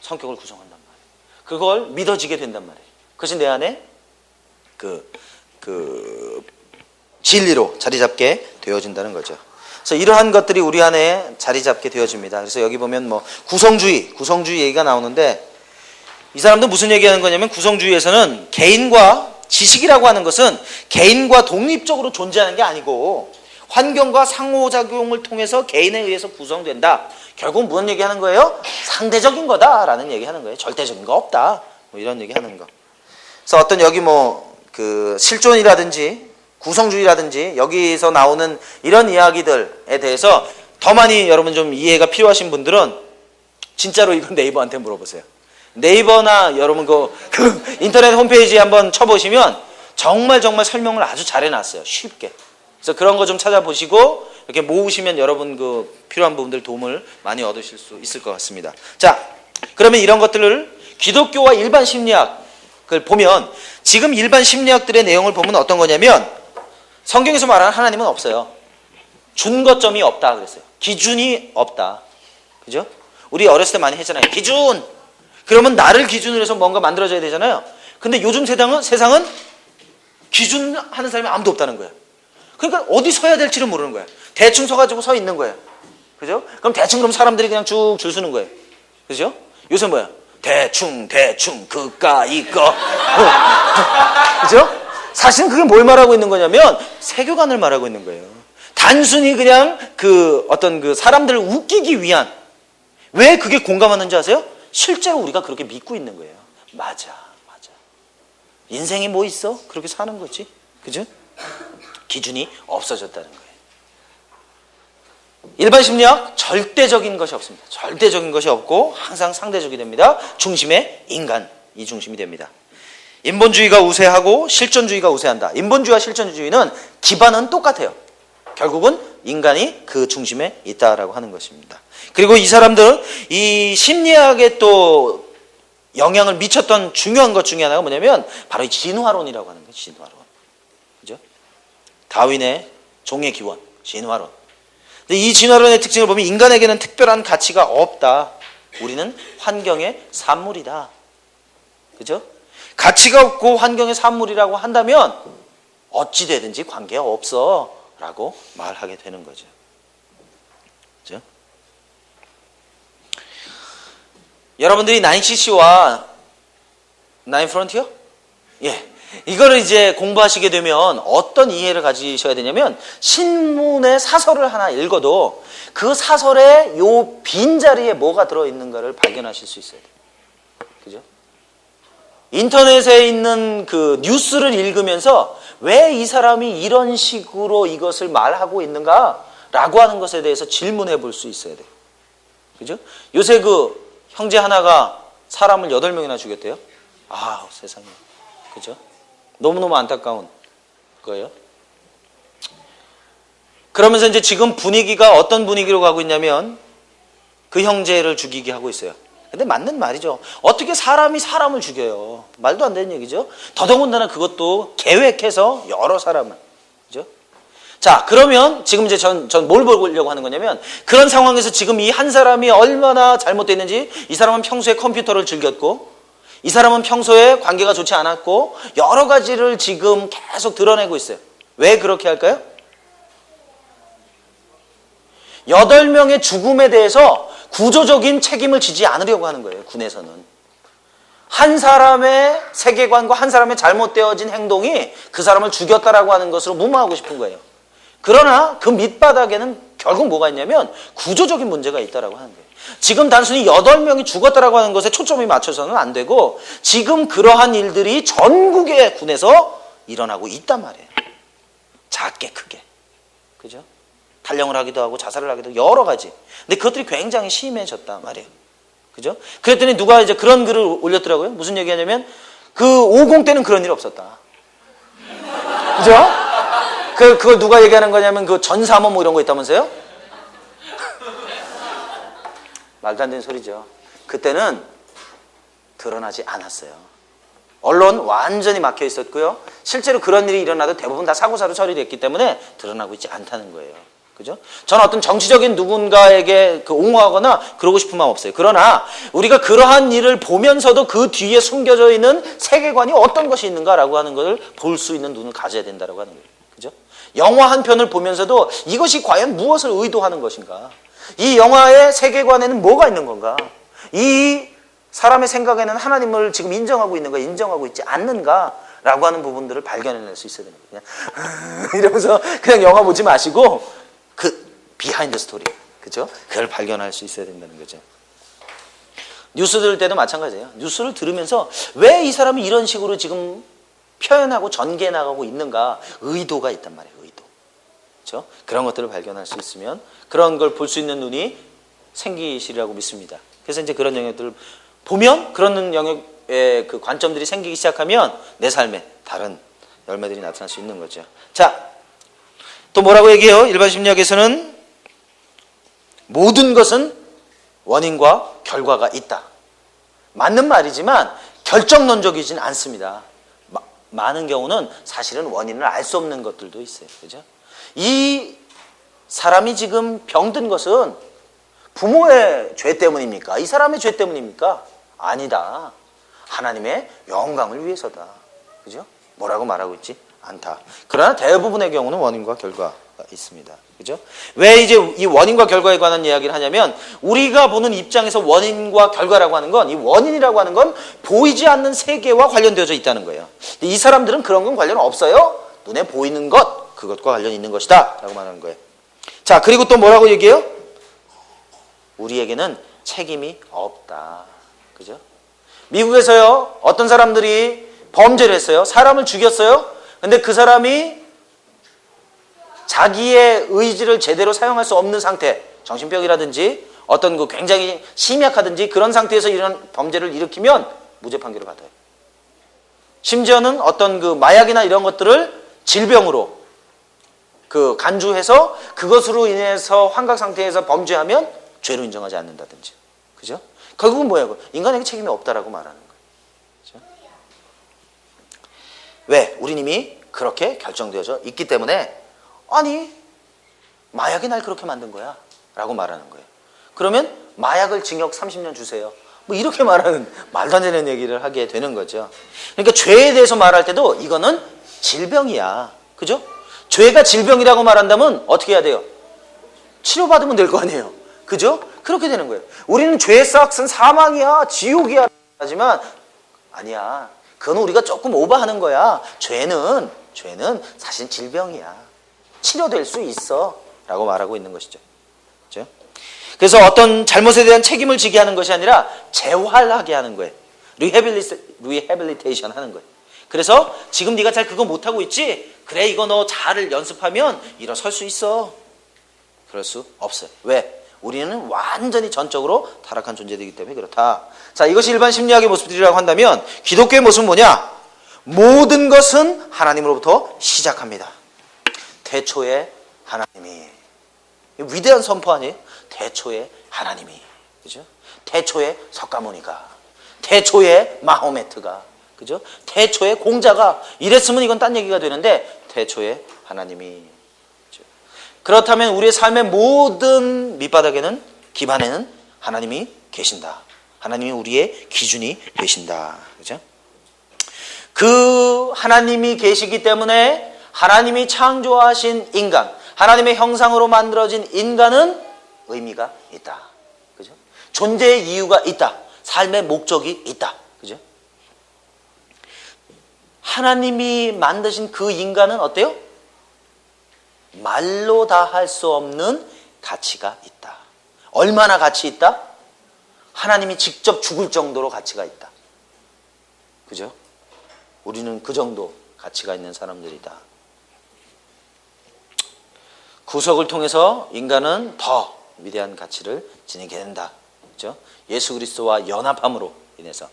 성격을 구성한단 말이에요. 그걸 믿어지게 된단 말이에요. 그것이 내 안에 진리로 자리 잡게 되어진다는 거죠. 그래서 이러한 것들이 우리 안에 자리 잡게 되어집니다. 그래서 여기 보면 구성주의 얘기가 나오는데 이 사람도 무슨 얘기하는 거냐면 구성주의에서는 개인과 지식이라고 하는 것은 개인과 독립적으로 존재하는 게 아니고 환경과 상호작용을 통해서 개인에 의해서 구성된다. 결국 무슨 얘기하는 거예요? 상대적인 거다라는 얘기하는 거예요. 절대적인 거 없다. 뭐 이런 얘기하는 거. 그래서 어떤 여기 실존이라든지 구성주의라든지 여기서 나오는 이런 이야기들에 대해서 더 많이 여러분 좀 이해가 필요하신 분들은 진짜로 이건 네이버한테 물어보세요. 네이버나 여러분 그 인터넷 홈페이지에 한번 쳐보시면 정말 설명을 아주 잘 해놨어요. 쉽게. 그래서 그런 거 좀 찾아보시고 이렇게 모으시면 여러분 필요한 부분들 도움을 많이 얻으실 수 있을 것 같습니다. 자, 그러면 이런 것들을 기독교와 일반 심리학을 보면 지금 일반 심리학들의 내용을 보면 어떤 거냐면 성경에서 말하는 하나님은 없어요. 준거점이 없다 그랬어요. 기준이 없다. 그죠? 우리 어렸을 때 많이 했잖아요. 기준! 그러면 나를 기준으로 해서 뭔가 만들어져야 되잖아요. 근데 요즘 세상은 기준하는 사람이 아무도 없다는 거예요. 그러니까 어디 서야 될지를 모르는 거예요. 대충 서가지고 서 있는 거예요. 그죠? 그럼 대충 그럼 사람들이 그냥 쭉 줄 서는 거예요. 그죠? 요새 뭐야? 대충, 그까, 이거. 그죠? 사실은 그게 뭘 말하고 있는 거냐면 세계관을 말하고 있는 거예요. 단순히 그냥 사람들을 웃기기 위한. 왜 그게 공감하는지 아세요? 실제로 우리가 그렇게 믿고 있는 거예요. 맞아. 인생이 뭐 있어? 그렇게 사는 거지. 그죠? 기준이 없어졌다는 거예요. 일반 심리학 절대적인 것이 없습니다. 절대적인 것이 없고 항상 상대적이 됩니다. 중심에 인간이 중심이 됩니다. 인본주의가 우세하고 실존주의가 우세한다. 인본주의와 실존주의는 기반은 똑같아요. 결국은 인간이 그 중심에 있다라고 하는 것입니다. 그리고 이 사람들은 이 심리학에 또 영향을 미쳤던 중요한 것 중에 하나가 뭐냐면 바로 이 진화론이라고 하는 거예요. 진화론. 그죠? 다윈의 종의 기원, 진화론. 근데 이 진화론의 특징을 보면 인간에게는 특별한 가치가 없다. 우리는 환경의 산물이다. 그죠? 가치가 없고 환경의 산물이라고 한다면 어찌 되든지 관계없어 라고 말하게 되는 거죠. 그죠? 여러분들이 9CC와 9프론티어? 예. 이거를 이제 공부하시게 되면 어떤 이해를 가지셔야 되냐면, 신문의 사설을 하나 읽어도 그 사설에 요 빈자리에 뭐가 들어있는가를 발견하실 수 있어야 돼요. 그죠? 인터넷에 있는 그 뉴스를 읽으면서 왜 이 사람이 이런 식으로 이것을 말하고 있는가 라고 하는 것에 대해서 질문해 볼 수 있어야 돼요. 그죠? 요새 그 형제 하나가 사람을 8명이나 죽였대요. 아, 세상에. 그죠? 너무너무 안타까운 거예요. 그러면서 이제 지금 분위기가 어떤 분위기로 가고 있냐면, 그 형제를 죽이게 하고 있어요. 근데 맞는 말이죠. 어떻게 사람이 사람을 죽여요? 말도 안 되는 얘기죠. 더더군다나 그것도 계획해서 여러 사람을. 그죠? 자, 그러면 지금 이제 전 뭘 보려고 하는 거냐면, 그런 상황에서 지금 이 한 사람이 얼마나 잘못됐는지, 이 사람은 평소에 컴퓨터를 즐겼고, 이 사람은 평소에 관계가 좋지 않았고, 여러 가지를 지금 계속 드러내고 있어요. 왜 그렇게 할까요? 8명의 죽음에 대해서 구조적인 책임을 지지 않으려고 하는 거예요, 군에서는. 한 사람의 세계관과 한 사람의 잘못되어진 행동이 그 사람을 죽였다라고 하는 것으로 무마하고 싶은 거예요. 그러나 그 밑바닥에는 결국 뭐가 있냐면 구조적인 문제가 있다라고 하는 거예요. 지금 단순히 8명이 죽었다라고 하는 것에 초점이 맞춰서는 안 되고, 지금 그러한 일들이 전국의 군에서 일어나고 있단 말이에요. 작게 크게. 그죠? 탈영을 하기도 하고 자살을 하기도 하고 여러 가지. 근데 그것들이 굉장히 심해졌단 말이에요. 그죠? 그랬더니 누가 이제 그런 글을 올렸더라고요. 무슨 얘기하냐면, 그 50 때는 그런 일 없었다. 그죠? 그걸 누가 얘기하는 거냐면, 그 전사모 뭐 이런 거 있다면서요? 말도 안 되는 소리죠. 그때는 드러나지 않았어요. 언론 완전히 막혀 있었고요. 실제로 그런 일이 일어나도 대부분 다 사고사로 처리됐기 때문에 드러나고 있지 않다는 거예요. 그죠? 저는 어떤 정치적인 누군가에게 옹호하거나 그러고 싶은 마음 없어요. 그러나 우리가 그러한 일을 보면서도 그 뒤에 숨겨져 있는 세계관이 어떤 것이 있는가라고 하는 것을 볼 수 있는 눈을 가져야 된다고 하는 거예요. 그죠? 영화 한 편을 보면서도 이것이 과연 무엇을 의도하는 것인가? 이 영화의 세계관에는 뭐가 있는 건가? 이 사람의 생각에는 하나님을 지금 인정하고 있는가, 인정하고 있지 않는가? 라고 하는 부분들을 발견해낼 수 있어야 됩니다. 그냥 이러면서 그냥 영화 보지 마시고 그 비하인드 스토리, 그죠? 그걸 발견할 수 있어야 된다는 거죠. 뉴스 들을 때도 마찬가지예요. 뉴스를 들으면서 왜 이 사람이 이런 식으로 지금 표현하고 전개해 나가고 있는가? 의도가 있단 말이에요. 의도. 그렇죠? 그런 것들을 발견할 수 있으면 그런 걸 볼 수 있는 눈이 생기시리라고 믿습니다. 그래서 이제 그런 영역들을 보면, 그런 영역의 그 관점들이 생기기 시작하면 내 삶에 다른 열매들이 나타날 수 있는 거죠. 자, 또 뭐라고 얘기해요? 일반 심리학에서는 모든 것은 원인과 결과가 있다. 맞는 말이지만 결정론적이진 않습니다. 많은 경우는 사실은 원인을 알 수 없는 것들도 있어요. 그죠? 이 사람이 지금 병든 것은 부모의 죄 때문입니까? 이 사람의 죄 때문입니까? 아니다. 하나님의 영광을 위해서다. 그죠? 뭐라고 말하고 있지? 않다. 그러나 대부분의 경우는 원인과 결과가 있습니다. 그죠? 왜 이제 이 원인과 결과에 관한 이야기를 하냐면, 우리가 보는 입장에서 원인과 결과라고 하는 건, 이 원인이라고 하는 건 보이지 않는 세계와 관련되어져 있다는 거예요. 이 사람들은 그런 건 관련 없어요. 눈에 보이는 것, 그것과 관련이 있는 것이다 라고 말하는 거예요. 자, 그리고 또 뭐라고 얘기해요? 우리에게는 책임이 없다. 그죠? 미국에서요, 어떤 사람들이 범죄를 했어요. 사람을 죽였어요. 근데 그 사람이 자기의 의지를 제대로 사용할 수 없는 상태, 정신병이라든지 어떤 그 굉장히 심약하든지 그런 상태에서 이런 범죄를 일으키면 무죄 판결을 받아요. 심지어는 어떤 그 마약이나 이런 것들을 질병으로 그 간주해서 그것으로 인해서 환각 상태에서 범죄하면 죄로 인정하지 않는다든지. 그죠? 결국은 뭐예요? 인간에게 책임이 없다라고 말하는 거예요. 그죠? 왜? 우리 님이 그렇게 결정되어져 있기 때문에, 아니, 마약이 날 그렇게 만든 거야 라고 말하는 거예요. 그러면 마약을 징역 30년 주세요. 뭐 이렇게 말하는 말도 안 되는 얘기를 하게 되는 거죠. 그러니까 죄에 대해서 말할 때도 이거는 질병이야. 그죠? 죄가 질병이라고 말한다면 어떻게 해야 돼요? 치료받으면 될 거 아니에요. 그죠? 그렇게 되는 거예요. 우리는 죄의 싹은 사망이야, 지옥이야 하지만 아니야. 그건 우리가 조금 오버하는 거야. 죄는 사실 질병이야. 치료될 수 있어 라고 말하고 있는 것이죠. 그죠? 그래서 어떤 잘못에 대한 책임을 지게 하는 것이 아니라 재활하게 하는 거예요. 리해빌리테이션 하는 거예요. 그래서 지금 네가 잘 그거 못하고 있지? 그래, 이거 너 잘 연습하면 일어설 수 있어. 그럴 수 없어요. 왜? 우리는 완전히 전적으로 타락한 존재이기 때문에 그렇다. 자, 이것이 일반 심리학의 모습들이라고 한다면 기독교의 모습은 뭐냐? 모든 것은 하나님으로부터 시작합니다. 태초에 하나님이. 위대한 선포 아니에요? 태초에 하나님이. 그죠? 태초에 석가모니가. 태초에 마호메트가. 그죠? 태초에 공자가. 이랬으면 이건 딴 얘기가 되는데 태초에 하나님이. 그렇다면 우리의 삶의 모든 밑바닥에는, 기반에는 하나님이 계신다. 하나님이 우리의 기준이 되신다. 그죠? 그 하나님이 계시기 때문에 하나님이 창조하신 인간, 하나님의 형상으로 만들어진 인간은 의미가 있다. 그죠? 존재의 이유가 있다. 삶의 목적이 있다. 그죠? 하나님이 만드신 그 인간은 어때요? 말로 다 할 수 없는 가치가 있다. 얼마나 가치 있다? 하나님이 직접 죽을 정도로 가치가 있다. 그죠? 우리는 그 정도 가치가 있는 사람들이다. 구속을 통해서 인간은 더 위대한 가치를 지니게 된다. 그죠? 예수 그리스도와 연합함으로 인해서.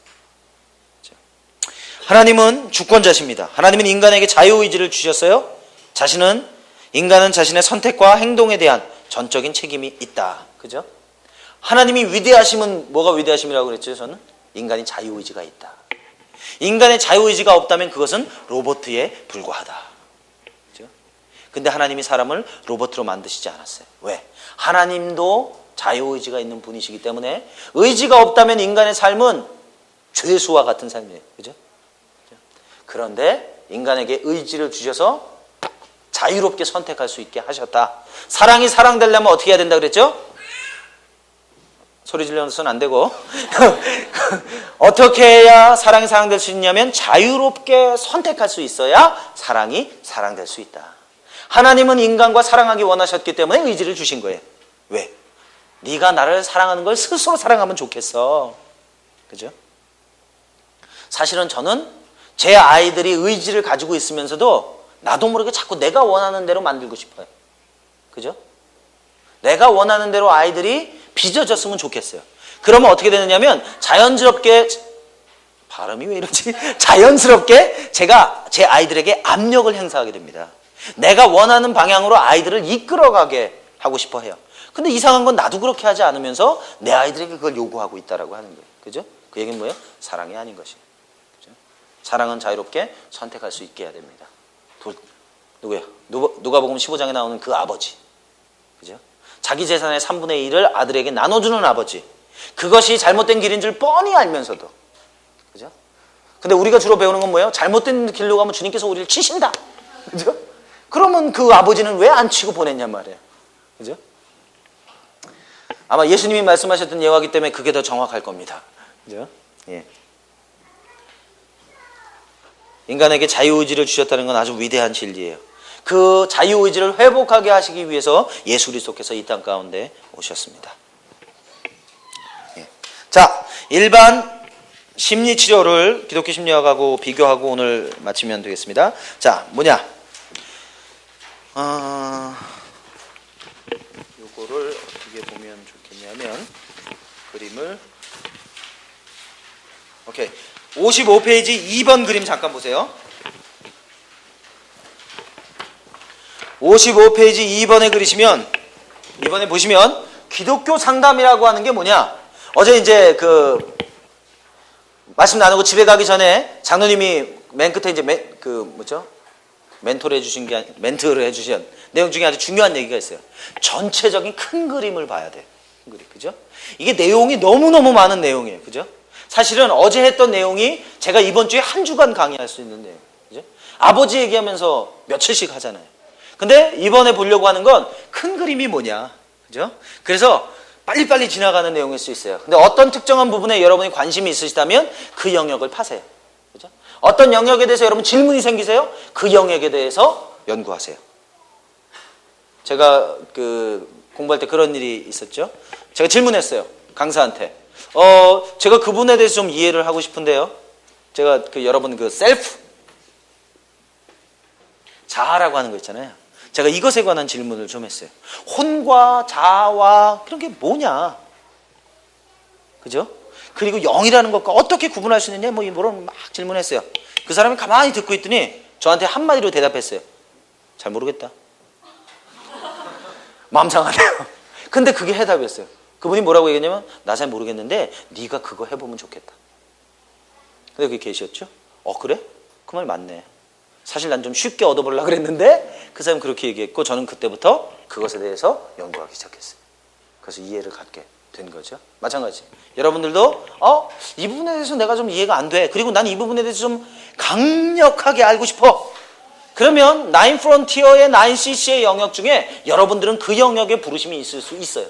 그죠? 하나님은 주권자십니다. 하나님은 인간에게 자유의지를 주셨어요. 인간은 자신의 선택과 행동에 대한 전적인 책임이 있다. 그죠? 하나님이 위대하심은 뭐가 위대하심이라고 그랬죠? 저는 인간이 자유의지가 있다. 인간의 자유의지가 없다면 그것은 로봇에 불과하다. 그죠? 근데 하나님이 사람을 로봇으로 만드시지 않았어요. 왜? 하나님도 자유의지가 있는 분이시기 때문에 의지가 없다면 인간의 삶은 죄수와 같은 삶이에요. 그죠? 그런데 인간에게 의지를 주셔서 자유롭게 선택할 수 있게 하셨다. 사랑이 사랑되려면 어떻게 해야 된다 그랬죠? 소리 질러서는 안 되고 어떻게 해야 사랑이 사랑될 수 있냐면 자유롭게 선택할 수 있어야 사랑이 사랑될 수 있다. 하나님은 인간과 사랑하기 원하셨기 때문에 의지를 주신 거예요. 왜? 네가 나를 사랑하는 걸 스스로 사랑하면 좋겠어. 그죠? 사실은 저는 제 아이들이 의지를 가지고 있으면서도 나도 모르게 자꾸 내가 원하는 대로 만들고 싶어요. 그죠? 내가 원하는 대로 아이들이 빚어졌으면 좋겠어요. 그러면 어떻게 되느냐면 자연스럽게, 발음이 왜 이러지? 자연스럽게 제가 제 아이들에게 압력을 행사하게 됩니다. 내가 원하는 방향으로 아이들을 이끌어가게 하고 싶어 해요. 근데 이상한 건 나도 그렇게 하지 않으면서 내 아이들에게 그걸 요구하고 있다라고 하는 거예요. 그죠? 그 얘기는 뭐예요? 사랑이 아닌 것이. 그죠? 사랑은 자유롭게 선택할 수 있게 해야 됩니다. 누구야? 누가복음 15장에 나오는 그 아버지. 그죠? 자기 재산의 3분의 1을 아들에게 나눠주는 아버지. 그것이 잘못된 길인 줄 뻔히 알면서도. 그죠? 근데 우리가 주로 배우는 건 뭐예요? 잘못된 길로 가면 주님께서 우리를 치신다. 그죠? 그러면 그 아버지는 왜 안 치고 보냈냔 말이에요. 그죠? 아마 예수님이 말씀하셨던 예화이기 때문에 그게 더 정확할 겁니다. 그죠? 예. 인간에게 자유의지를 주셨다는 건 아주 위대한 진리예요. 그 자유의지를 회복하게 하시기 위해서 예수 그리스도께서 이 땅 가운데 오셨습니다. 예. 자, 일반 심리치료를 기독교 심리학하고 비교하고 오늘 마치면 되겠습니다. 자, 뭐냐? 요거를 어떻게 보면 좋겠냐면 그림을 오케이. 55페이지 2번 그림 잠깐 보세요. 55페이지 2번에 그리시면, 이번에 보시면 기독교 상담이라고 하는 게 뭐냐? 어제 이제 그 말씀 나누고 집에 가기 전에 장로님이 맨 끝에 이제 멘토를 해주신 내용 중에 아주 중요한 얘기가 있어요. 전체적인 큰 그림을 봐야 돼. 그죠? 이게 내용이 너무너무 많은 내용이에요. 그죠? 사실은 어제 했던 내용이 제가 이번 주에 한 주간 강의할 수 있는 내용. 그죠? 아버지 얘기하면서 며칠씩 하잖아요. 근데 이번에 보려고 하는 건 큰 그림이 뭐냐. 그죠? 그래서 빨리빨리 지나가는 내용일 수 있어요. 근데 어떤 특정한 부분에 여러분이 관심이 있으시다면 그 영역을 파세요. 그죠? 어떤 영역에 대해서 여러분 질문이 생기세요? 그 영역에 대해서 연구하세요. 제가 공부할 때 그런 일이 있었죠. 제가 질문했어요. 강사한테. 제가 그분에 대해서 좀 이해를 하고 싶은데요. 제가 여러분 셀프 자아라고 하는 거 있잖아요. 제가 이것에 관한 질문을 좀 했어요. 혼과 자아와 그런 게 뭐냐? 그죠? 그리고 영이라는 것과 어떻게 구분할 수 있느냐? 이런 막 질문했어요. 그 사람이 가만히 듣고 있더니 저한테 한마디로 대답했어요. 잘 모르겠다. 마음 상하네요. 근데 그게 해답이었어요. 그분이 뭐라고 얘기했냐면 나 잘 모르겠는데 네가 그거 해보면 좋겠다. 근데 그게 계시였죠? 그래? 그 말 맞네. 사실 난 좀 쉽게 얻어보려고 그랬는데 그 사람은 그렇게 얘기했고 저는 그때부터 그것에 대해서 연구하기 시작했어요. 그래서 이해를 갖게 된 거죠. 마찬가지. 여러분들도 이 부분에 대해서 내가 좀 이해가 안 돼. 그리고 난 이 부분에 대해서 좀 강력하게 알고 싶어. 그러면 9프론티어의 9cc의 영역 중에 여러분들은 그 영역에 부르심이 있을 수 있어요.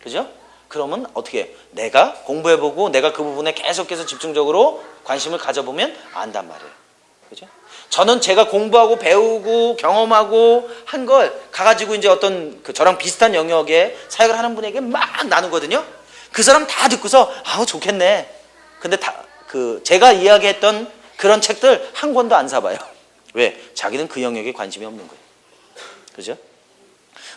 그죠? 그러면 어떻게 해요? 내가 공부해보고 내가 그 부분에 계속해서 집중적으로 관심을 가져보면 안단 말이에요. 그죠? 저는 제가 공부하고 배우고 경험하고 한 걸 가가지고 이제 어떤 저랑 비슷한 영역에 사역을 하는 분에게 막 나누거든요. 그 사람 다 듣고서 좋겠네. 근데 제가 이야기했던 그런 책들 한 권도 안 사봐요. 왜? 자기는 그 영역에 관심이 없는 거예요. 그죠?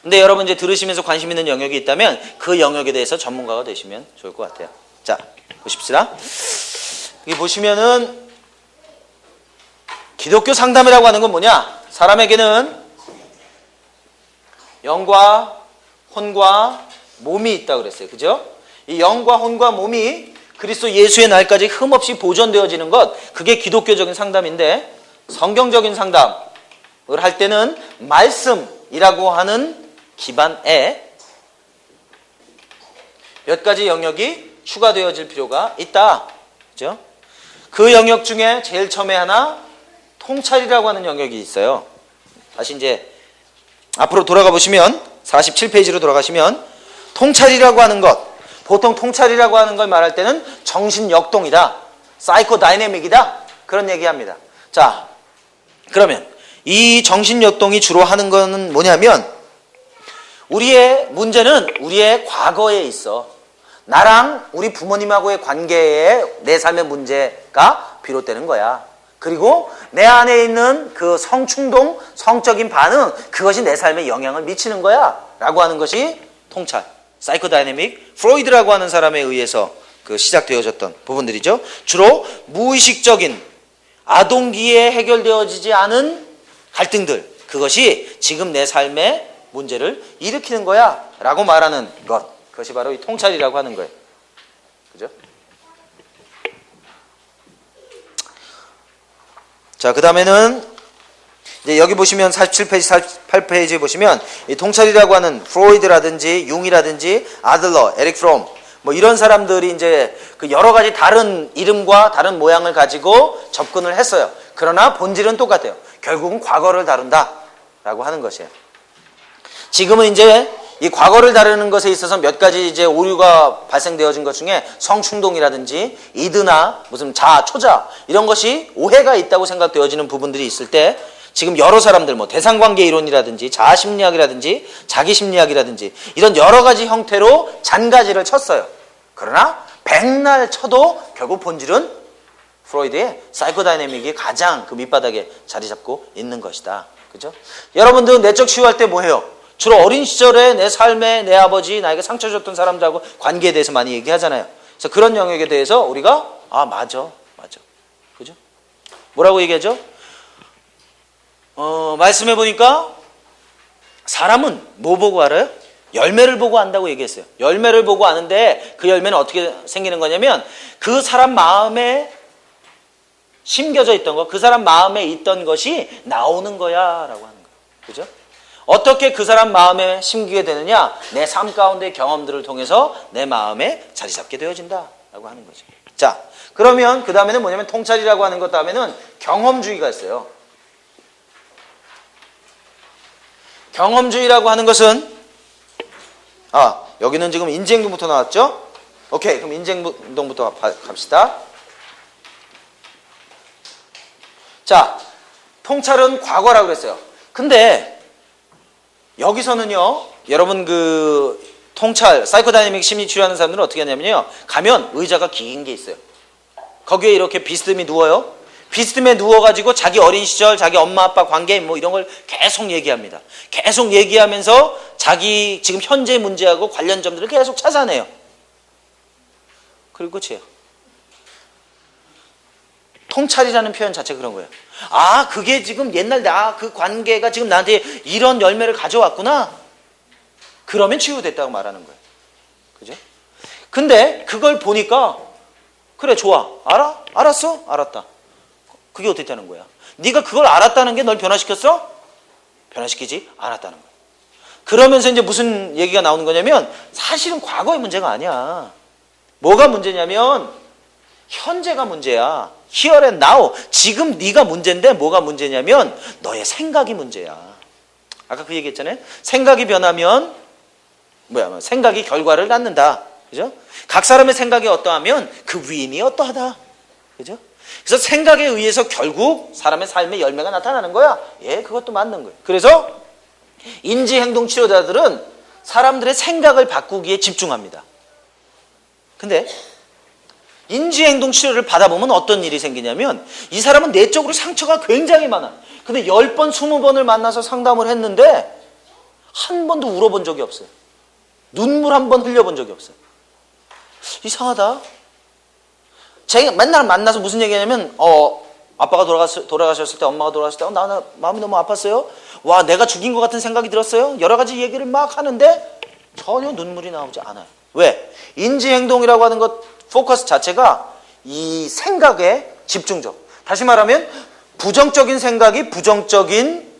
근데 여러분 이제 들으시면서 관심 있는 영역이 있다면 그 영역에 대해서 전문가가 되시면 좋을 것 같아요. 자, 보십시다. 여기 보시면은 기독교 상담이라고 하는 건 뭐냐? 사람에게는 영과 혼과 몸이 있다고 그랬어요. 그죠? 이 영과 혼과 몸이 그리스도 예수의 날까지 흠없이 보존되어지는 것, 그게 기독교적인 상담인데 성경적인 상담을 할 때는 말씀이라고 하는 기반에 몇 가지 영역이 추가되어질 필요가 있다. 그죠? 그 영역 중에 제일 처음에 하나 통찰이라고 하는 영역이 있어요. 다시 이제 앞으로 돌아가 보시면 47페이지로 돌아가시면 통찰이라고 하는 것, 보통 통찰이라고 하는 걸 말할 때는 정신역동이다, 사이코다이내믹이다, 그런 얘기합니다. 자, 그러면 이 정신역동이 주로 하는 거는 뭐냐면 우리의 문제는 우리의 과거에 있어. 나랑 우리 부모님하고의 관계에 내 삶의 문제가 비롯되는 거야. 그리고 내 안에 있는 그 성충동, 성적인 반응, 그것이 내 삶에 영향을 미치는 거야 라고 하는 것이 통찰, 사이코다이내믹, 프로이드라고 하는 사람에 의해서 시작되어졌던 부분들이죠. 주로 무의식적인 아동기에 해결되어지지 않은 갈등들, 그것이 지금 내 삶의 문제를 일으키는 거야 라고 말하는 것, 그것이 바로 이 통찰이라고 하는 거예요. 그죠? 자, 그 다음에는 이제 여기 보시면 47페이지, 48페이지에 보시면 이 통찰이라고 하는 프로이드라든지 융이라든지 아들러, 에릭 프롬 이런 사람들이 이제 여러 가지 다른 이름과 다른 모양을 가지고 접근을 했어요. 그러나 본질은 똑같아요. 결국은 과거를 다룬다라고 하는 것이에요. 지금은 이제 이 과거를 다루는 것에 있어서 몇 가지 이제 오류가 발생되어진 것 중에 성충동이라든지 이드나 무슨 자아, 초자 이런 것이 오해가 있다고 생각되어지는 부분들이 있을 때 지금 여러 사람들 대상관계 이론이라든지 자아심리학이라든지 자기심리학이라든지 이런 여러 가지 형태로 잔가지를 쳤어요. 그러나 백날 쳐도 결국 본질은 프로이드의 사이코다이내믹이 가장 밑바닥에 자리 잡고 있는 것이다. 그죠? 여러분들 내적 치유할 때 뭐 해요? 주로 어린 시절에 내 삶에 내 아버지, 나에게 상처 줬던 사람들하고 관계에 대해서 많이 얘기하잖아요. 그래서 그런 영역에 대해서 우리가 맞아. 그죠? 뭐라고 얘기하죠? 말씀해 보니까 사람은 뭐 보고 알아요? 열매를 보고 안다고 얘기했어요. 열매를 보고 아는데 그 열매는 어떻게 생기는 거냐면 그 사람 마음에 심겨져 있던 거, 그 사람 마음에 있던 것이 나오는 거야 라고 하는 거예요. 그죠? 어떻게 그 사람 마음에 심기게 되느냐? 내 삶 가운데 경험들을 통해서 내 마음에 자리 잡게 되어진다라고 하는 거죠. 자, 그러면 그 다음에는 뭐냐면 통찰이라고 하는 것 다음에는 경험주의가 있어요. 경험주의라고 하는 것은 여기는 지금 인지행동부터 나왔죠? 오케이, 그럼 인지행동부터 갑시다. 자, 통찰은 과거라고 그랬어요. 근데 여기서는요, 여러분 그 통찰, 사이코다이내믹 심리 치료하는 사람들은 어떻게 하냐면요, 가면 의자가 긴 게 있어요. 거기에 이렇게 비스듬히 누워요. 비스듬히 누워가지고 자기 어린 시절, 자기 엄마 아빠 관계 뭐 이런 걸 계속 얘기합니다. 계속 얘기하면서 자기 지금 현재 문제하고 관련 점들을 계속 찾아내요. 그리고 끝이에요. 통찰이라는 표현 자체가 그런 거예요. 그게 지금 옛날 그 관계가 지금 나한테 이런 열매를 가져왔구나. 그러면 치유됐다고 말하는 거예요. 그죠? 근데 그걸 보니까 그래, 좋아. 알았어? 알았다. 그게 어떻게 되는 거야? 네가 그걸 알았다는 게 널 변화시켰어? 변화시키지 않았다는 거야. 그러면서 이제 무슨 얘기가 나오는 거냐면 사실은 과거의 문제가 아니야. 뭐가 문제냐면 현재가 문제야. Here and now. 지금 네가 문제인데 뭐가 문제냐면 너의 생각이 문제야. 아까 그 얘기했잖아요. 생각이 변하면 생각이 결과를 낳는다. 그죠? 각 사람의 생각이 어떠하면 그 위인이 어떠하다. 그죠? 그래서 생각에 의해서 결국 사람의 삶의 열매가 나타나는 거야. 예, 그것도 맞는 거예요. 그래서 인지행동 치료자들은 사람들의 생각을 바꾸기에 집중합니다. 근데 인지행동 치료를 받아보면 어떤 일이 생기냐면 이 사람은 내적으로 상처가 굉장히 많아. 근데 10번, 20번을 만나서 상담을 했는데 한 번도 울어본 적이 없어요. 눈물 한 번 흘려본 적이 없어요. 이상하다. 제가 맨날 만나서 무슨 얘기냐면 아빠가 돌아가셨을 때, 엄마가 돌아가셨을 때 나 마음이 너무 아팠어요. 와, 내가 죽인 것 같은 생각이 들었어요. 여러 가지 얘기를 막 하는데 전혀 눈물이 나오지 않아요. 왜? 인지행동이라고 하는 것 포커스 자체가 이 생각에 집중적. 다시 말하면 부정적인 생각이 부정적인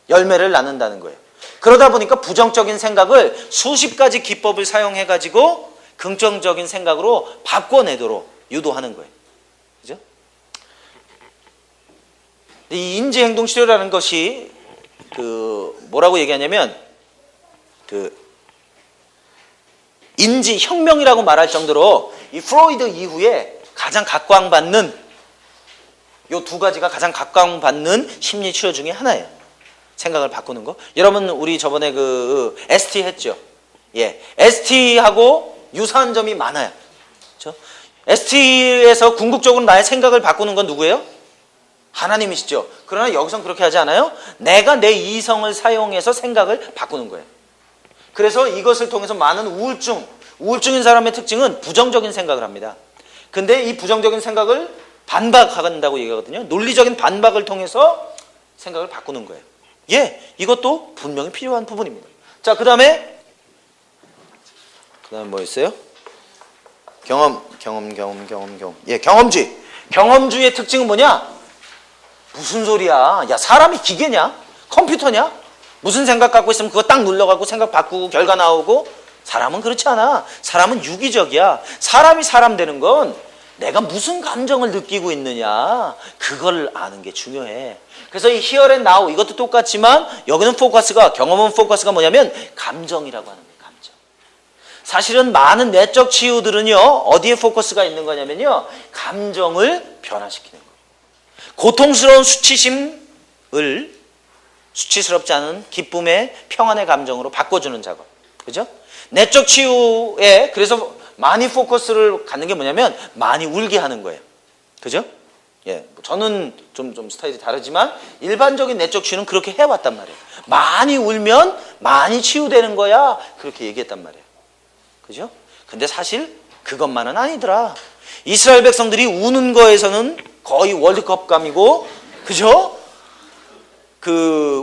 열매를 낳는다는 거예요. 그러다 보니까 부정적인 생각을 수십 가지 기법을 사용해가지고 긍정적인 생각으로 바꿔내도록 유도하는 거예요. 그죠? 이 인지행동 치료라는 것이 뭐라고 얘기하냐면 인지혁명이라고 말할 정도로 이 프로이드 이후에 가장 각광받는 요 두 가지가 가장 각광받는 심리 치료 중에 하나예요. 생각을 바꾸는 거. 여러분 우리 저번에 ST 했죠. 예, ST하고 유사한 점이 많아요. 그렇죠? ST에서 궁극적으로 나의 생각을 바꾸는 건 누구예요? 하나님이시죠. 그러나 여기선 그렇게 하지 않아요? 내가 내 이성을 사용해서 생각을 바꾸는 거예요. 그래서 이것을 통해서 많은 우울증인 사람의 특징은 부정적인 생각을 합니다. 근데 이 부정적인 생각을 반박한다고 얘기하거든요. 논리적인 반박을 통해서 생각을 바꾸는 거예요. 예, 이것도 분명히 필요한 부분입니다. 자, 그 다음에 뭐 있어요? 경험. 예, 경험주의. 경험주의의 특징은 뭐냐? 무슨 소리야? 야, 사람이 기계냐? 컴퓨터냐? 무슨 생각 갖고 있으면 그거 딱 눌러갖고 생각 바꾸고 결과 나오고. 사람은 그렇지 않아. 사람은 유기적이야. 사람이 사람 되는 건 내가 무슨 감정을 느끼고 있느냐, 그걸 아는 게 중요해. 그래서 이 here and now 이것도 똑같지만 여기는 경험은 포커스가 뭐냐면 감정이라고 하는 거예요. 감정. 사실은 많은 내적 치유들은요, 어디에 포커스가 있는 거냐면요, 감정을 변화시키는 거예요. 고통스러운 수치스럽지 않은 기쁨의 평안의 감정으로 바꿔주는 작업. 그죠? 내적 치유에 그래서 많이 포커스를 갖는 게 뭐냐면 많이 울게 하는 거예요. 그죠? 예, 저는 좀 스타일이 다르지만 일반적인 내적 치유는 그렇게 해왔단 말이에요. 많이 울면 많이 치유되는 거야. 그렇게 얘기했단 말이에요. 그죠? 근데 사실 그것만은 아니더라. 이스라엘 백성들이 우는 거에서는 거의 월드컵감이고, 그죠?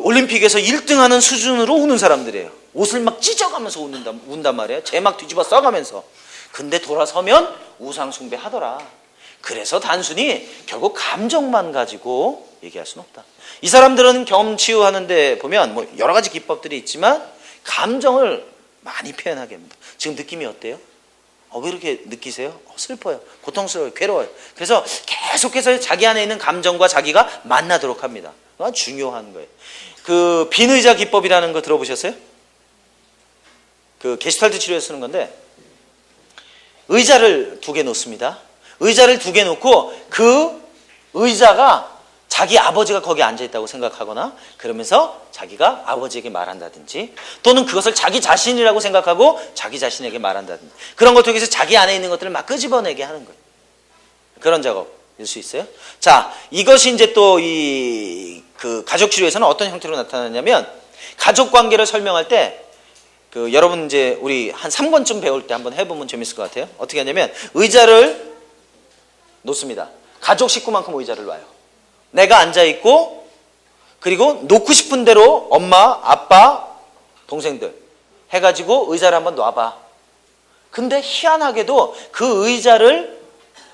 올림픽에서 1등하는 수준으로 우는 사람들이에요. 옷을 막 찢어가면서 운단 말이에요. 재 막 뒤집어 써가면서. 근데 돌아서면 우상 숭배하더라. 그래서 단순히 결국 감정만 가지고 얘기할 수는 없다. 이 사람들은 경험 치유하는데 보면 뭐 여러 가지 기법들이 있지만 감정을 많이 표현하게 합니다. 지금 느낌이 어때요? 왜 이렇게 느끼세요? 슬퍼요. 고통스러워요. 괴로워요. 그래서 계속해서 자기 안에 있는 감정과 자기가 만나도록 합니다. 그건 중요한 거예요. 그 빈의자 기법이라는 거 들어보셨어요? 그 게슈탈트 치료에 쓰는 건데 의자를 2개 놓습니다. 의자를 2개 놓고 그 의자가 자기 아버지가 거기 앉아있다고 생각하거나 그러면서 자기가 아버지에게 말한다든지 또는 그것을 자기 자신이라고 생각하고 자기 자신에게 말한다든지 그런 걸 통해서 자기 안에 있는 것들을 막 끄집어내게 하는 거예요. 그런 작업일 수 있어요. 자, 이것이 이제 또 그 가족 치료에서는 어떤 형태로 나타나냐면 가족 관계를 설명할 때 그 여러분 이제 우리 한 3권쯤 배울 때 한번 해보면 재밌을 것 같아요. 어떻게 하냐면 의자를 놓습니다. 가족 식구만큼 의자를 놔요. 내가 앉아있고 그리고 놓고 싶은 대로 엄마, 아빠, 동생들 해가지고 의자를 한번 놔봐. 근데 희한하게도 그 의자를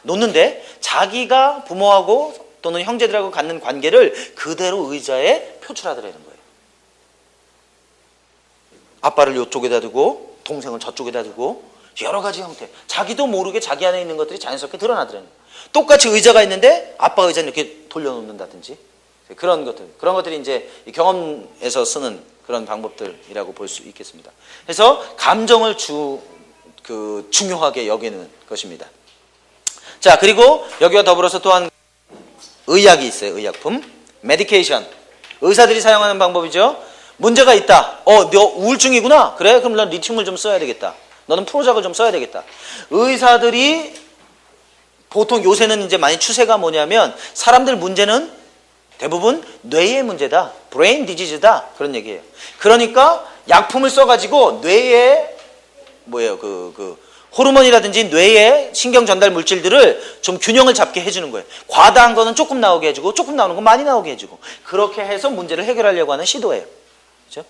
놓는데 자기가 부모하고 또는 형제들하고 갖는 관계를 그대로 의자에 표출하더라는 거예요. 아빠를 이쪽에다 두고 동생을 저쪽에다 두고 여러 가지 형태. 자기도 모르게 자기 안에 있는 것들이 자연스럽게 드러나더라는 거예요. 똑같이 의자가 있는데 아빠 의자는 이렇게 돌려놓는다든지 그런 것들이 이제 경험에서 쓰는 그런 방법들이라고 볼 수 있겠습니다. 그래서 감정을 중요하게 여기는 것입니다. 자, 그리고 여기와 더불어서 또한 의약이 있어요. 의약품, 메디케이션. 의사들이 사용하는 방법이죠. 문제가 있다. 너 우울증이구나. 그래? 그럼 넌 리튬을 좀 써야 되겠다. 너는 프로작을 좀 써야 되겠다. 의사들이 보통 요새는 이제 많이 추세가 뭐냐면 사람들 문제는 대부분 뇌의 문제다. 브레인 디지즈다. 그런 얘기예요. 그러니까 약품을 써가지고 뇌에 호르몬이라든지 뇌의 신경 전달 물질들을 좀 균형을 잡게 해주는 거예요. 과다한 거는 조금 나오게 해주고 조금 나오는 건 많이 나오게 해주고 그렇게 해서 문제를 해결하려고 하는 시도예요. 그렇죠?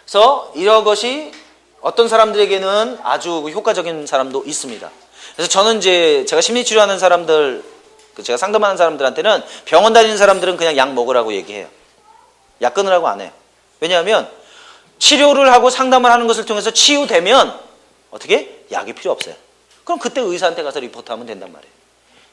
그래서 이런 것이 어떤 사람들에게는 아주 효과적인 사람도 있습니다. 그래서 저는 이제 제가 심리치료하는 사람들, 제가 상담하는 사람들한테는 병원 다니는 사람들은 그냥 약 먹으라고 얘기해요. 약 끊으라고 안 해요. 왜냐하면 치료를 하고 상담을 하는 것을 통해서 치유되면 어떻게? 약이 필요 없어요. 그럼 그때 의사한테 가서 리포트하면 된단 말이에요.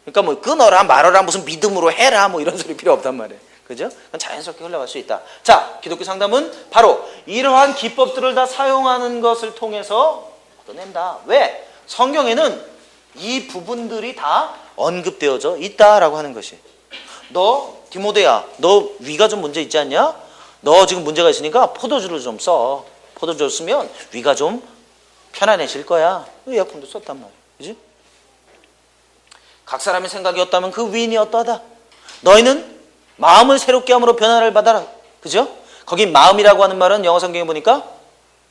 그러니까 뭐 끊어라 말아라 무슨 믿음으로 해라 뭐 이런 소리 필요 없단 말이에요. 그죠? 자연스럽게 흘러갈 수 있다. 자, 기독교 상담은 바로 이러한 기법들을 다 사용하는 것을 통해서 얻어낸다. 왜? 성경에는 이 부분들이 다 언급되어져 있다라고 하는 것이. 너 디모데야, 너 위가 좀 문제 있지 않냐? 너 지금 문제가 있으니까 포도주를 좀 써. 포도주를 쓰면 위가 좀 편안해질 거야. 의약품도 썼단 말이야. 그지? 각 사람의 생각이 어떠하면 그 위인이 어떠하다. 너희는 마음을 새롭게 함으로 변화를 받아라. 그죠? 거기 마음이라고 하는 말은 영어 성경에 보니까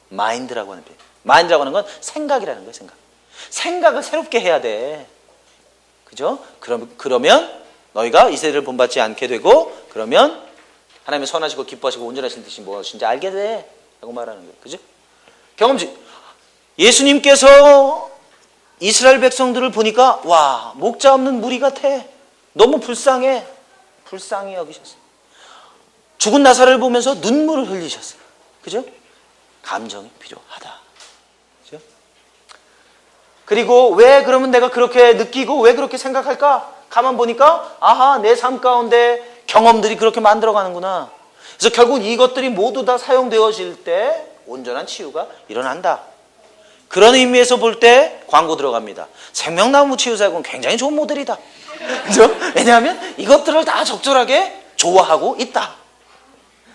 마인드라고 하는 표현. 마인드라고 하는 건 생각이라는 거예요. 생각을 새롭게 해야 돼. 그죠? 그러면 너희가 이 세대를 본받지 않게 되고 그러면 하나님의 선하시고 기뻐하시고 온전하신 뜻이 무엇인지 알게 돼. 라고 말하는 거예요. 그죠? 경험지. 예수님께서 이스라엘 백성들을 보니까 와, 목자 없는 무리 같아. 너무 불쌍해. 불쌍히 여기셨어요. 죽은 나사를 보면서 눈물을 흘리셨어요. 그죠? 감정이 필요하다. 그죠? 그리고 왜 그러면 내가 그렇게 느끼고 왜 그렇게 생각할까? 가만 보니까 아하, 내 삶 가운데 경험들이 그렇게 만들어가는구나. 그래서 결국 이것들이 모두 다 사용되어질 때 온전한 치유가 일어난다. 그런 의미에서 볼 때 광고 들어갑니다. 생명나무 치유사역은 굉장히 좋은 모델이다. 그죠? 왜냐하면 이것들을 다 적절하게 좋아하고 있다.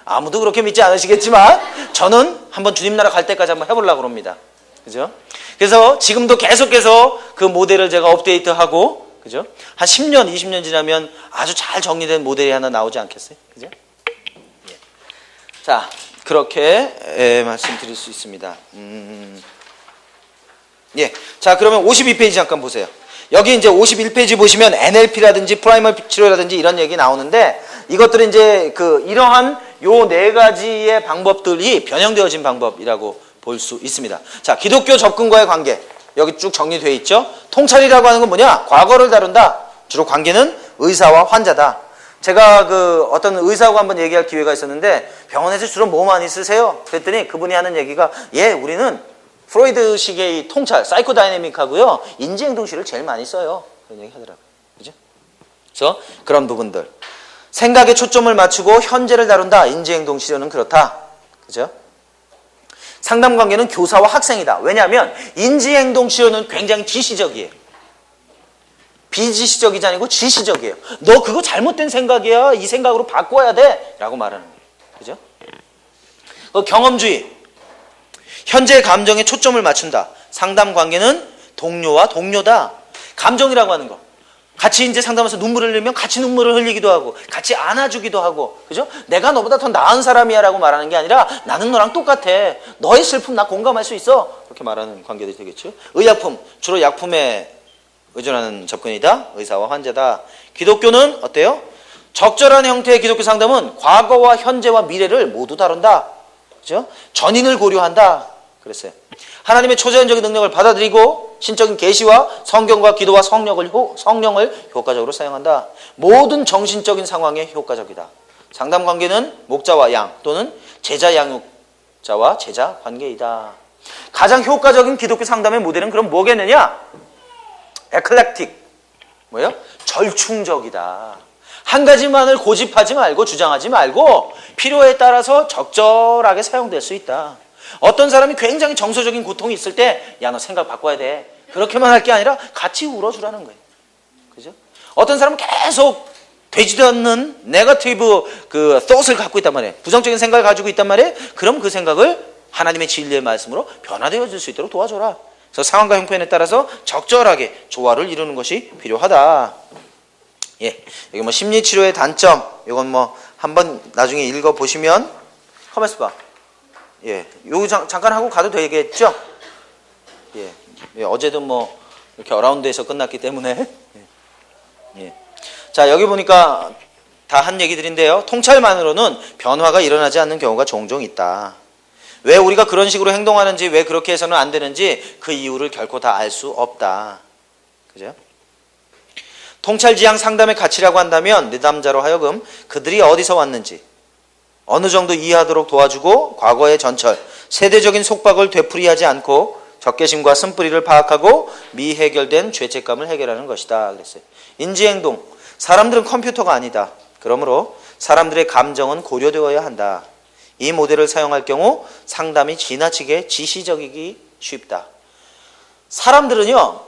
아무도 그렇게 믿지 않으시겠지만 저는 한번 주님 나라 갈 때까지 한번 해보려고 합니다. 그죠? 그래서 지금도 계속해서 그 모델을 제가 업데이트하고, 그죠? 한 10년, 20년 지나면 아주 잘 정리된 모델이 하나 나오지 않겠어요? 그죠? 예. 자, 그렇게 말씀드릴 수 있습니다. 예. 자, 그러면 52페이지 잠깐 보세요. 여기 이제 51페이지 보시면 NLP라든지 프라이멀 치료라든지 이런 얘기 나오는데 이것들은 이제 이러한 요 네 가지의 방법들이 변형되어진 방법이라고 볼 수 있습니다. 자, 기독교 접근과의 관계. 여기 쭉 정리되어 있죠. 통찰이라고 하는 건 뭐냐? 과거를 다룬다. 주로 관계는 의사와 환자다. 제가 그 어떤 의사하고 한번 얘기할 기회가 있었는데 병원에서 주로 뭐 많이 쓰세요? 그랬더니 그분이 하는 얘기가 우리는 프로이드식의 통찰, 사이코다이내믹하고요 인지행동실을 제일 많이 써요. 그런 얘기 하더라고요. 그죠? 그래서 그런 부분들. 생각에 초점을 맞추고 현재를 다룬다. 인지행동치료는 그렇다. 그죠? 상담관계는 교사와 학생이다. 왜냐하면 인지행동치료는 굉장히 지시적이에요. 비지시적이지 아니고 지시적이에요. 너 그거 잘못된 생각이야. 이 생각으로 바꿔야 돼. 라고 말하는 거예요. 그죠? 경험주의. 현재의 감정에 초점을 맞춘다. 상담관계는 동료와 동료다. 감정이라고 하는 거. 같이 이제 상담하면서 눈물을 흘리면 같이 눈물을 흘리기도 하고 같이 안아주기도 하고 그죠? 내가 너보다 더 나은 사람이야 라고 말하는 게 아니라 나는 너랑 똑같아. 너의 슬픔 나 공감할 수 있어. 그렇게 말하는 관계들이 되겠죠. 의약품. 주로 약품에 의존하는 접근이다. 의사와 환자다. 기독교는 어때요? 적절한 형태의 기독교 상담은 과거와 현재와 미래를 모두 다룬다. 그죠? 전인을 고려한다. 그랬어요. 하나님의 초자연적인 능력을 받아들이고 신적인 계시와 성경과 기도와 성령을 효과적으로 사용한다. 모든 정신적인 상황에 효과적이다. 상담 관계는 목자와 양 또는 제자 양육자와 제자 관계이다. 가장 효과적인 기독교 상담의 모델은 그럼 뭐겠느냐? 에클렉틱. 뭐예요? 절충적이다. 한 가지만을 고집하지 말고 주장하지 말고 필요에 따라서 적절하게 사용될 수 있다. 어떤 사람이 굉장히 정서적인 고통이 있을 때 야, 너 생각 바꿔야 돼. 그렇게만 할 게 아니라 같이 울어주라는 거예요. 그죠? 어떤 사람은 계속 되지도 않는 네거티브 thought을 갖고 있단 말이에요. 부정적인 생각을 가지고 있단 말이에요. 그럼 그 생각을 하나님의 진리의 말씀으로 변화되어질 수 있도록 도와줘라. 그래서 상황과 형편에 따라서 적절하게 조화를 이루는 것이 필요하다. 여기 뭐 심리치료의 단점, 이건 뭐 한번 나중에 읽어보시면, 가만있어 봐. 요거 잠깐 하고 가도 되겠죠? 어제도 뭐 이렇게 어라운드에서 끝났기 때문에. 자, 여기 보니까 다 한 얘기들인데요. 통찰만으로는 변화가 일어나지 않는 경우가 종종 있다. 왜 우리가 그런 식으로 행동하는지, 왜 그렇게 해서는 안 되는지 그 이유를 결코 다 알 수 없다. 그죠? 통찰지향 상담의 가치라고 한다면 내담자로 하여금 그들이 어디서 왔는지 어느 정도 이해하도록 도와주고 과거의 전철, 세대적인 속박을 되풀이하지 않고 적개심과 쓴뿌리를 파악하고 미해결된 죄책감을 해결하는 것이다. 그랬어요. 인지행동. 사람들은 컴퓨터가 아니다. 그러므로 사람들의 감정은 고려되어야 한다. 이 모델을 사용할 경우 상담이 지나치게 지시적이기 쉽다. 사람들은요,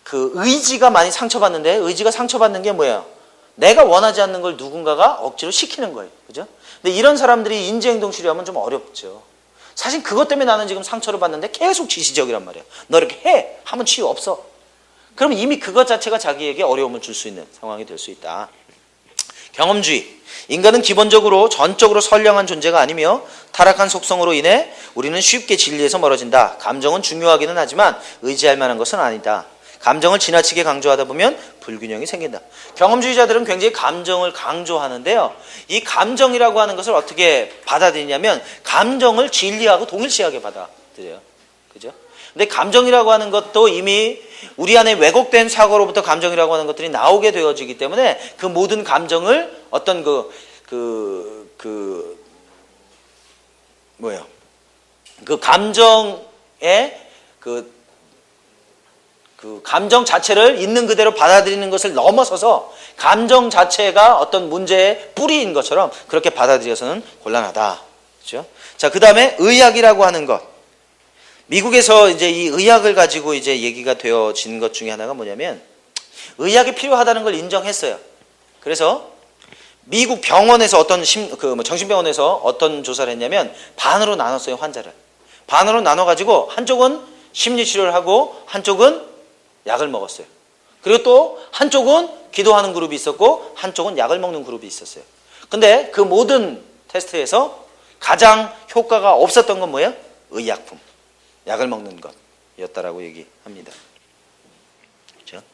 그 의지가 많이 상처받는데 의지가 상처받는 게 뭐예요? 내가 원하지 않는 걸 누군가가 억지로 시키는 거예요. 그죠? 근데 이런 사람들이 인지행동 치료하면 좀 어렵죠. 사실 그것 때문에 나는 지금 상처를 받는데 계속 지시적이란 말이에요. 너 이렇게 해! 하면 치유 없어. 그러면 이미 그것 자체가 자기에게 어려움을 줄 수 있는 상황이 될 수 있다. 경험주의. 인간은 기본적으로 전적으로 선량한 존재가 아니며 타락한 속성으로 인해 우리는 쉽게 진리에서 멀어진다. 감정은 중요하기는 하지만 의지할 만한 것은 아니다. 감정을 지나치게 강조하다 보면 불균형이 생긴다. 경험주의자들은 굉장히 감정을 강조하는데요. 이 감정이라고 하는 것을 어떻게 받아들이냐면 감정을 진리하고 동일시하게 받아들여요. 그죠? 근데 감정이라고 하는 것도 이미 우리 안에 왜곡된 사고로부터 감정이라고 하는 것들이 나오게 되어지기 때문에 그 모든 감정을 어떤 그 감정의 그 감정 자체를 있는 그대로 받아들이는 것을 넘어서서 감정 자체가 어떤 문제의 뿌리인 것처럼 그렇게 받아들여서는 곤란하다. 그렇죠? 자, 그 다음에 의학이라고 하는 것. 미국에서 이제 이 의학을 가지고 이제 얘기가 되어진 것 중에 하나가 뭐냐면 의학이 필요하다는 걸 인정했어요. 그래서 미국 병원에서 정신병원에서 어떤 조사를 했냐면 반으로 나눴어요, 환자를. 반으로 나눠가지고 한쪽은 심리치료를 하고 한쪽은 약을 먹었어요. 그리고 또 한쪽은 기도하는 그룹이 있었고 한쪽은 약을 먹는 그룹이 있었어요. 근데 그 모든 테스트에서 가장 효과가 없었던 건 뭐예요? 의약품, 약을 먹는 것이었다라고 얘기합니다. 그렇죠?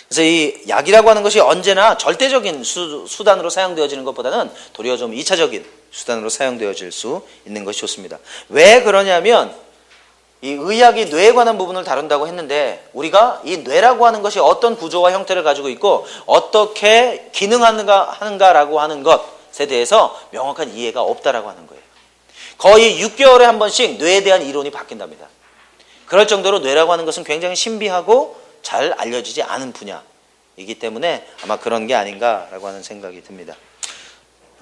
그래서 이 약이라고 하는 것이 언제나 절대적인 수단으로 사용되어지는 것보다는 도리어 좀 2차적인 수단으로 사용되어질 수 있는 것이 좋습니다. 왜 그러냐면 이 의학이 뇌에 관한 부분을 다룬다고 했는데 우리가 이 뇌라고 하는 것이 어떤 구조와 형태를 가지고 있고 어떻게 기능하는가라고 하는 것에 대해서 명확한 이해가 없다라고 하는 거예요. 거의 6개월에 한 번씩 뇌에 대한 이론이 바뀐답니다. 그럴 정도로 뇌라고 하는 것은 굉장히 신비하고 잘 알려지지 않은 분야이기 때문에 아마 그런 게 아닌가라고 하는 생각이 듭니다.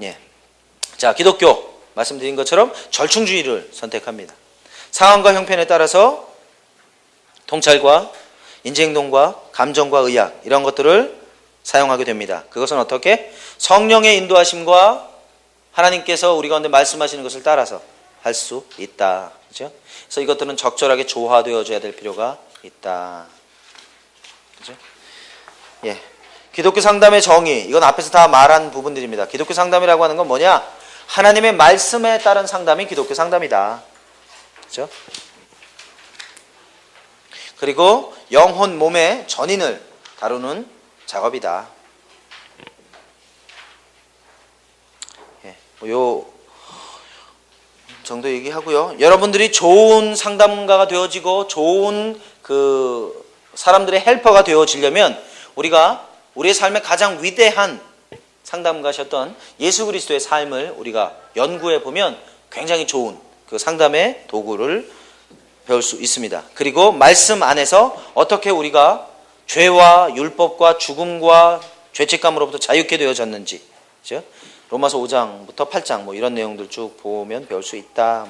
예. 자, 기독교 말씀드린 것처럼 절충주의를 선택합니다. 상황과 형편에 따라서 통찰과 인지행동과 감정과 의학 이런 것들을 사용하게 됩니다. 그것은 어떻게? 성령의 인도하심과 하나님께서 우리 가운데 말씀하시는 것을 따라서 할 수 있다. 그렇죠? 그래서 이것들은 적절하게 조화되어져야 될 필요가 있다. 그렇죠? 예. 기독교 상담의 정의, 이건 앞에서 다 말한 부분들입니다. 기독교 상담이라고 하는 건 뭐냐? 하나님의 말씀에 따른 상담이 기독교 상담이다. 그렇죠? 그리고 영혼, 몸의 전인을 다루는 작업이다. 예, 요 정도 얘기하고요. 여러분들이 좋은 상담가가 되어지고 좋은 그 사람들의 헬퍼가 되어지려면 우리가 우리의 삶의 가장 위대한 상담가셨던 예수 그리스도의 삶을 우리가 연구해 보면 굉장히 좋은 그 상담의 도구를 배울 수 있습니다. 그리고 말씀 안에서 어떻게 우리가 죄와 율법과 죽음과 죄책감으로부터 자유케 되어졌는지, 그렇죠? 로마서 5장부터 8장 뭐 이런 내용들 쭉 보면 배울 수 있다.